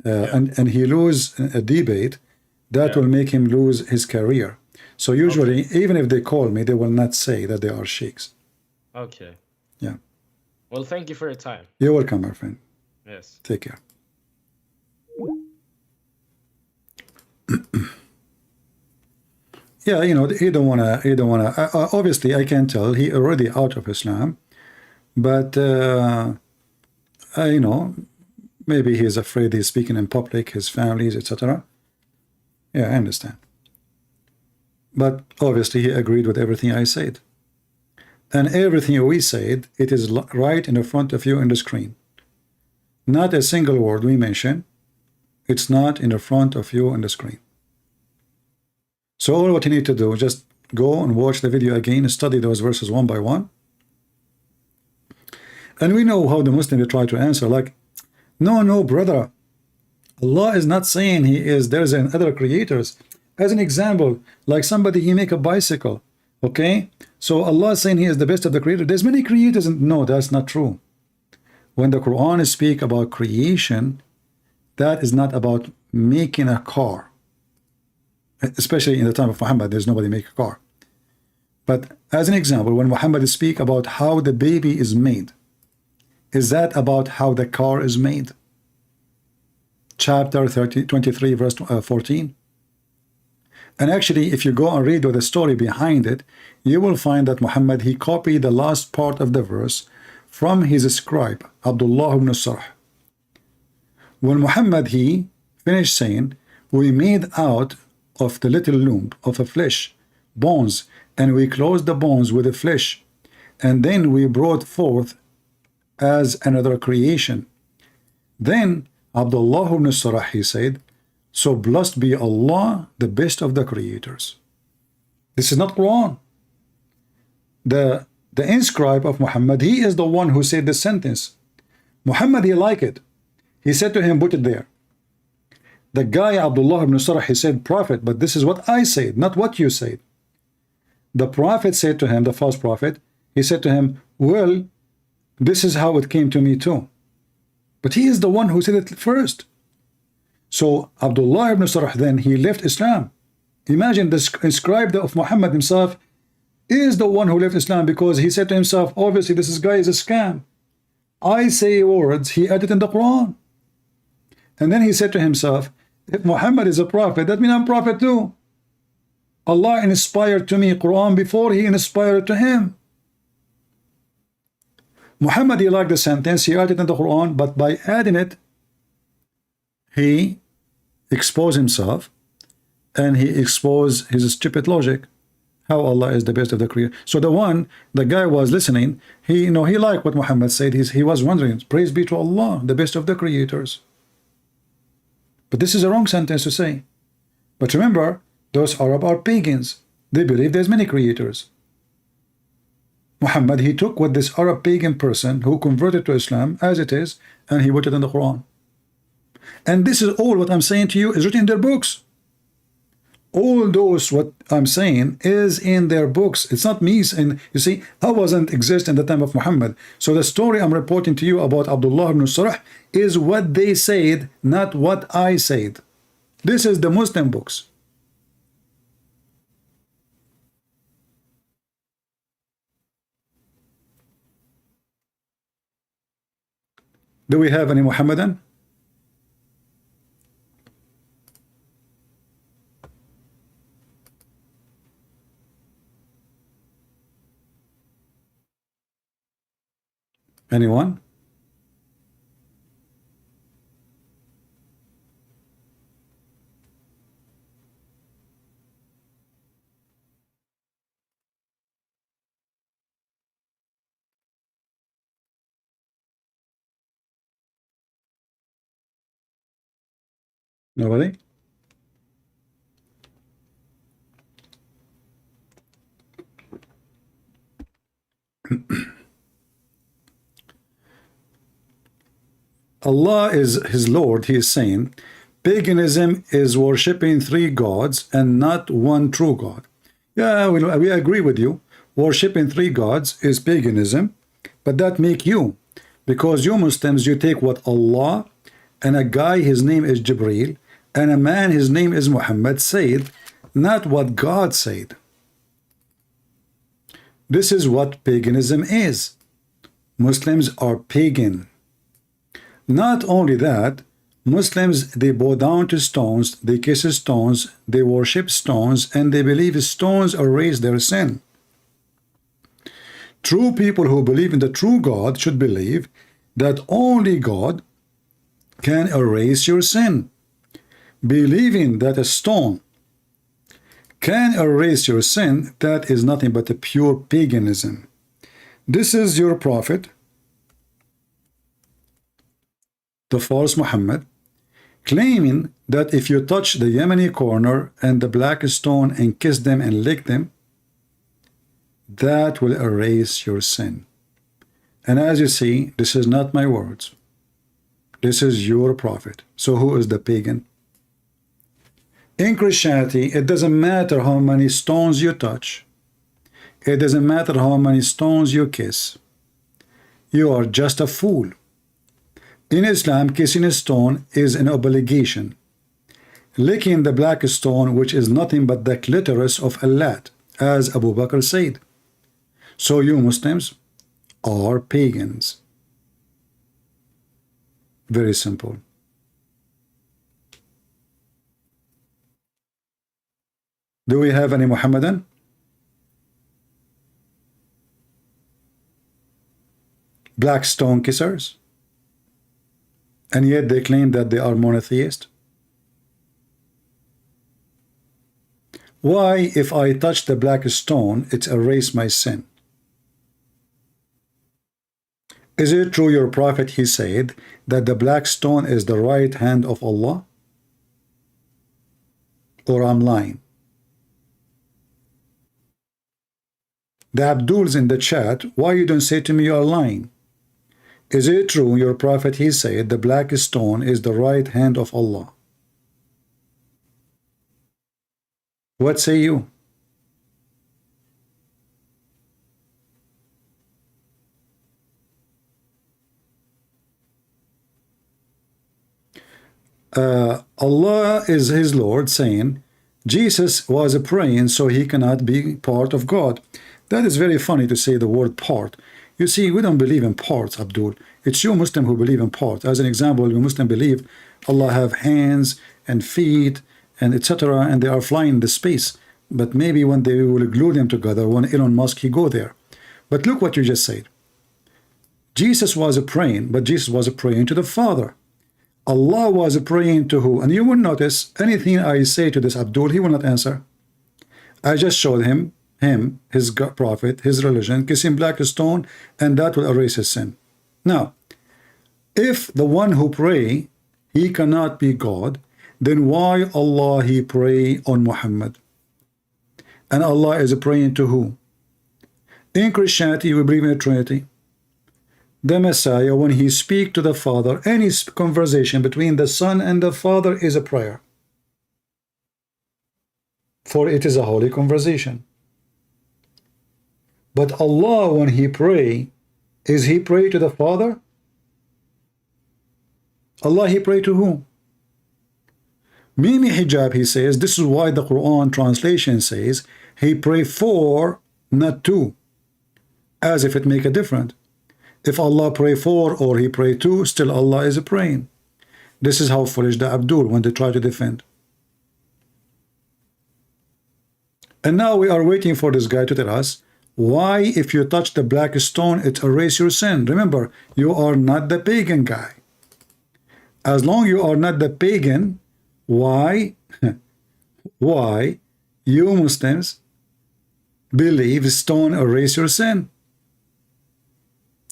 and he lose a debate, that will make him lose his career. So usually, even if they call me, they will not say that they are sheikhs. Okay. Yeah. Well, thank you for your time. You're welcome, my friend. Yes. Take care. Yeah, you know, he don't wanna. Obviously, I can tell he already out of Islam, but. You know, maybe he's afraid he's speaking in public, his families, etc. Yeah, I understand. But obviously he agreed with everything I said. And everything we said, it is right in the front of you in the screen. Not a single word we mention, it's not in the front of you on the screen. So all what you need to do, just go and watch the video again, study those verses one by one. And we know how the Muslims try to answer, like, no, brother. Allah is not saying there's other creators. As an example, like somebody, he make a bicycle, okay? So Allah is saying he is the best of the creators. There's many creators, and no, that's not true. When the Quran speaks about creation, that is not about making a car. Especially in the time of Muhammad, there's nobody make a car. But as an example, when Muhammad speaks about how the baby is made, is that about how the car is made? Chapter 23, verse 14. And actually, if you go and read the story behind it, you will find that Muhammad, he copied the last part of the verse from his scribe, Abdullah ibn Sarh. When Muhammad, he finished saying, we made out of the little lump of a flesh, bones, and we closed the bones with the flesh, and then we brought forth as another creation. Then Abdullah ibn Sarh, he said, so blessed be Allah, the best of the creators. This is not Quran. The inscribe of Muhammad, he is the one who said this sentence. Muhammad, he liked it. He said to him, put it there. The guy Abdullah ibn Sarh, he said, Prophet, but this is what I said, not what you said. The Prophet said to him, the false prophet, he said to him, well, this is how it came to me too. But he is the one who said it first. So Abdullah ibn Sarh, then he left Islam. Imagine the scribe of Muhammad himself is the one who left Islam because he said to himself, obviously this guy is a scam. I say words, he added in the Quran. And then he said to himself, if Muhammad is a prophet, that means I'm a prophet too. Allah inspired to me Quran before he inspired to him. Muhammad, he liked the sentence, he added in the Quran, but by adding it, he exposed himself and he exposed his stupid logic, how Allah is the best of the creator. So the guy was listening, he liked what Muhammad said. He was wondering, praise be to Allah, the best of the creators. But this is a wrong sentence to say. But remember, those Arab are pagans. They believe there's many creators. Muhammad, he took what this Arab pagan person who converted to Islam as it is, and he put it in the Quran. And this is all what I'm saying to you is written in their books. All those what I'm saying is in their books. It's not me. And you see, I wasn't exist in the time of Muhammad. So the story I'm reporting to you about Abdullah ibn Sarh is what they said, not what I said. This is the Muslim books. Do we have any Muhammadan? Anyone? Nobody? Allah is his Lord. He is saying paganism is worshipping three gods and not one true God. Yeah, we agree with you. Worshipping three gods is paganism, but that make you, because you Muslims, you take what Allah and a guy, his name is Jibreel, and a man, his name is Muhammad, said, not what God said. This is what paganism is. Muslims are pagan. Not only that, Muslims, they bow down to stones, they kiss stones, they worship stones, and they believe stones erase their sin. True people who believe in the true God should believe that only God can erase your sin. Believing that a stone can erase your sin, that is nothing but a pure paganism. This is your prophet, the false Muhammad, claiming that if you touch the Yemeni corner and the black stone and kiss them and lick them, that will erase your sin. And as you see, this is not my words. This is your prophet. So who is the pagan? In Christianity, it doesn't matter how many stones you touch. It doesn't matter how many stones you kiss. You are just a fool. In Islam, kissing a stone is an obligation. Licking the black stone, which is nothing but the clitoris of Allah, as Abu Bakr said. So you Muslims are pagans. Very simple. Do we have any Muhammadan? Black stone kissers? And yet they claim that they are monotheist. Why, if I touch the black stone, it erases my sin? Is it true your prophet, he said, that the black stone is the right hand of Allah? Or I'm lying? The Abduls in the chat, why you don't say to me you are lying? Is it true your prophet, he said, the black stone is the right hand of Allah? What say you? Allah is his Lord, saying Jesus was praying so he cannot be part of God. That is very funny to say the word part. You see, we don't believe in parts, Abdul. It's you Muslim who believe in parts. As an example, you Muslim believe Allah have hands and feet and etc. and they are flying in the space. But maybe when they will glue them together, when Elon Musk, he go there. But look what you just said. Jesus was praying, but Jesus was praying to the Father. Allah was praying to who? And you will notice anything I say to this Abdul, he will not answer. I just showed him, his prophet, his religion, kiss him black stone, and that will erase his sin. Now, if the one who pray, he cannot be God, then why Allah he pray on Muhammad? And Allah is praying to who? In Christianity, we believe in the Trinity. The Messiah, when he speak to the Father, any conversation between the Son and the Father is a prayer. For it is a holy conversation. But Allah, when he pray, is he pray to the Father? Allah, he pray to whom? Mimi Hijab, he says, this is why the Quran translation says, he pray for, not to, as if it make a difference. If Allah pray for or he pray to, still Allah is praying. This is how foolish the Abdul when they try to defend. And now we are waiting for this guy to tell us why if you touch the black stone, it erases your sin. Remember, you are not the pagan guy. As long you are not the pagan, why you Muslims believe stone erase your sin?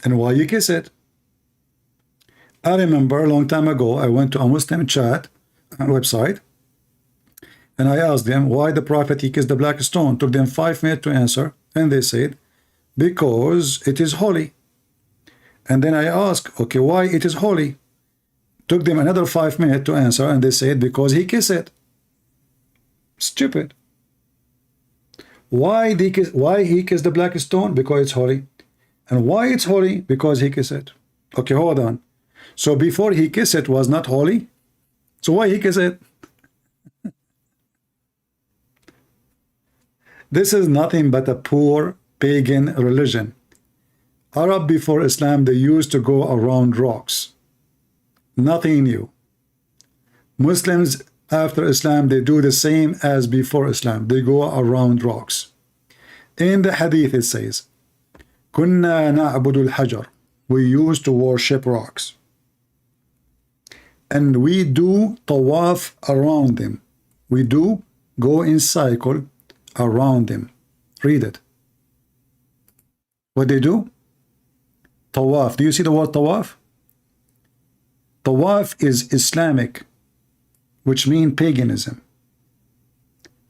And why you kiss it? I remember a long time ago, I went to a Muslim chat website, and I asked them why the Prophet he kissed the black stone. Took them 5 minutes to answer, and they said, because it is holy. And then I asked, okay, why it is holy? Took them another 5 minutes to answer, and they said, because he kissed it. Stupid. Why he kissed the black stone? Because it's holy. And why it's holy? Because he kissed it. Okay, hold on. So before he kissed it was not holy? So why he kissed it? This is nothing but a poor pagan religion. Arab before Islam, they used to go around rocks. Nothing new. Muslims after Islam, they do the same as before Islam. They go around rocks. In the hadith it says, Kunna na'budu al-hajar. We used to worship rocks. And we do tawaf around them. We do go in cycle around them. Read it. What they do? Tawaf. Do you see the word tawaf? Tawaf is Islamic, which means paganism.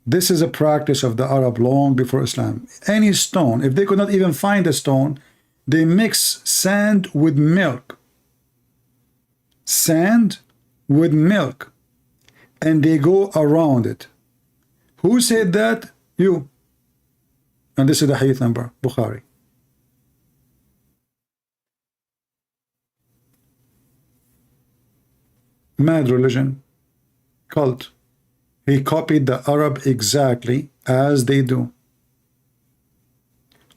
This is a practice of the Arab long before Islam. Any stone, if they could not even find a stone, they mix sand with milk. Sand with milk. And they go around it. Who said that? You. And this is the hadith number, Bukhari. Mad religion. Cult. He copied the Arab exactly as they do.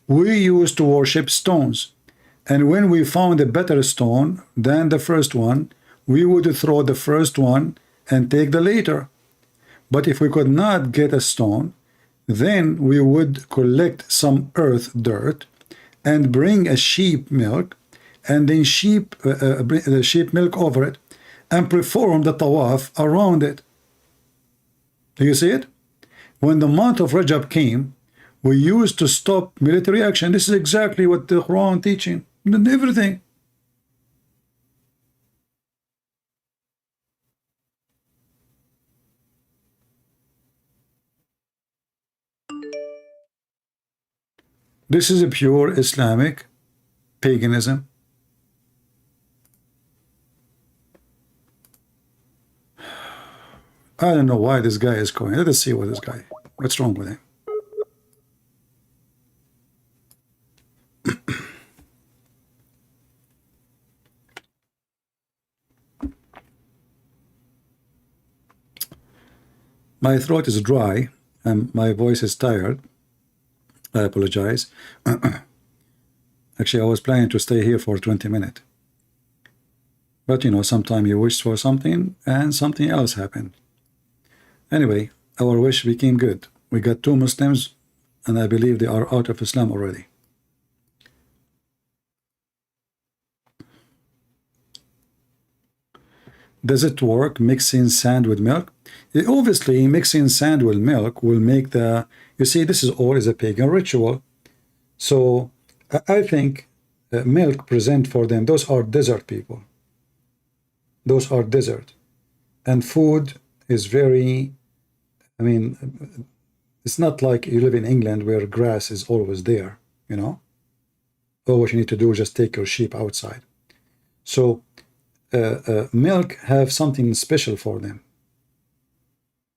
We used to worship stones, and when we found a better stone than the first one, we would throw the first one and take the later. But if we could not get a stone, then we would collect some earth dirt and bring a sheep milk, and then bring the sheep milk over it and perform the tawaf around it. Do you see it? When the month of Rajab came, we used to stop military action. This is exactly what the Quran teaching. Everything. This is a pure Islamic paganism. I don't know why this guy is going. Let us see what this guy, what's wrong with him. My throat is dry and my voice is tired. I apologize. Actually, I was planning to stay here for 20 minutes. But you know, sometimes you wish for something and something else happened. Anyway, our wish became good. We got 2 Muslims, and I believe they are out of Islam already. Does it work mixing sand with milk? Obviously, mixing sand with milk will make the, you see, this is all is a pagan ritual. So I think milk present for them, those are desert people. Those are desert. And food is very, I mean, it's not like you live in England where grass is always there, you know. All what you need to do is just take your sheep outside. So milk have something special for them.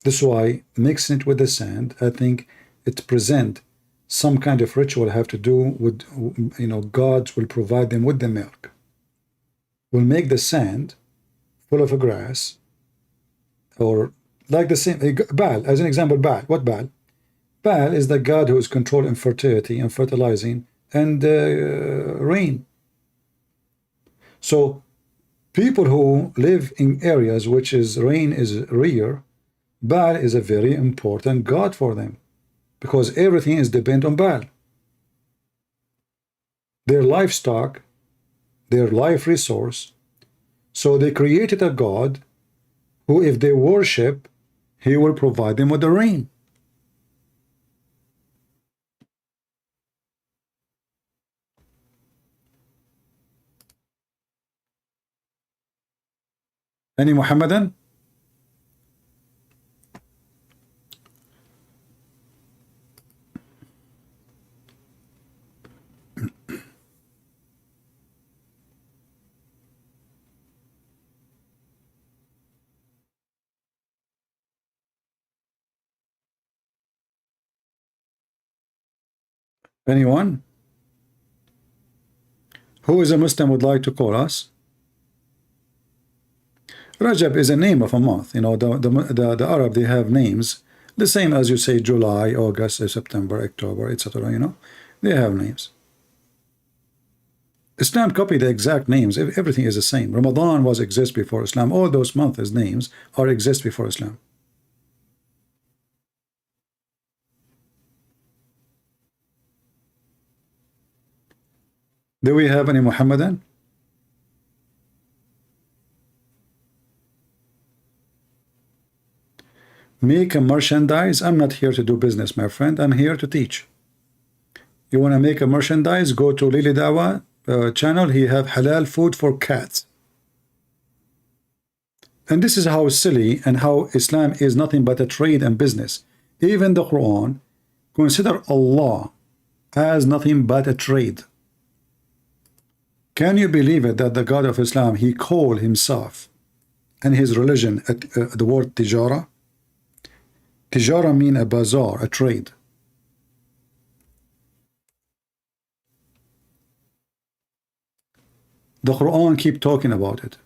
That's why mixing it with the sand, I think it present some kind of ritual have to do with, you know, gods will provide them with the milk. Will make the sand full of a grass, or like the same, Baal, as an example, Baal. What Baal? Baal is the god who is controlling fertility and fertilizing and rain. So people who live in areas which is rain is rare, Baal is a very important god for them, because everything is dependent on Baal. Their livestock, their life resource. So they created a god who, if they worship, he will provide them with the rain. Any Muhammadan? Anyone? Who is a Muslim would like to call us? Rajab is a name of a month. You know, the Arab, they have names the same as you say July, August, September, October, etc. You know, they have names. Islam copied the exact names. Everything is the same. Ramadan was exist before Islam. All those months' names are exist before Islam. Do we have any Muhammadan? Make a merchandise. I'm not here to do business, my friend. I'm here to teach. You want to make a merchandise? Go to Lily Dawa channel. He have halal food for cats. And this is how silly and how Islam is nothing but a trade and business. Even the Quran consider Allah as nothing but a trade. Can you believe it that the God of Islam, he called himself and his religion the word tijara? Tijara mean a bazaar, a trade. The Quran keep talking about it.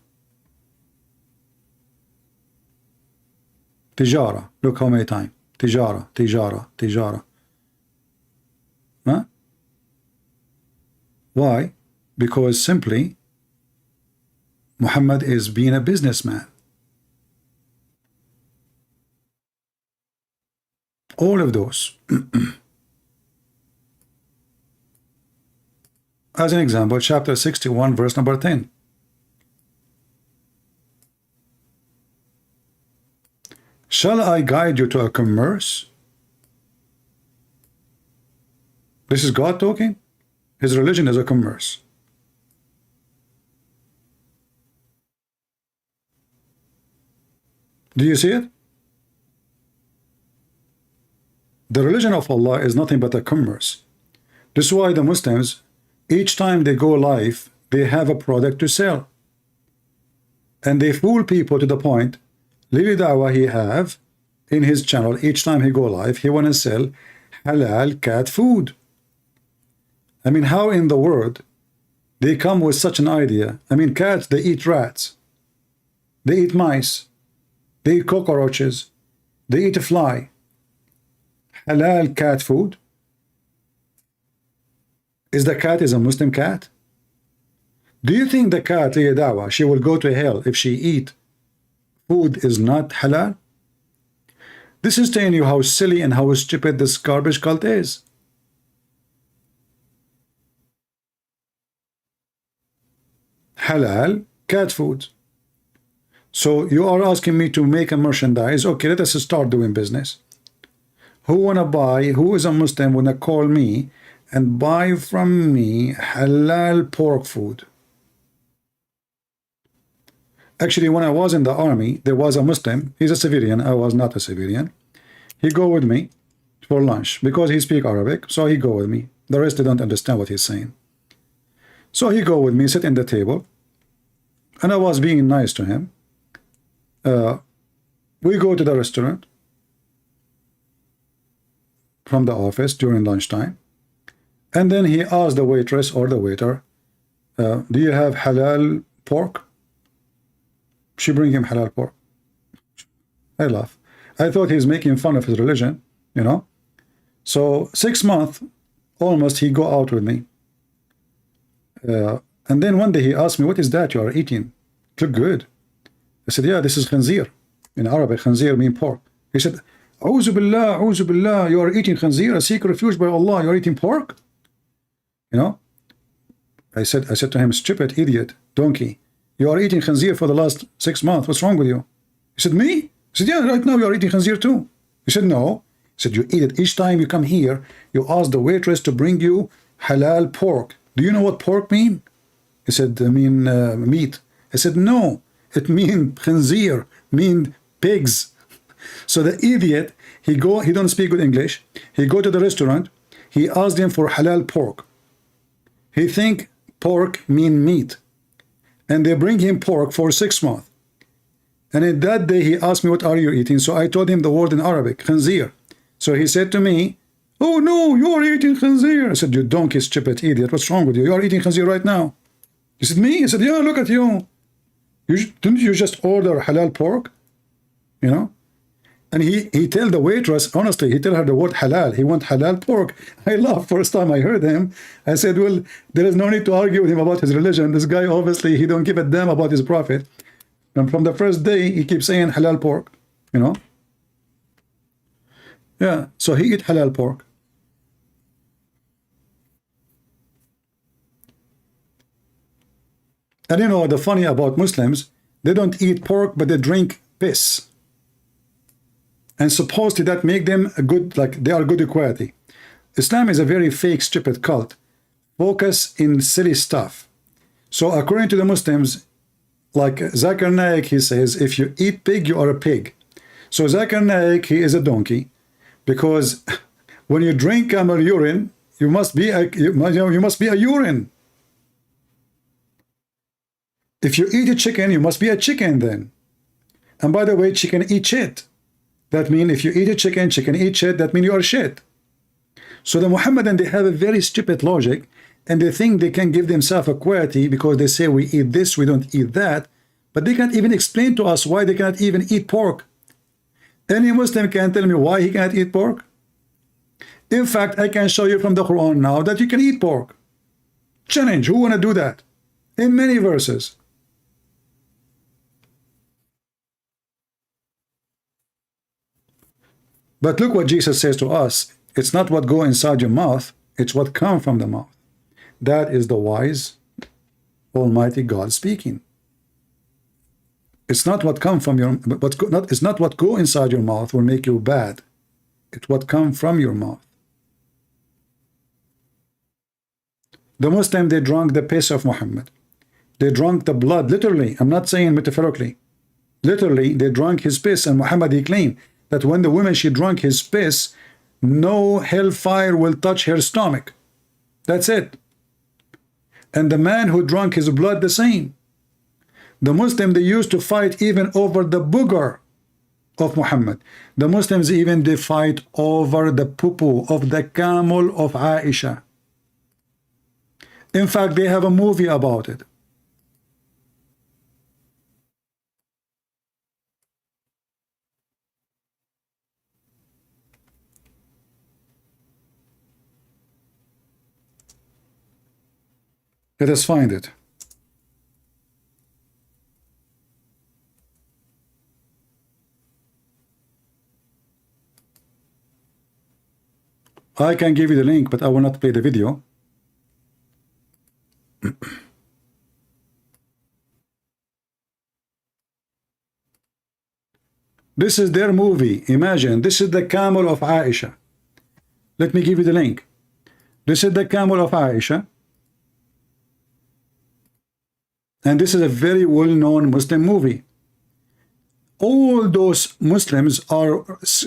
Tijara, look how many times. Tijara, tijara, tijara. Huh? Why? Because simply Muhammad is being a businessman. All of those. As an example, chapter 61, verse number 10. Shall I guide you to a commerce? This is God talking. His religion is a commerce. Do you see it? The religion of Allah is nothing but a commerce. This is why the Muslims, each time they go live, they have a product to sell. And they fool people to the point, Lily Dawa he have in his channel, each time he go live, he want to sell halal cat food. I mean, how in the world they come with such an idea? I mean, cats, they eat rats. They eat mice. They eat cockroaches. They eat a fly. Halal cat food. Is the cat is a Muslim cat? Do you think the cat, Lily Dawa, she will go to hell if she eat food is not halal? This is telling you how silly and how stupid this garbage cult is. Halal cat food. So you are asking me to make a merchandise. Okay, let us start doing business. Who wanna buy? Who is a Muslim wanna call me and buy from me halal pork food? Actually, when I was in the army, there was a Muslim. He's a civilian. I was not a civilian. He go with me for lunch because he speak Arabic. So he go with me. The rest they don't understand what he's saying. So he go with me, sit in the table, and I was being nice to him. We go to the restaurant from the office during lunchtime, and then he asked the waitress or the waiter, do you have halal pork? She bring him halal pork. I laugh. I thought he's making fun of his religion, you know. So 6 months almost he go out with me, and then one day he asked me, what is that you are eating? It look good. I said, yeah, this is khanzir. In Arabic, khanzir means pork. He said, A'udhu billah, you are eating khanzir, I seek refuge by Allah, you are eating pork? You know? I said to him, stupid, idiot, donkey, you are eating khanzir for the last 6 months, what's wrong with you? He said, me? I said, yeah, right now you are eating khanzir too. He said, no. He said, you eat it each time you come here, you ask the waitress to bring you halal pork. Do you know what pork mean? He said, I mean meat. I said, no, it mean khanzir, mean pigs. So the idiot, he don't speak good English. He go to the restaurant, he asked them for halal pork. He think pork mean meat. And they bring him pork for 6 months. And in that day he asked me, what are you eating? So I told him the word in Arabic, khanzir. So he said to me, oh no, you are eating khanzir. I said, you donkey, stupid idiot, what's wrong with you? You are eating khanzir right now. He said, me? I said, yeah, look at you. Didn't you just order halal pork? You know? And he tell the waitress, honestly, he tell her the word halal. He want halal pork. I laughed first time I heard him. I said, well, there is no need to argue with him about his religion. This guy, obviously, he don't give a damn about his prophet. And from the first day, he keeps saying halal pork, you know? Yeah, so he eat halal pork. And you know, the funny about Muslims, they don't eat pork, but they drink piss. And supposedly that make them a good, like they are good equality. Islam is a very fake, stupid cult. Focus in silly stuff. So according to the Muslims, like Zakir Naik, he says, if you eat pig, you are a pig. So Zakir Naik, he is a donkey, because when you drink camel urine, you must be a urine. If you eat a chicken, you must be a chicken then. And by the way, chicken eat shit. That means if you eat a chicken, chicken eat shit, that means you are shit. So the Muhammadan, they have a very stupid logic, and they think they can give themselves equality because they say we eat this, we don't eat that, but they can't even explain to us why they cannot even eat pork. Any Muslim can tell me why he can't eat pork? In fact, I can show you from the Quran now that you can eat pork. Challenge, who want to do that? In many verses. But look what Jesus says to us. It's not what go inside your mouth, it's what come from the mouth. That is the wise, almighty God speaking. It's not what come from your, it's not what go inside your mouth will make you bad. It's what come from your mouth. The Muslim, they drank the piss of Muhammad. They drank the blood, literally. I'm not saying metaphorically. Literally, they drank his piss, and Muhammad, he claimed that when the woman, she drank his piss, no hellfire will touch her stomach. That's it. And the man who drank his blood, the same. The Muslim, they used to fight even over the booger of Muhammad. The Muslims even, they fight over the poo-poo of the camel of Aisha. In fact, they have a movie about it. Let us find it. I can give you the link, but I will not play the video. This is their movie. Imagine, this is the camel of Aisha. Let me give you the link. This is the camel of Aisha. And this is a very well-known Muslim movie. All those Muslims are,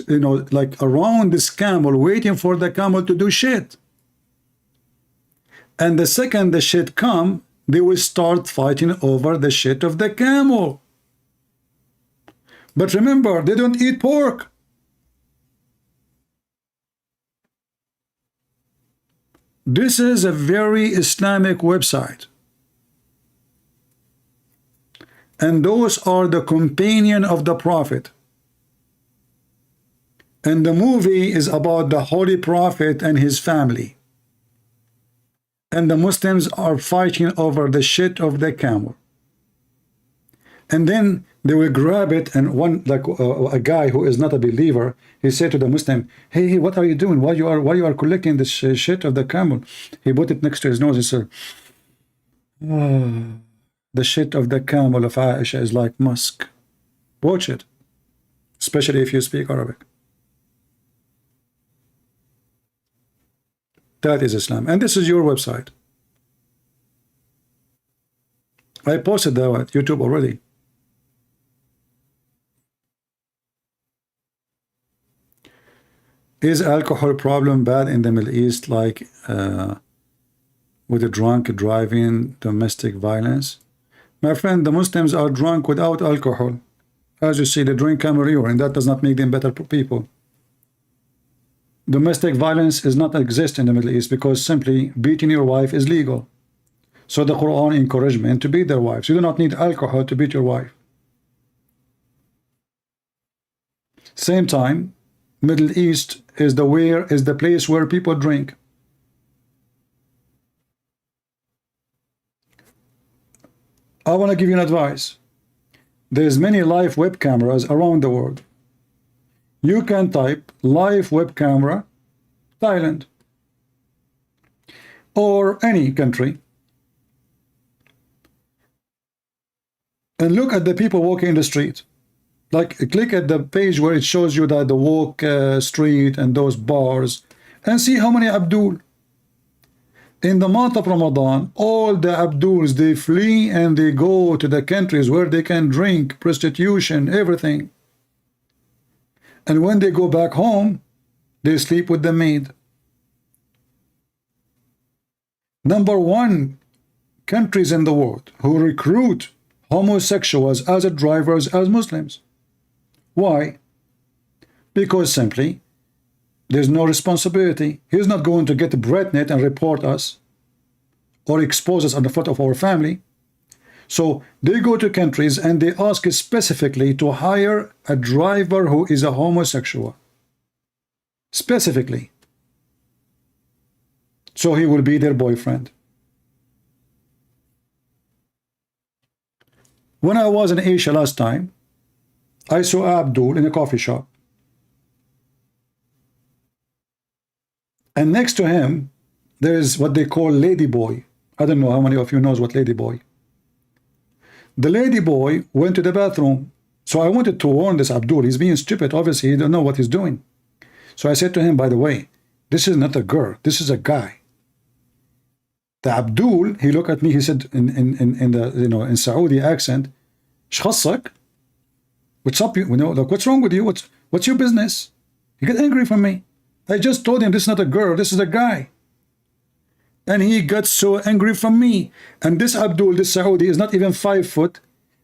you know, like around this camel, waiting for the camel to do shit. And the second the shit come, they will start fighting over the shit of the camel. But remember, they don't eat pork. This is a very Islamic website. And those are the companion of the Prophet. And the movie is about the Holy Prophet and his family. And the Muslims are fighting over the shit of the camel. And then they will grab it, and one, like a guy who is not a believer, he said to the Muslim, hey, what are you doing? Why you are collecting this shit of the camel? He put it next to his nose. He said, the shit of the camel of Aisha is like musk. Watch it, especially if you speak Arabic. That is Islam. And this is your website. I posted that at YouTube already. Is alcohol problem bad in the Middle East, like with the drunk driving, domestic violence? My friend, the Muslims are drunk without alcohol. As you see, they drink camel urine. That does not make them better people. Domestic violence does not exist in the Middle East because simply beating your wife is legal. So the Quran encourages men to beat their wives. You do not need alcohol to beat your wife. Same time, Middle East is the place where people drink. I want to give you an advice. There's many live web cameras around the world. You can type live web camera Thailand or any country and look at the people walking in the street. Like, click at the page where it shows you that the walk street and those bars, and see how many Abdul. In the month of Ramadan, all the Abduls, they flee and they go to the countries where they can drink, prostitution, everything. And when they go back home, they sleep with the maid. Number one countries in the world who recruit homosexuals as drivers as Muslims. Why? Because simply there's no responsibility. He's not going to get a BreadNet and report us or expose us on the front of our family. So they go to countries and they ask specifically to hire a driver who is a homosexual. Specifically. So he will be their boyfriend. When I was in Asia last time, I saw Abdul in a coffee shop. And next to him, there is what they call Ladyboy. I don't know how many of you knows what Ladyboy. The Ladyboy went to the bathroom. So I wanted to warn this Abdul. He's being stupid. Obviously, he don't know what he's doing. So I said to him, by the way, this is not a girl. This is a guy. The Abdul, he looked at me. He said in the in Saudi accent, "Shkhassak? What's up? Like, what's wrong with you? What's your business?" He got angry from me. I just told him this is not a girl. This is a guy. And he got so angry from me. And this Abdul, this Saudi, is not even 5 foot.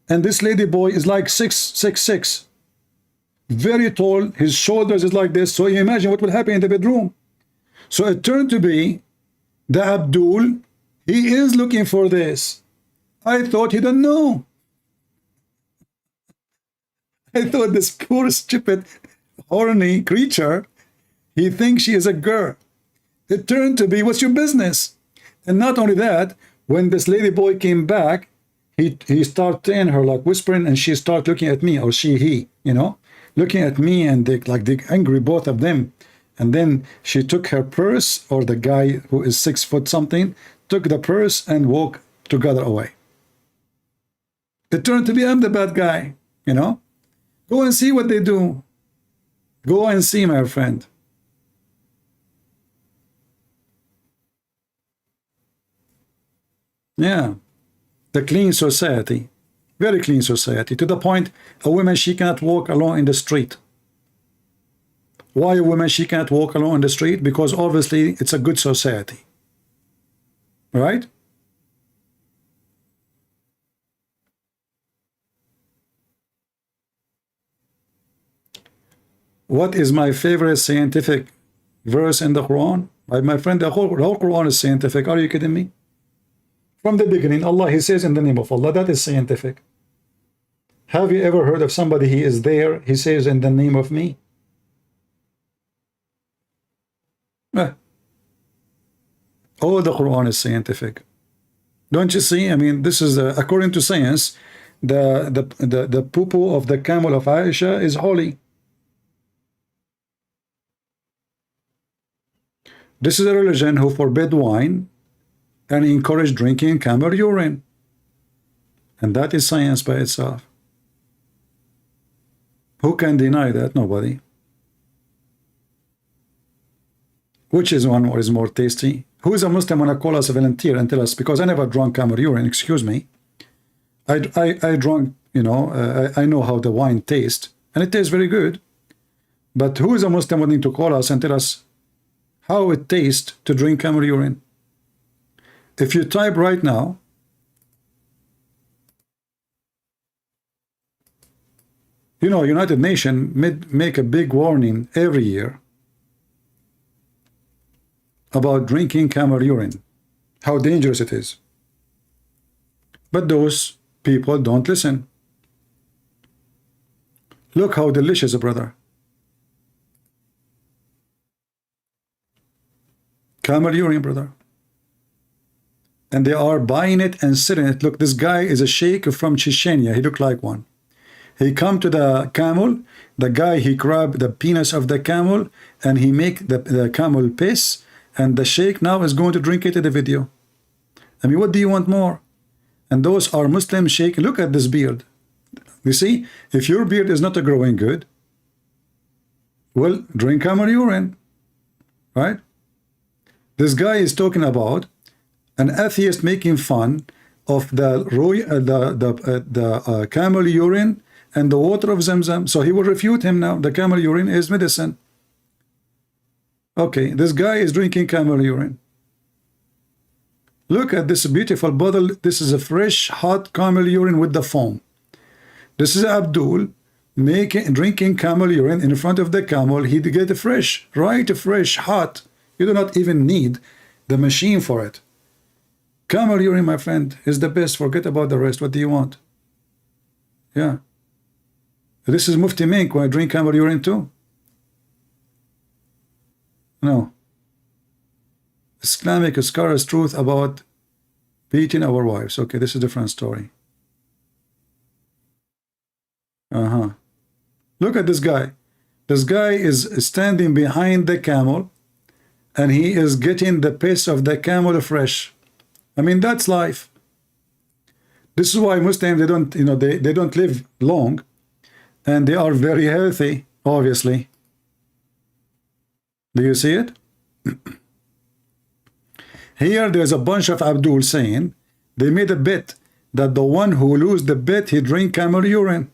And this lady boy is like 6'6". Very tall. His shoulders is like this. So you imagine what will happen in the bedroom. So it turned to be the Abdul, he is looking for this. I thought he didn't know. I thought this poor, stupid, horny creature, he thinks she is a girl. It turned to be, what's your business? And not only that, when this lady boy came back, he started saying her, like whispering, and she started looking at me, or he, looking at me, and they angry, both of them. And then she took her purse, or the guy who is 6 foot something, took the purse and walked together away. It turned to be I'm the bad guy, Go and see what they do. Go and see, my friend. Yeah. The clean society. Very clean society. To the point, a woman, she cannot walk alone in the street. Why a woman, she can't walk alone in the street? Because obviously it's a good society. Right? What is my favorite scientific verse in the Quran? My friend, the whole Quran is scientific. Are you kidding me? From the beginning, Allah, He says in the name of Allah. That is scientific. Have you ever heard of somebody, he is there, he says in the name of me? All the Quran is scientific. Don't you see? I mean, this is according to science, the poo-poo of the camel of Aisha is holy. This is a religion who forbid wine and encourage drinking camel urine. And that is science by itself. Who can deny that? Nobody. Which is one is more tasty? Who is a Muslim wanna call us a volunteer and tell us, because I never drunk camel urine, excuse me. I drunk, you know, I know how the wine tastes, and it tastes very good. But who is a Muslim wanting to call us and tell us how it tastes to drink camel urine? If you type right now, you know, United Nations make a big warning every year about drinking camel urine, how dangerous it is. But those people don't listen. Look how delicious, brother. Camel urine, brother. And they are buying it and selling it. Look, this guy is a sheikh from Chechnya. He looked like one. He come to the camel. The guy, he grab the penis of the camel and he make the camel piss. And the sheikh now is going to drink it in the video. I mean, what do you want more? And those are Muslim sheikh. Look at this beard. You see, if your beard is not growing good, well, drink camel urine, right? This guy is talking about an atheist making fun of the camel urine and the water of Zamzam. So he will refute him now. The camel urine is medicine. Okay, this guy is drinking camel urine. Look at this beautiful bottle. This is a fresh, hot camel urine with the foam. This is Abdul drinking camel urine in front of the camel. He get it fresh, right? Fresh, hot. You do not even need the machine for it. Camel urine, my friend, is the best. Forget about the rest. What do you want? Yeah. This is Mufti Mink when I drink camel urine too. No. Islamic scholars' truth about beating our wives. Okay, this is a different story. Look at this guy. This guy is standing behind the camel and he is getting the piss of the camel fresh. I mean, that's life. This is why Muslims, they don't, you know, they don't live long and they are very healthy, obviously. Do you see it? Here there's a bunch of Abdul saying they made a bet that the one who lose the bet, he drink camel urine,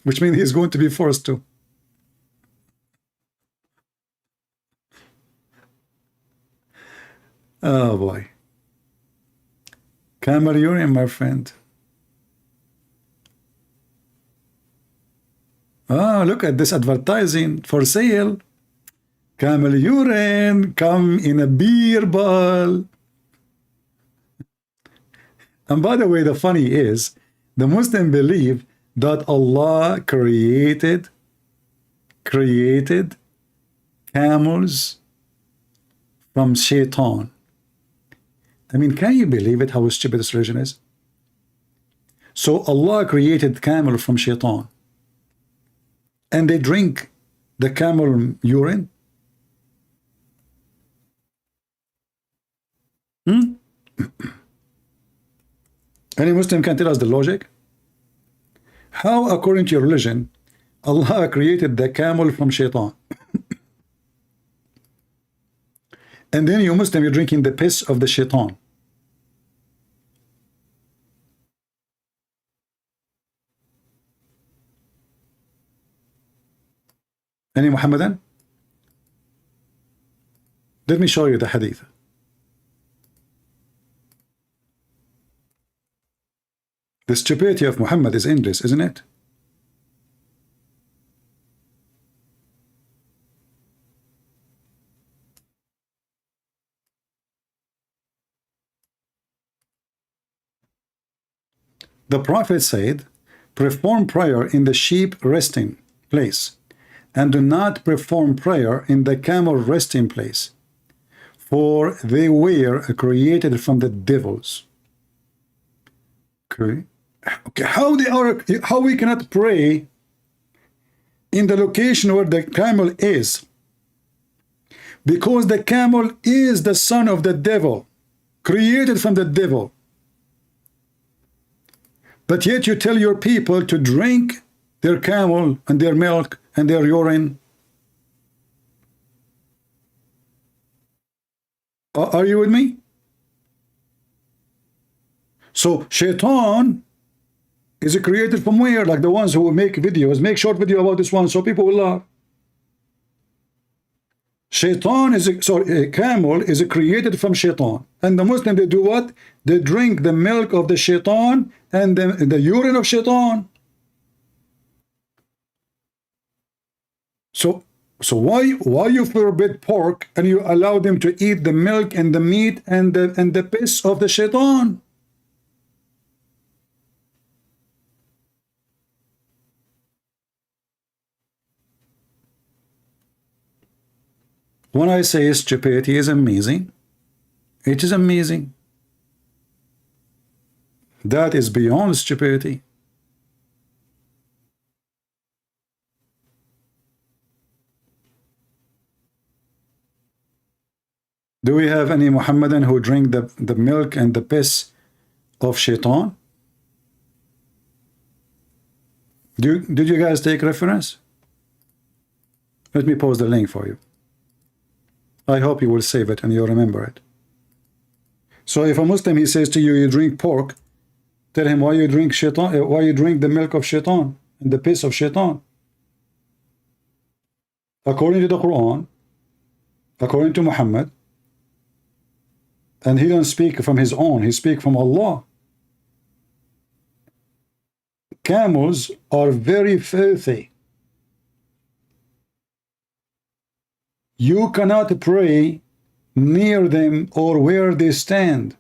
which means he's going to be forced to. Oh boy. Camel urine, my friend. Oh, look at this advertising for sale. Camel urine come in a beer bottle. And by the way, the funny is, the Muslims believe that Allah created camels from shaitan. I mean, can you believe it, how stupid this religion is? So Allah created camel from shaitan. And they drink the camel urine? Any Muslim can tell us the logic? How, according to your religion, Allah created the camel from shaitan. And then you Muslim, you're drinking the piss of the shaitan. Any Muhammadan? Let me show you the hadith. The stupidity of Muhammad is endless, isn't it? The Prophet said, perform prayer in the sheep resting place, and do not perform prayer in the camel resting place, for they were created from the devils. Okay. How we cannot pray in the location where the camel is? Because the camel is the son of the devil, created from the devil. But yet you tell your people to drink their camel and their milk and their urine. Are you with me? So shaitan is created from where? Like the ones who make videos, make short video about this one so people will laugh. Shaitan is a camel is created from shaitan, and the Muslim, they do what? They drink the milk of the shaitan and the urine of shaitan. So why you forbid pork and you allow them to eat the milk and the meat and the piss of the shaitan? When I say stupidity is amazing, it is amazing. That is beyond stupidity. Do we have any Muhammadan who drink the milk and the piss of shaitan? Did you guys take reference? Let me post the link for you. I hope you will save it and you'll remember it. So if a Muslim, he says to you, you drink pork, tell him why you drink shaitan, why you drink the milk of shaitan and the piss of shaitan. According to the Quran, according to Muhammad, and he don't speak from his own, he speaks from Allah. Camels are very filthy. You cannot pray near them or where they stand,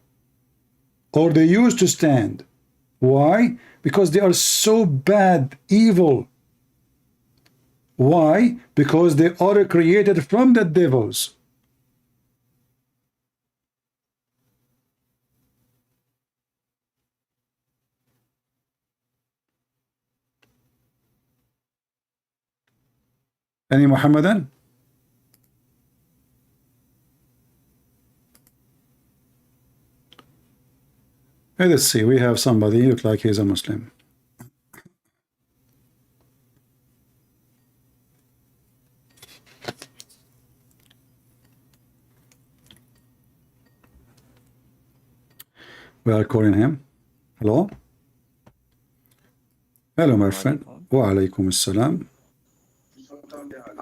or they used to stand. Why? Because they are so bad, evil. Why? Because they are created from the devils. Any Muhammadan? Let's see, we have somebody who looks like he's a Muslim. We are calling him. Hello? Hello, my friend. Wa alaikum assalam.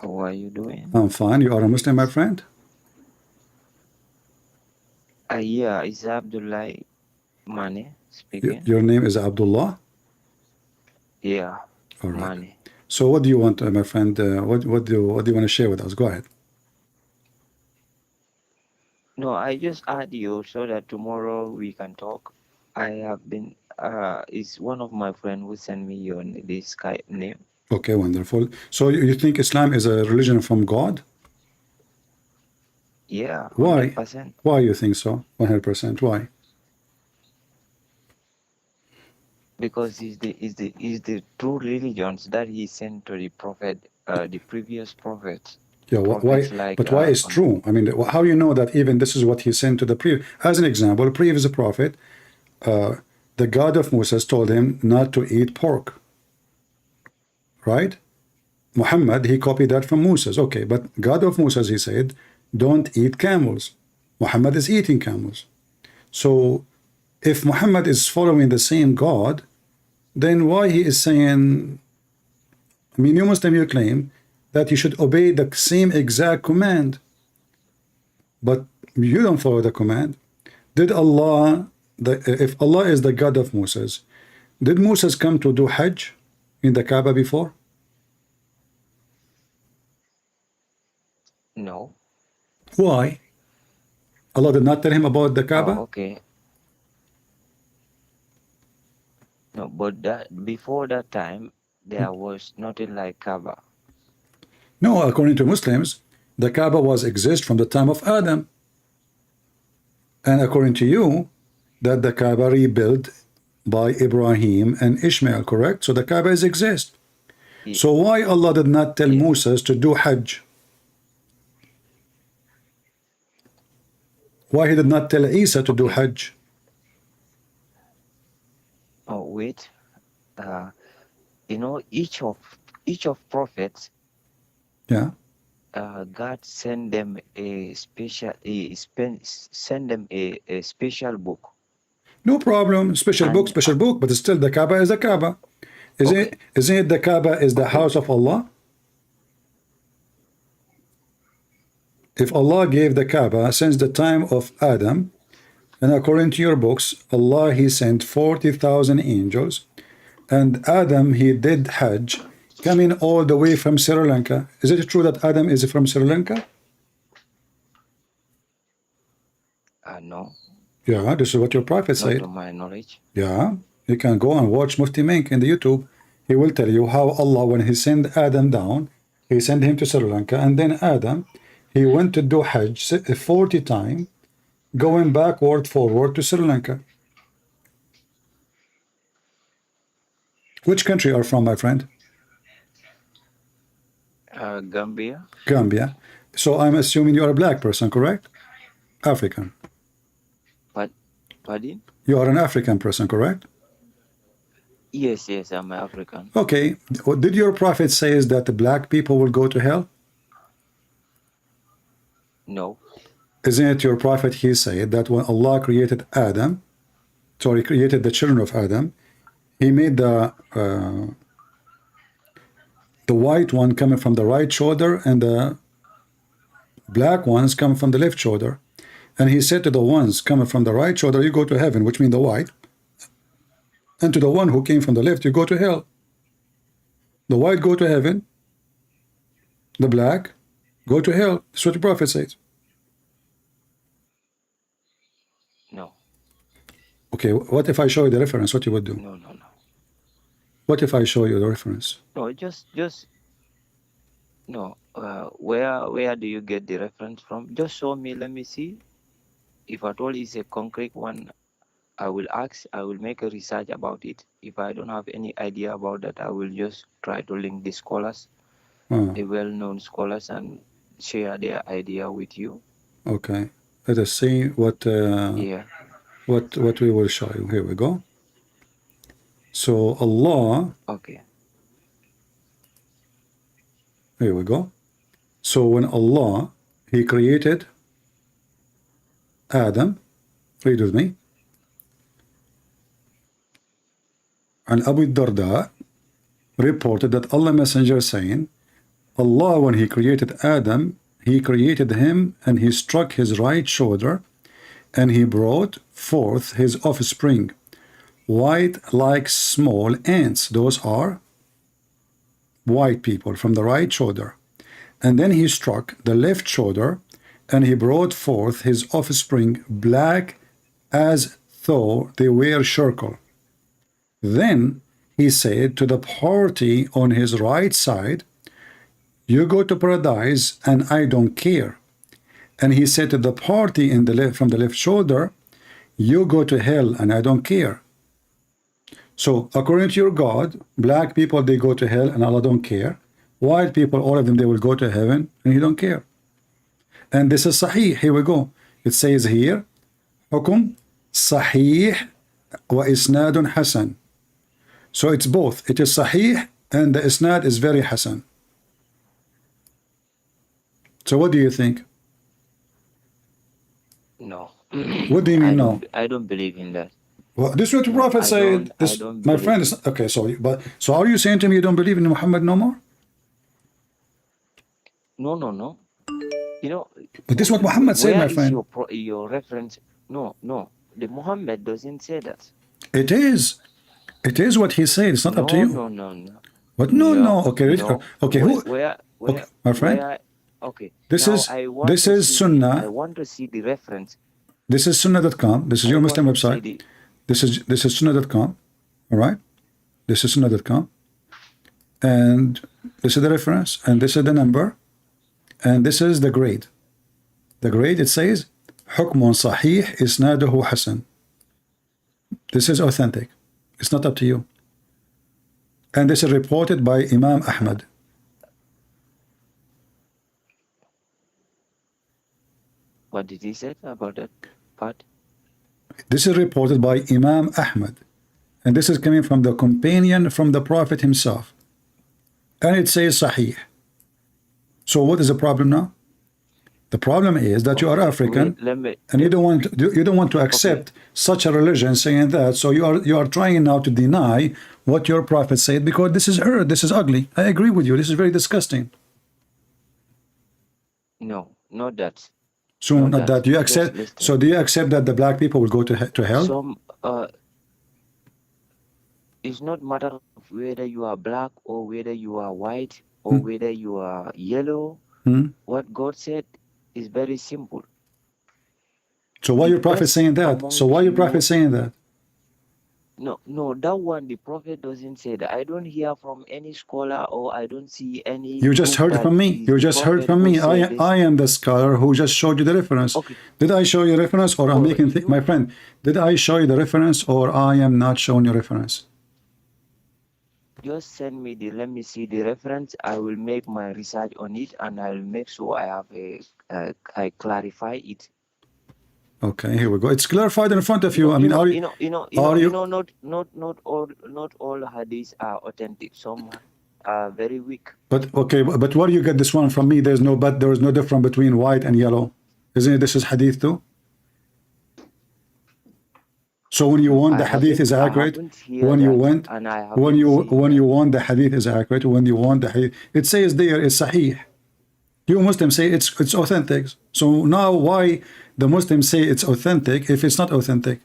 How are you doing? I'm fine. You are a Muslim, my friend? Yeah, it's Abdullah Mane speaking. Your name is Abdullah? Yeah, all right. Mane. So what do you want, my friend? What do you want to share with us? Go ahead. No, I just add you so that tomorrow we can talk. I have been, it's one of my friends who sent me your this Skype name. Okay, wonderful. So you think Islam is a religion from God? Yeah. 100%. Why? Why you think so? 100%. Why? Because it's the true religions that he sent to the prophet, the previous prophets. Yeah, why? Like, but why is true? I mean, how you know that even this is what he sent to the previous? As an example, previous prophet, the God of Moses told him not to eat pork, right? Muhammad, he copied that from Moses. Okay, but God of Moses, he said, don't eat camels. Muhammad is eating camels. So if Muhammad is following the same God, then why he is saying, I mean, you Muslim, you claim that you should obey the same exact command, but you don't follow the command. Did Allah, if Allah is the God of Moses, did Moses come to do Hajj in the Kaaba before? No. Why? Allah did not tell him about the Kaaba? Oh, okay. No, but that before that time, there was nothing like Kaaba. No, according to Muslims, the Kaaba was exist from the time of Adam. And according to you, that the Kaaba rebuilt by Ibrahim and Ishmael, correct? So the Kaaba is exist. So why Allah did not tell Moses to do Hajj? Why he did not tell Isa to do Hajj? Oh, wait. You know, each of prophets, Yeah. God send them a special, send them a special book. No problem. Special book, but still the Kaaba is the Kaaba. Isn't it the Kaaba is the house of Allah? If Allah gave the Kaaba since the time of Adam, and according to your books, Allah, he sent 40,000 angels, and Adam, he did Hajj, coming all the way from Sri Lanka. Is it true that Adam is from Sri Lanka? No. Yeah, this is what your prophet Not said. to my knowledge. Yeah, you can go and watch Mufti Menk in the YouTube. He will tell you how Allah, when he sent Adam down, he sent him to Sri Lanka, and then Adam, he went to do Hajj 40 times, going backward, forward to Sri Lanka. Which country are from, my friend? Gambia. Gambia. So I'm assuming you're a black person, correct? African. Pardon? You are an African person, correct? Yes, I'm African. Okay. Did your prophet say that the black people will go to hell? No. Isn't it your prophet, he said that when Allah created Adam, so he created the children of Adam, he made the white one coming from the right shoulder and the black ones coming from the left shoulder. And he said to the ones coming from the right shoulder, you go to heaven, which means the white. And to the one who came from the left, you go to hell. The white go to heaven, the black go to hell. That's what the prophet says. No. Okay, what if I show you the reference? What you would do? No. What if I show you the reference? No, just no. Where do you get the reference from? Just show me. Let me see. If at all is a concrete one, I will ask. I will make a research about it. If I don't have any idea about that, I will just try to link the scholars, the well-known scholars, and share their idea with you. Okay. Let us see what what we will show you. Here we go. So Allah. Okay. Here we go. So when Allah, he created Adam, read with me. And Abu Darda reported that Allah Messenger saying, Allah, when he created Adam, he created him and he struck his right shoulder and he brought forth his offspring, white like small ants. Those are white people from the right shoulder. And then he struck the left shoulder and he brought forth his offspring black as though they were charcoal. Then he said to the party on his right side, you go to paradise and I don't care. And he said to the party in the left, from the left shoulder, you go to hell and I don't care. So according to your God, black people, they go to hell and Allah don't care. White people, all of them, they will go to heaven and he don't care. And this is Sahih. Here we go. It says here, Hukum Sahih wa Isnadun Hasan. So it's both. It is Sahih and the Isnad is very Hasan. So what do you think? No. What do you mean no? I don't believe in that. Well, this is what the Prophet said. This, my friend, is, okay, so are you saying to me you don't believe in Muhammad no more? No. You know, But this is what Muhammad said, my friend. Your reference? No. The Muhammad doesn't say that. It is. It is what he said. It's not up to you. No. What? No. Okay. No. Okay. Okay, my friend. Okay. This now is Sunnah. I want to see the reference. This is Sunnah.com. This is your Muslim website. This is Sunnah.com. All right. This is Sunnah.com. And this is the reference. And this is the number. And this is the grade. The grade, it says, حكم صحيح إسناده حسن. This is authentic. It's not up to you. And this is reported by Imam Ahmad. What did he say about that part? This is reported by Imam Ahmad. And this is coming from the companion from the Prophet himself. And it says Sahih. So what is the problem now? The problem is that you are African and you don't want to accept such a religion saying that. So you are trying now to deny what your Prophet said because this is this is ugly. I agree with you. This is very disgusting. No, not that. So not that you accept. So do you accept that the black people will go to hell? It's not matter of whether you are black or whether you are white or whether you are yellow. What God said is very simple. So why your prophet saying that? So why your prophet saying that? No, that one the prophet doesn't say that. I don't hear from any scholar or I don't see any. You just heard from me. You just heard from me. I am the scholar who just showed you the reference. Okay. Did I show you the reference or I'm making my friend? Did I show you the reference or I am not showing you reference? Just send me let me see the reference. I will make my research on it and I'll make sure I have I clarify it. Okay, here we go. It's clarified in front of you. I mean, are you? Not all hadiths are authentic. Some are very weak. But okay, but where do you get this one from me? There is no difference between white and yellow, isn't it? This is hadith too. So when you want the hadith is accurate, when you want the hadith is accurate, when you want the hadith, it says there is sahih. You Muslims say it's authentic. So now why the Muslims say it's authentic if it's not authentic?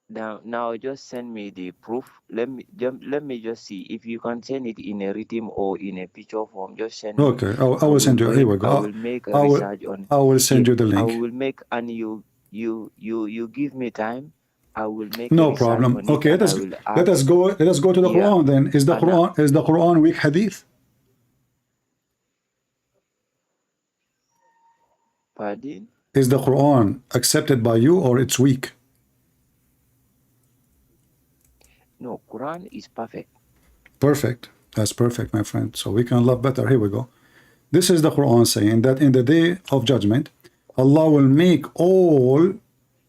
Now just send me the proof. Let me just see if you can send it in a written or in a picture form. Just send. Okay, I will send you. Here we go. I will make a research on it. I will send you the link. I will make and you give me time. I will make no problem. Okay, let us go to the Quran then. Is the Quran weak hadith? Pardon? Is the Quran accepted by you or it's weak? No, Quran is perfect. Perfect. That's perfect, my friend. So we can love better. Here we go. This is the Quran saying that in the day of judgment, Allah will make all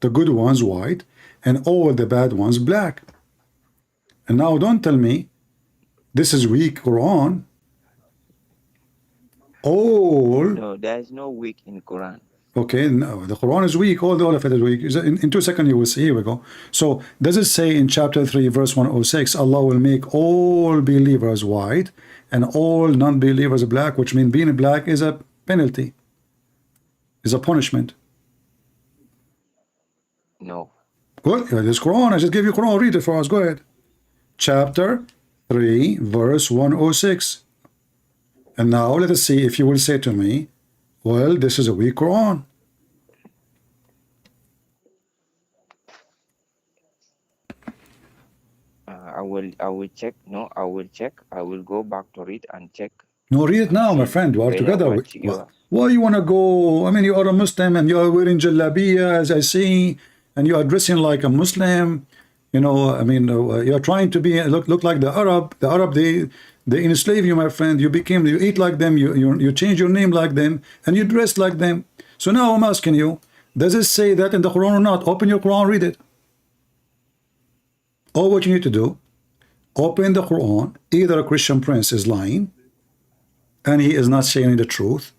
the good ones white and all the bad ones black. And now don't tell me this is weak Quran. No, there is no weak in Quran. Okay, no, the Quran is weak. All of it is weak. In 2 seconds you will see. Here we go. So does it say in chapter 3 verse 106, Allah will make all believers white and all non-believers black, which means being black is a penalty, is a punishment? No. Good. This Quran, I just gave you Quran. Read it for us. Go ahead. Chapter 3 verse 106. And now let us see if you will say to me, well, this is a weak Quran. I will check. No, I will check. I will go back to read and check. No, read it now, my friend. We are together. Why you want to go? I mean, you are a Muslim and you are wearing jalabiya, as I see, and you are dressing like a Muslim. You know, I mean, you are trying to be look like the Arab. The Arab, they enslave you, my friend. You eat like them. You change your name like them, and you dress like them. So now I'm asking you, does it say that in the Quran or not? Open your Quran, read it. All what you need to do, open the Quran. Either a Christian prince is lying, and he is not saying the truth,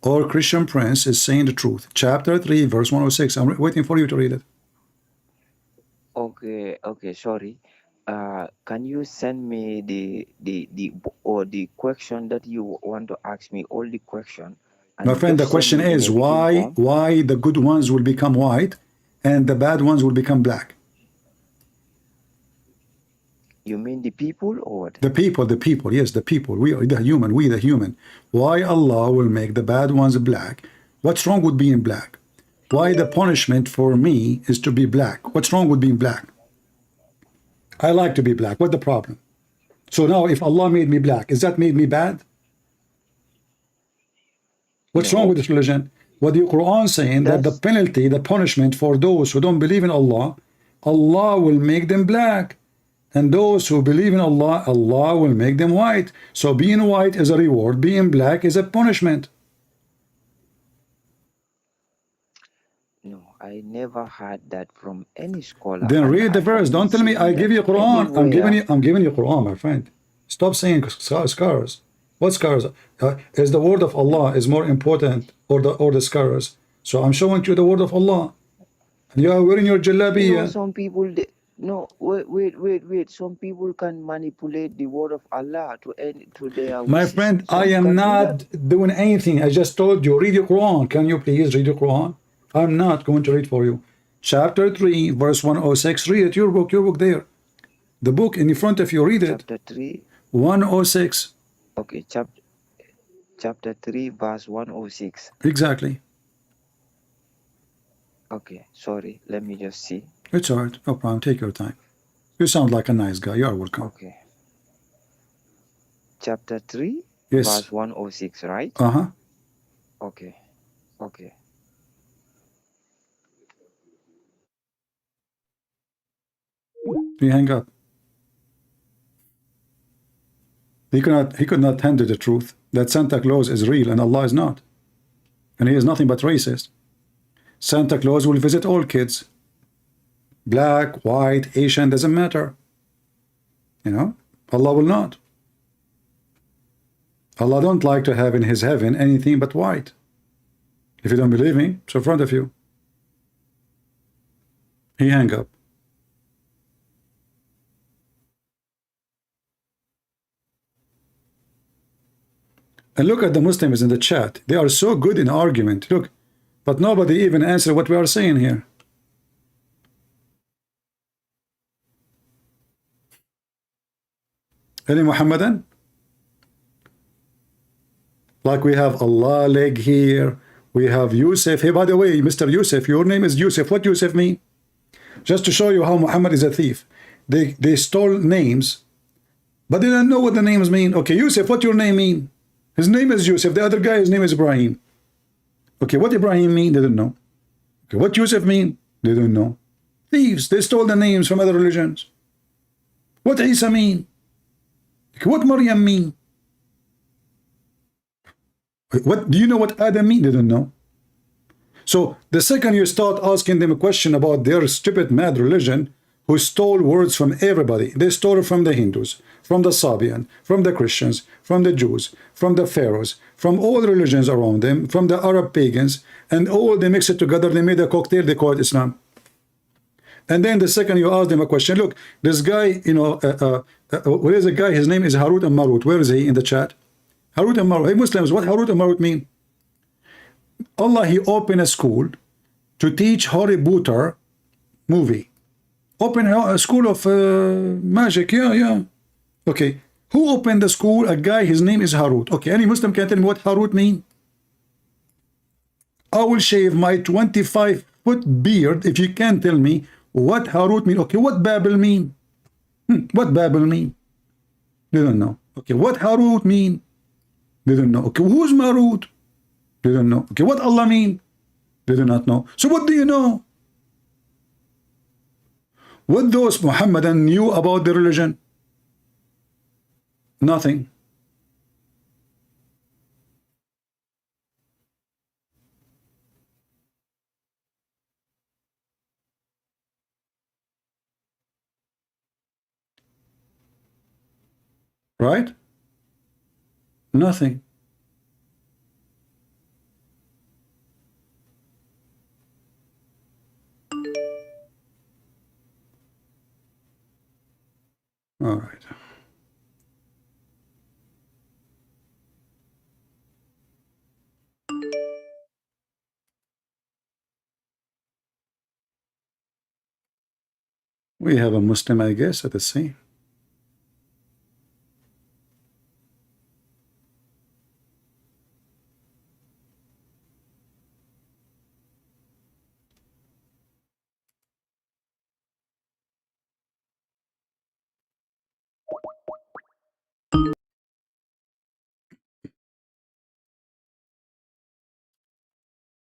or Christian Prince is saying the truth. Chapter 3, verse 106. I'm waiting for you to read it. Okay, sorry. Can you send me the question that you want to ask me, all the question? My friend, the question is why the good ones will become white and the bad ones will become black? You mean the people or what? The people, yes, the people. We are the human. Why Allah will make the bad ones black? What's wrong with being black? Why the punishment for me is to be black? What's wrong with being black? I like to be black. What's the problem? So now if Allah made me black, is that made me bad? What's wrong with this religion? What the Quran saying that the penalty, the punishment for those who don't believe in Allah, Allah will make them black. And those who believe in Allah, Allah will make them white. So being white is a reward, being black is a punishment. No, I never heard that from any scholar. Then read the verse. Don't tell me I give you Quran. I'm giving you Quran, my friend. Stop saying scars. What scars? Is the word of Allah is more important or the scars? So I'm showing you the word of Allah. And you are wearing your jalabiya. You know, some people no, wait. Some people can manipulate the word of Allah to their wishes. My friend, I am not doing anything. I just told you, read your Quran. Can you please read your Quran? I'm not going to read for you. Chapter 3, verse 106. Read it. Your book there. The book in front of you. Read it. Chapter 3. 106. Okay, chapter 3, verse 106. Exactly. Okay, sorry. Let me just see. It's all right. No problem. Take your time. You sound like a nice guy. You are welcome. Okay. Chapter 3, yes. Verse 106, right? Uh-huh. Okay. He hang up. He could not handle the truth that Santa Claus is real and Allah is not. And he is nothing but racist. Santa Claus will visit all kids. Black, white, Asian, doesn't matter. You know, Allah will not. Allah don't like to have in his heaven anything but white. If you don't believe me, it's in front of you. He hang up. And look at the Muslims in the chat. They are so good in argument. Look, but nobody even answer what we are saying here. Any Muhammadan? Like we have Allah leg here. We have Yusuf. Hey, by the way, Mr. Yusuf, your name is Yusuf. What Yusuf mean? Just to show you how Muhammad is a thief. They stole names, but they don't know what the names mean. Okay, Yusuf, what your name mean? His name is Yusuf. The other guy, his name is Ibrahim. Okay, what Ibrahim mean? They don't know. Okay, what Yusuf mean? They don't know. Thieves. They stole the names from other religions. What Isa mean? Okay, what Maryam mean? What do you know what Adam mean? They don't know. So the second you start asking them a question about their stupid mad religion, who stole words from everybody, they stole from the Hindus, from the Sabian, from the Christians, from the Jews, from the Pharaohs, from all the religions around them, from the Arab pagans, and all they mix it together, they made a cocktail, they call it Islam. And then the second you ask them a question, look, this guy, you know, where is a guy, his name is Harut and Marut, where is he in the chat? Harut and Marut. Hey Muslims, what Harut and Marut mean? Allah, he opened a school to teach Harry Potter movie. Open a school of magic, yeah. Okay, who opened the school? A guy, his name is Harut. Okay, any Muslim can tell me what Harut mean? I will shave my 25-foot beard if you can tell me what Harut mean. Okay, what Babel mean? What Babel mean? They don't know. Okay, what Harut mean? They don't know. Okay, who's Marut? They don't know. Okay, what Allah mean? They do not know. So what do you know? What those Muhammadan knew about the religion? Nothing. Right? Nothing. All right. We have a Muslim, I guess, at the sea.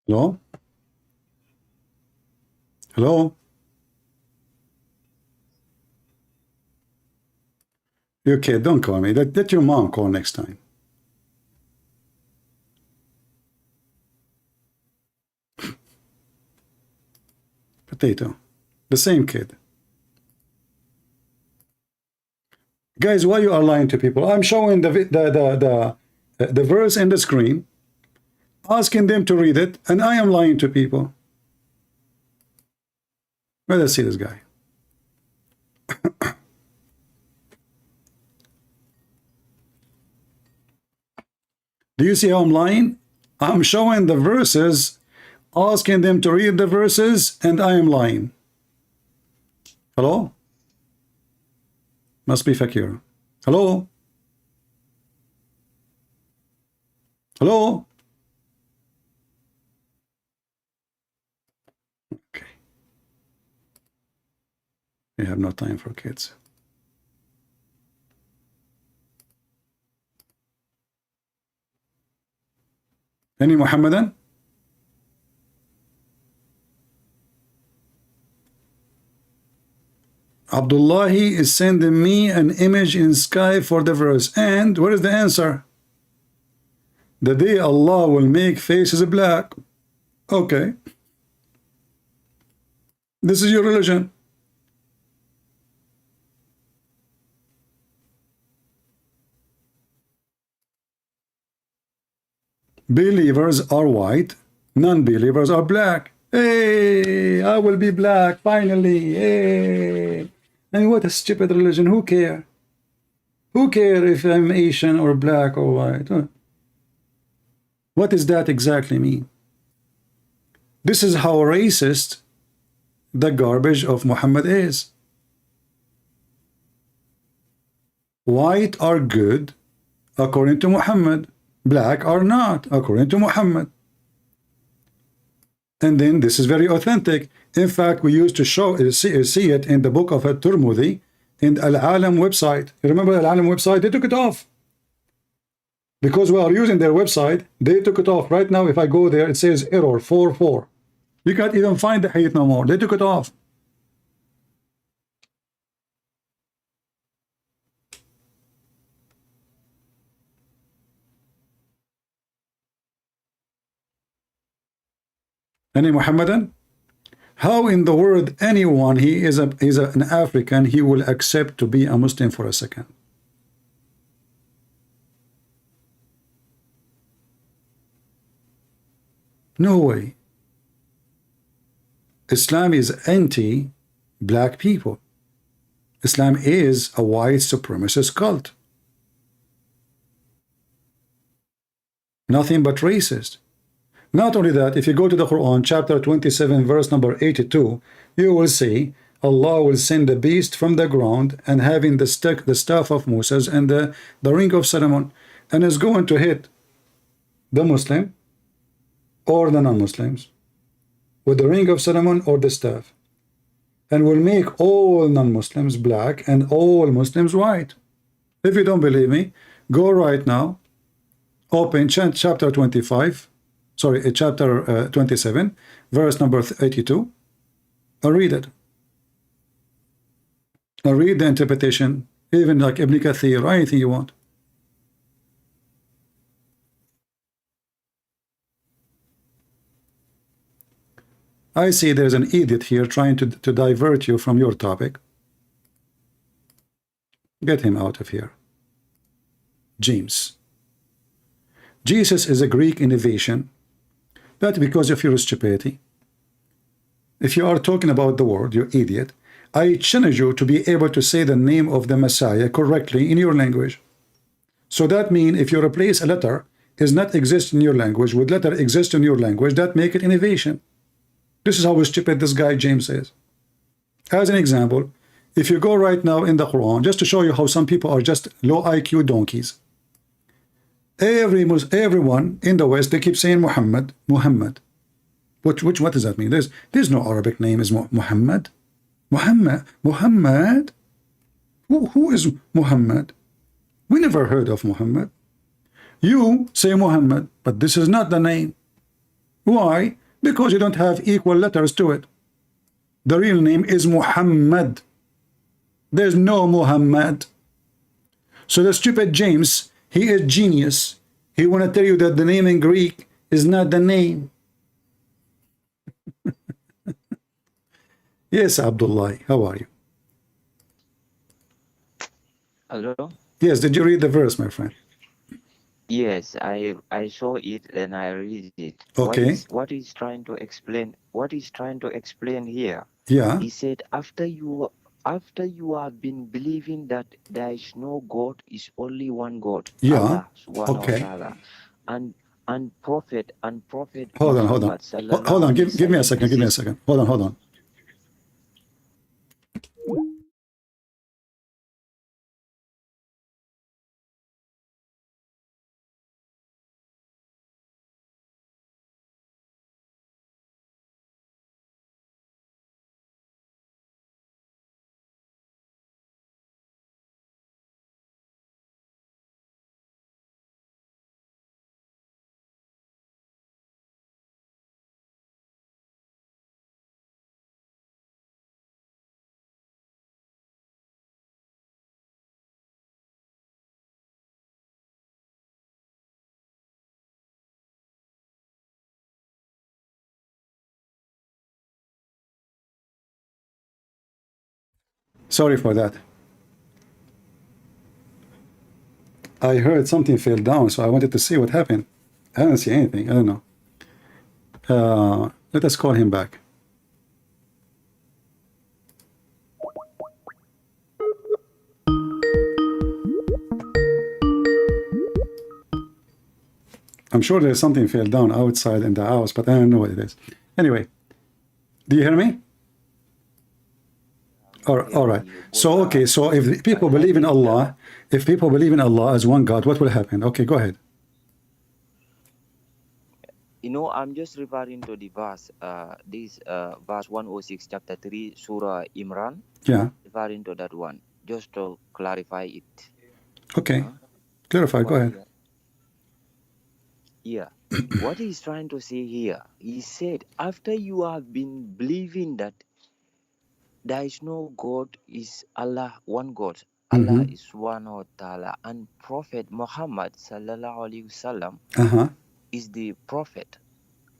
Hello? Hello? You okay? Don't call me. Let your mom call next time. Potato. The same kid. Guys, why you are lying to people? I'm showing the verse in the screen, asking them to read it, and I am lying to people. Well, let's see this guy. Do you see how I'm lying? I'm showing the verses, asking them to read the verses, and I am lying. Hello? Must be Fakir. Hello? Hello? Okay. We have no time for kids. Any Muhammadan? Abdullahi is sending me an image in sky for the verse. And what is the answer? The day Allah will make faces black. Okay. This is your religion. Believers are white, non-believers are black. Hey, I will be black finally. Hey. And what a stupid religion. Who care? Who care if I'm Asian or black or white? What does that exactly mean? This is how racist the garbage of Muhammad is. White are good according to Muhammad. Black are not according to Muhammad. And then this is very authentic. In fact, we used to see it in the book of At-Tirmidhi in Al-Alam website. You remember Al-Alam website? They took it off. Because we are using their website, they took it off. Right now, if I go there, it says error 44. You can't even find the hadith no more. They took it off. Any Muhammadan? How in the world anyone he is an African, he will accept to be a Muslim for a second? No way. Islam is anti-black people. Islam is a white supremacist cult. Nothing but racist. Not only that, if you go to the Quran, chapter 27, verse number 82, you will see Allah will send a beast from the ground and having the staff of Moses and the ring of Solomon, and is going to hit the Muslim or the non-Muslims with the ring of Solomon or the staff, and will make all non-Muslims black and all Muslims white. If you don't believe me, go right now, open chapter 25, sorry, chapter 27, verse number 82, and read it. And read the interpretation, even like Ibn Kathir or anything you want. I see there's an idiot here trying to divert you from your topic. Get him out of here. James. Jesus is a Greek innovation. That's because of your stupidity. If you are talking about the word, you idiot, I challenge you to be able to say the name of the Messiah correctly in your language. So that means if you replace a letter is not exist in your language with letter exist in your language, that make it innovation. This is how stupid this guy James is. As an example, if you go right now in the Quran, just to show you how some people are just low IQ donkeys. Everyone in the West, they keep saying Muhammad, Muhammad. What does that mean? There's no Arabic name is Muhammad. Muhammad? Who is Muhammad? We never heard of Muhammad. You say Muhammad, but this is not the name. Why? Because you don't have equal letters to it. The real name is Muhammad. There's no Muhammad. So the stupid James, he is genius. He want to tell you that the name in Greek is not the name. Yes, Abdullah, how are you? Hello? Yes, did you read the verse, my friend? Yes, I saw it and I read it. Okay. What he's trying to explain? What he's trying to explain here? Yeah. He said after you have been believing that there is no God, is only one God. Yeah. Allah, subhanahu Okay. wa ta'ala. And prophet. Hold on. Muhammad sallallahu Hold on. alaihi Give me a wasallam, second. Give me a second. Hold on. Sorry for that. I heard something fell down, so I wanted to see what happened. I don't see anything. I don't know. Let us call him back. I'm sure there's something fell down outside in the house, but I don't know what it is. Anyway, do you hear me? All right. So, okay. So if people believe in Allah, as one God, what will happen? Okay, go ahead. You know, I'm just referring to the verse, verse 106, chapter 3, Surah Imran. Yeah. Referring to that one, just to clarify it. Okay. Clarify, go ahead. Yeah. What he's trying to say here, he said, after you have been believing that there is no God, is Allah, one God. Allah is one wa ta'ala. And Prophet Muhammad sallallahu alaihi wasallam is the prophet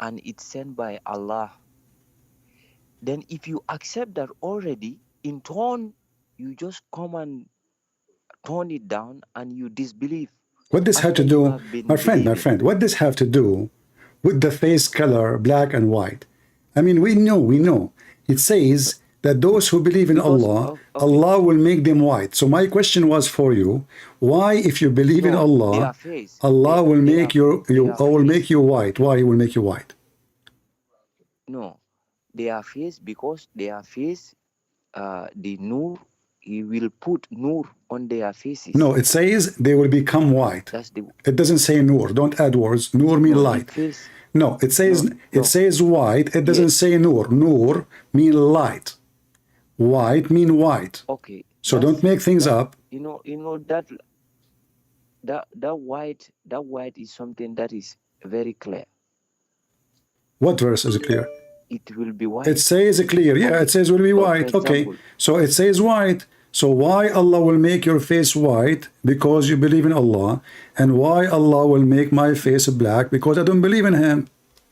and it's sent by Allah. Then if you accept that already, in turn, you just come and tone it down and you disbelieve. What this have to do, my friend, what this have to do with the face color, black and white? I mean, we know. It says that those who believe in Allah, Allah will make them white. So my question was for you, why if you believe in Allah, Allah will make you white? Why He will make you white? No, their face, because their face, the nur, He will put nur on their faces. No, it says they will become white. It doesn't say nur. Don't add words. Nur mean light. No, it says white. It doesn't say nur. Nur mean light. White mean white. Okay. So don't make things up. You know that white is something that is very clear. What verse is clear? It will be white. It says clear. Yeah, it says will be white. Okay. So it says white. So why Allah will make your face white? Because you believe in Allah. And why Allah will make my face black? Because I don't believe in Him.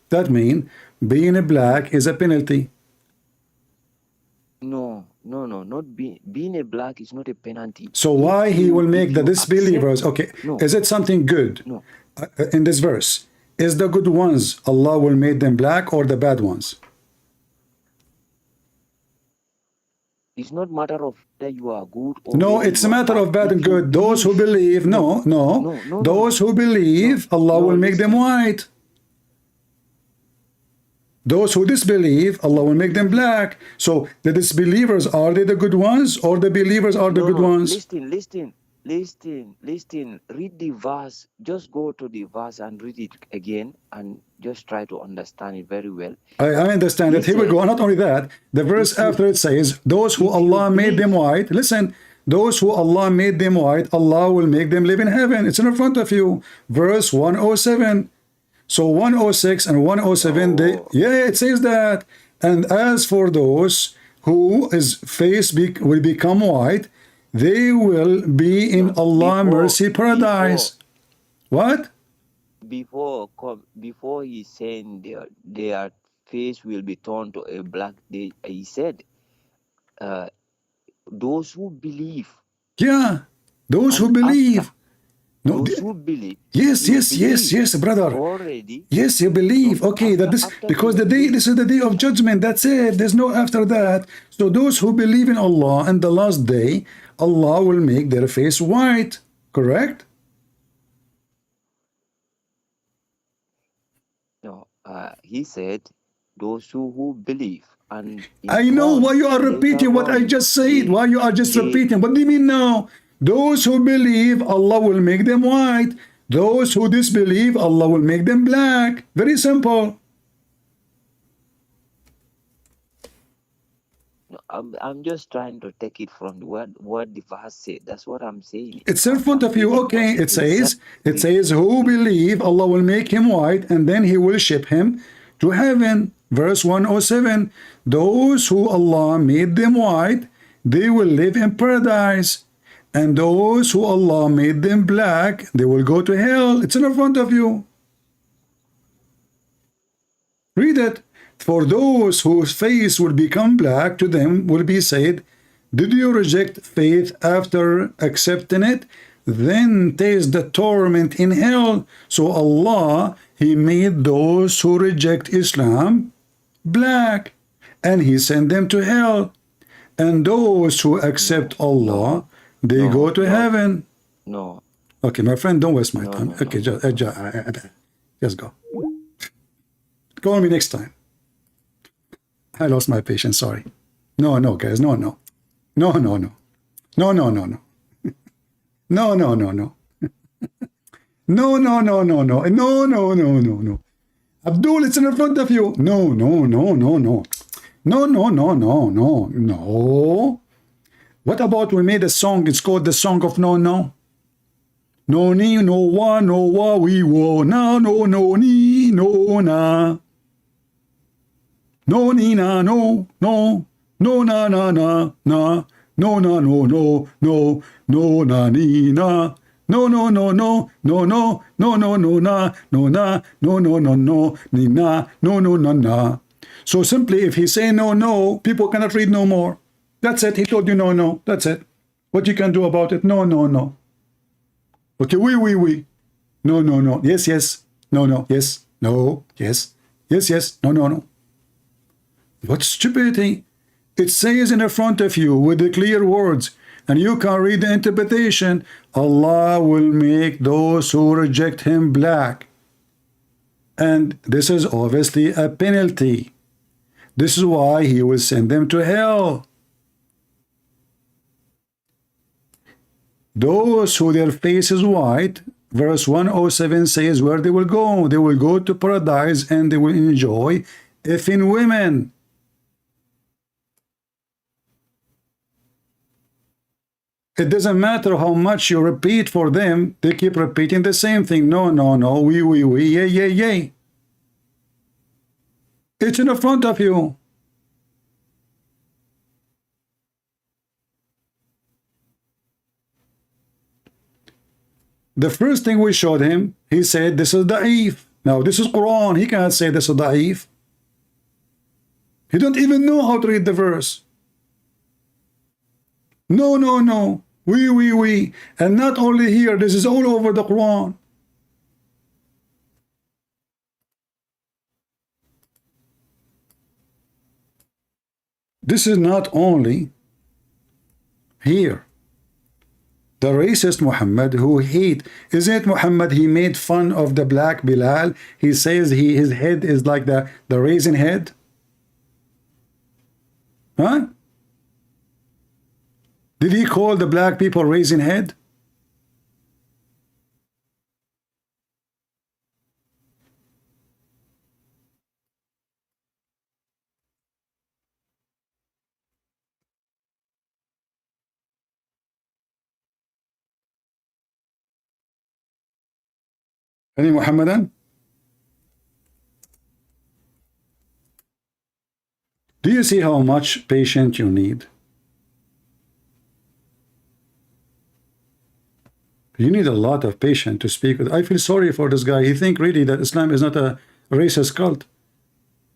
That means being a black is a penalty. No, not being a black is not a penalty. So why He will make the disbelievers? Okay, is it something good? No. In this verse, is the good ones Allah will make them black or the bad ones? It's not matter of that you are good or No, whether it's you a are matter bad. of bad If and you good. Those who believe, no, those who believe, Allah no, will make them listen. white. Those who disbelieve, Allah will make them black. So the disbelievers, are they the good ones, or the believers are the good ones? Listen. Read the verse. Just go to the verse and read it again and just try to understand it very well. I understand that. Here we go. Not only that, the verse after it says, those who Allah made them white, listen, those who Allah made them white, Allah will make them live in heaven. It's in front of you. Verse 107. So 106 and 107, it says that. And as for those whose face will become white, they will be in Allah mercy paradise. What? Before he's saying their face will be turned to a black, he said, those who believe. Yeah, those who believe. No, those who believe. Yes, brother. Already. Yes, you believe. Okay, that this because this is the day of judgment. That's it. There's no after that. So those who believe in Allah and the last day, Allah will make their face white. Correct? No, he said, those who believe. And I know why you are repeating what I just said. Why you are just repeating? What do you mean now? Those who believe, Allah will make them white. Those who disbelieve, Allah will make them black. Very simple. No, I'm just trying to take it from what the verse said. That's what I'm saying. It's in front of you. Okay, it says, who believe, Allah will make him white, and then he will ship him to heaven. Verse 107. Those who Allah made them white, they will live in paradise. And those who Allah made them black, they will go to hell. It's in front of you. Read it. For those whose face will become black, to them will be said, did you reject faith after accepting it? Then taste the torment in hell. So Allah, He made those who reject Islam black, and He sent them to hell. And those who accept Allah, they go to heaven. No. Okay, my friend, don't waste my time. Okay, just go. Call me next time. I lost my patience, sorry. No, guys, no. No. No. No. Abdul, it's in front of you. No. What about we made a song? It's called the Song of No. No ni, no wa, we wo, na, no ni, no na. No ni na, no, na, na, no, no, na, ni na. No, na, no, na, ni na, na. So simply, if he say no, people cannot read no more. That's it. He told you no. That's it. What you can do about it? No. Okay, we. No. Yes. No. Yes. No. Yes. Yes. No. What stupidity. It says in front of you with the clear words, and you can read the interpretation. Allah will make those who reject Him black. And this is obviously a penalty. This is why He will send them to hell. Those who their face is white, verse 107 says where they will go. They will go to paradise and they will enjoy effing women. It doesn't matter how much you repeat for them, they keep repeating the same thing. No, we, yay. It's in the front of you. The first thing we showed him, he said, this is da'if. Now, this is Quran. He cannot say this is da'if. He don't even know how to read the verse. No. We. And not only here, this is all over the Quran. This is not only Here. The racist Muhammad who hate, isn't it Muhammad, he made fun of the black Bilal. He says his head is like the raisin head. Huh? Did he call the black people raisin head? Any Muhammadan? Do you see how much patience you need? You need a lot of patience to speak with. I feel sorry for this guy. He think really that Islam is not a racist cult.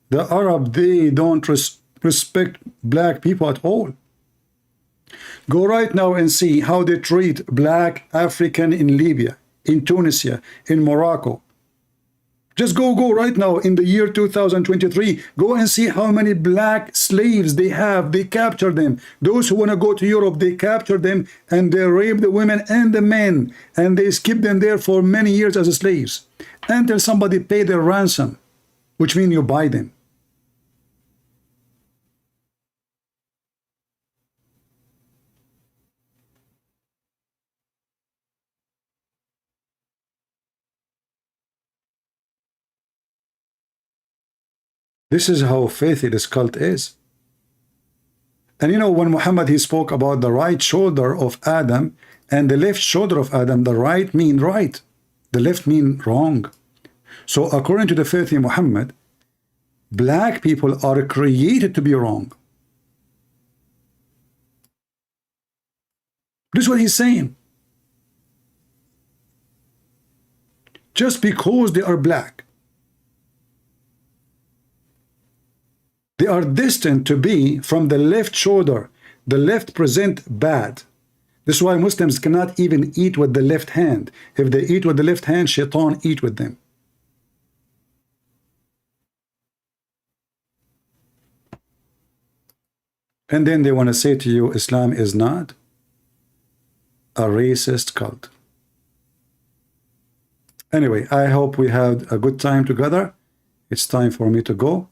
The Arab, they don't respect black people at all. Go right now and see how they treat black African in Libya, in Tunisia, in Morocco. Just go right now in the year 2023. Go and see how many black slaves they have. They capture them. Those who want to go to Europe, they capture them and they rape the women and the men. And they keep them there for many years as slaves until somebody pay their ransom, which means you buy them. This is how faithy this cult is. And you know, when Muhammad, he spoke about the right shoulder of Adam and the left shoulder of Adam, the right mean right, the left mean wrong. So according to the faithy Muhammad, black people are created to be wrong. This is what he's saying. Just because they are black, they are destined to be from the left shoulder. The left present bad. This is why Muslims cannot even eat with the left hand. If they eat with the left hand, shaitan eat with them. And then they want to say to you, Islam is not a racist cult. Anyway, I hope we had a good time together. It's time for me to go.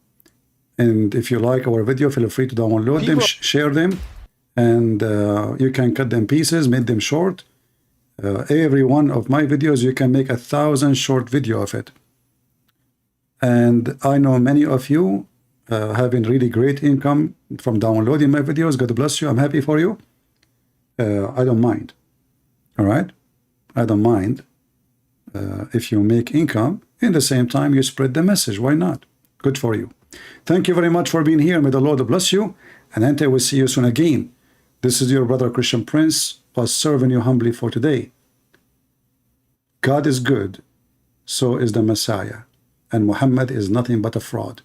And if you like our video, feel free to download them, share them, and you can cut them pieces, make them short. Every one of my videos, you can make 1,000 short video of it. And I know many of you having really great income from downloading my videos. God bless you. I'm happy for you. I don't mind. All right? I don't mind if you make income. In the same time, you spread the message. Why not? Good for you. Thank you very much for being here. May the Lord bless you. And until we see you soon again. This is your brother Christian Prince, was serving you humbly for today. God is good. So is the Messiah. And Muhammad is nothing but a fraud.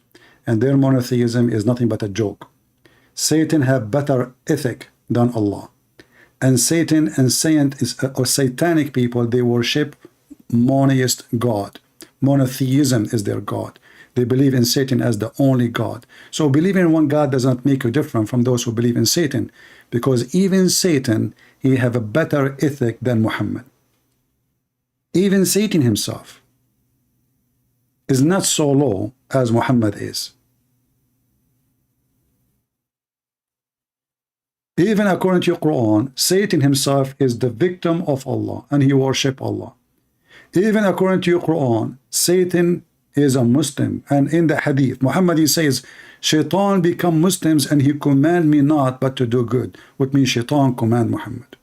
And their monotheism is nothing but a joke. Satan have better ethic than Allah. And Satan and satanic people, they worship monotheist God. Monotheism is their God. They believe in Satan as the only God. So believing in one God does not make you different from those who believe in Satan, because even Satan, he have a better ethic than Muhammad. Even Satan himself is not so low as Muhammad is. Even according to Quran, Satan himself is the victim of Allah and he worship Allah. Even according to Quran, Satan is a Muslim, and in the hadith Muhammad, he says, Shaitan become Muslims and he command me not but to do good, which means Shaitan command Muhammad.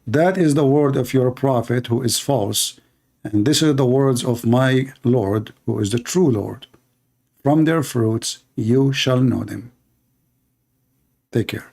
That is the word of your prophet who is false, and this is the words of my Lord who is the true Lord. From their fruits you shall know them. Take care.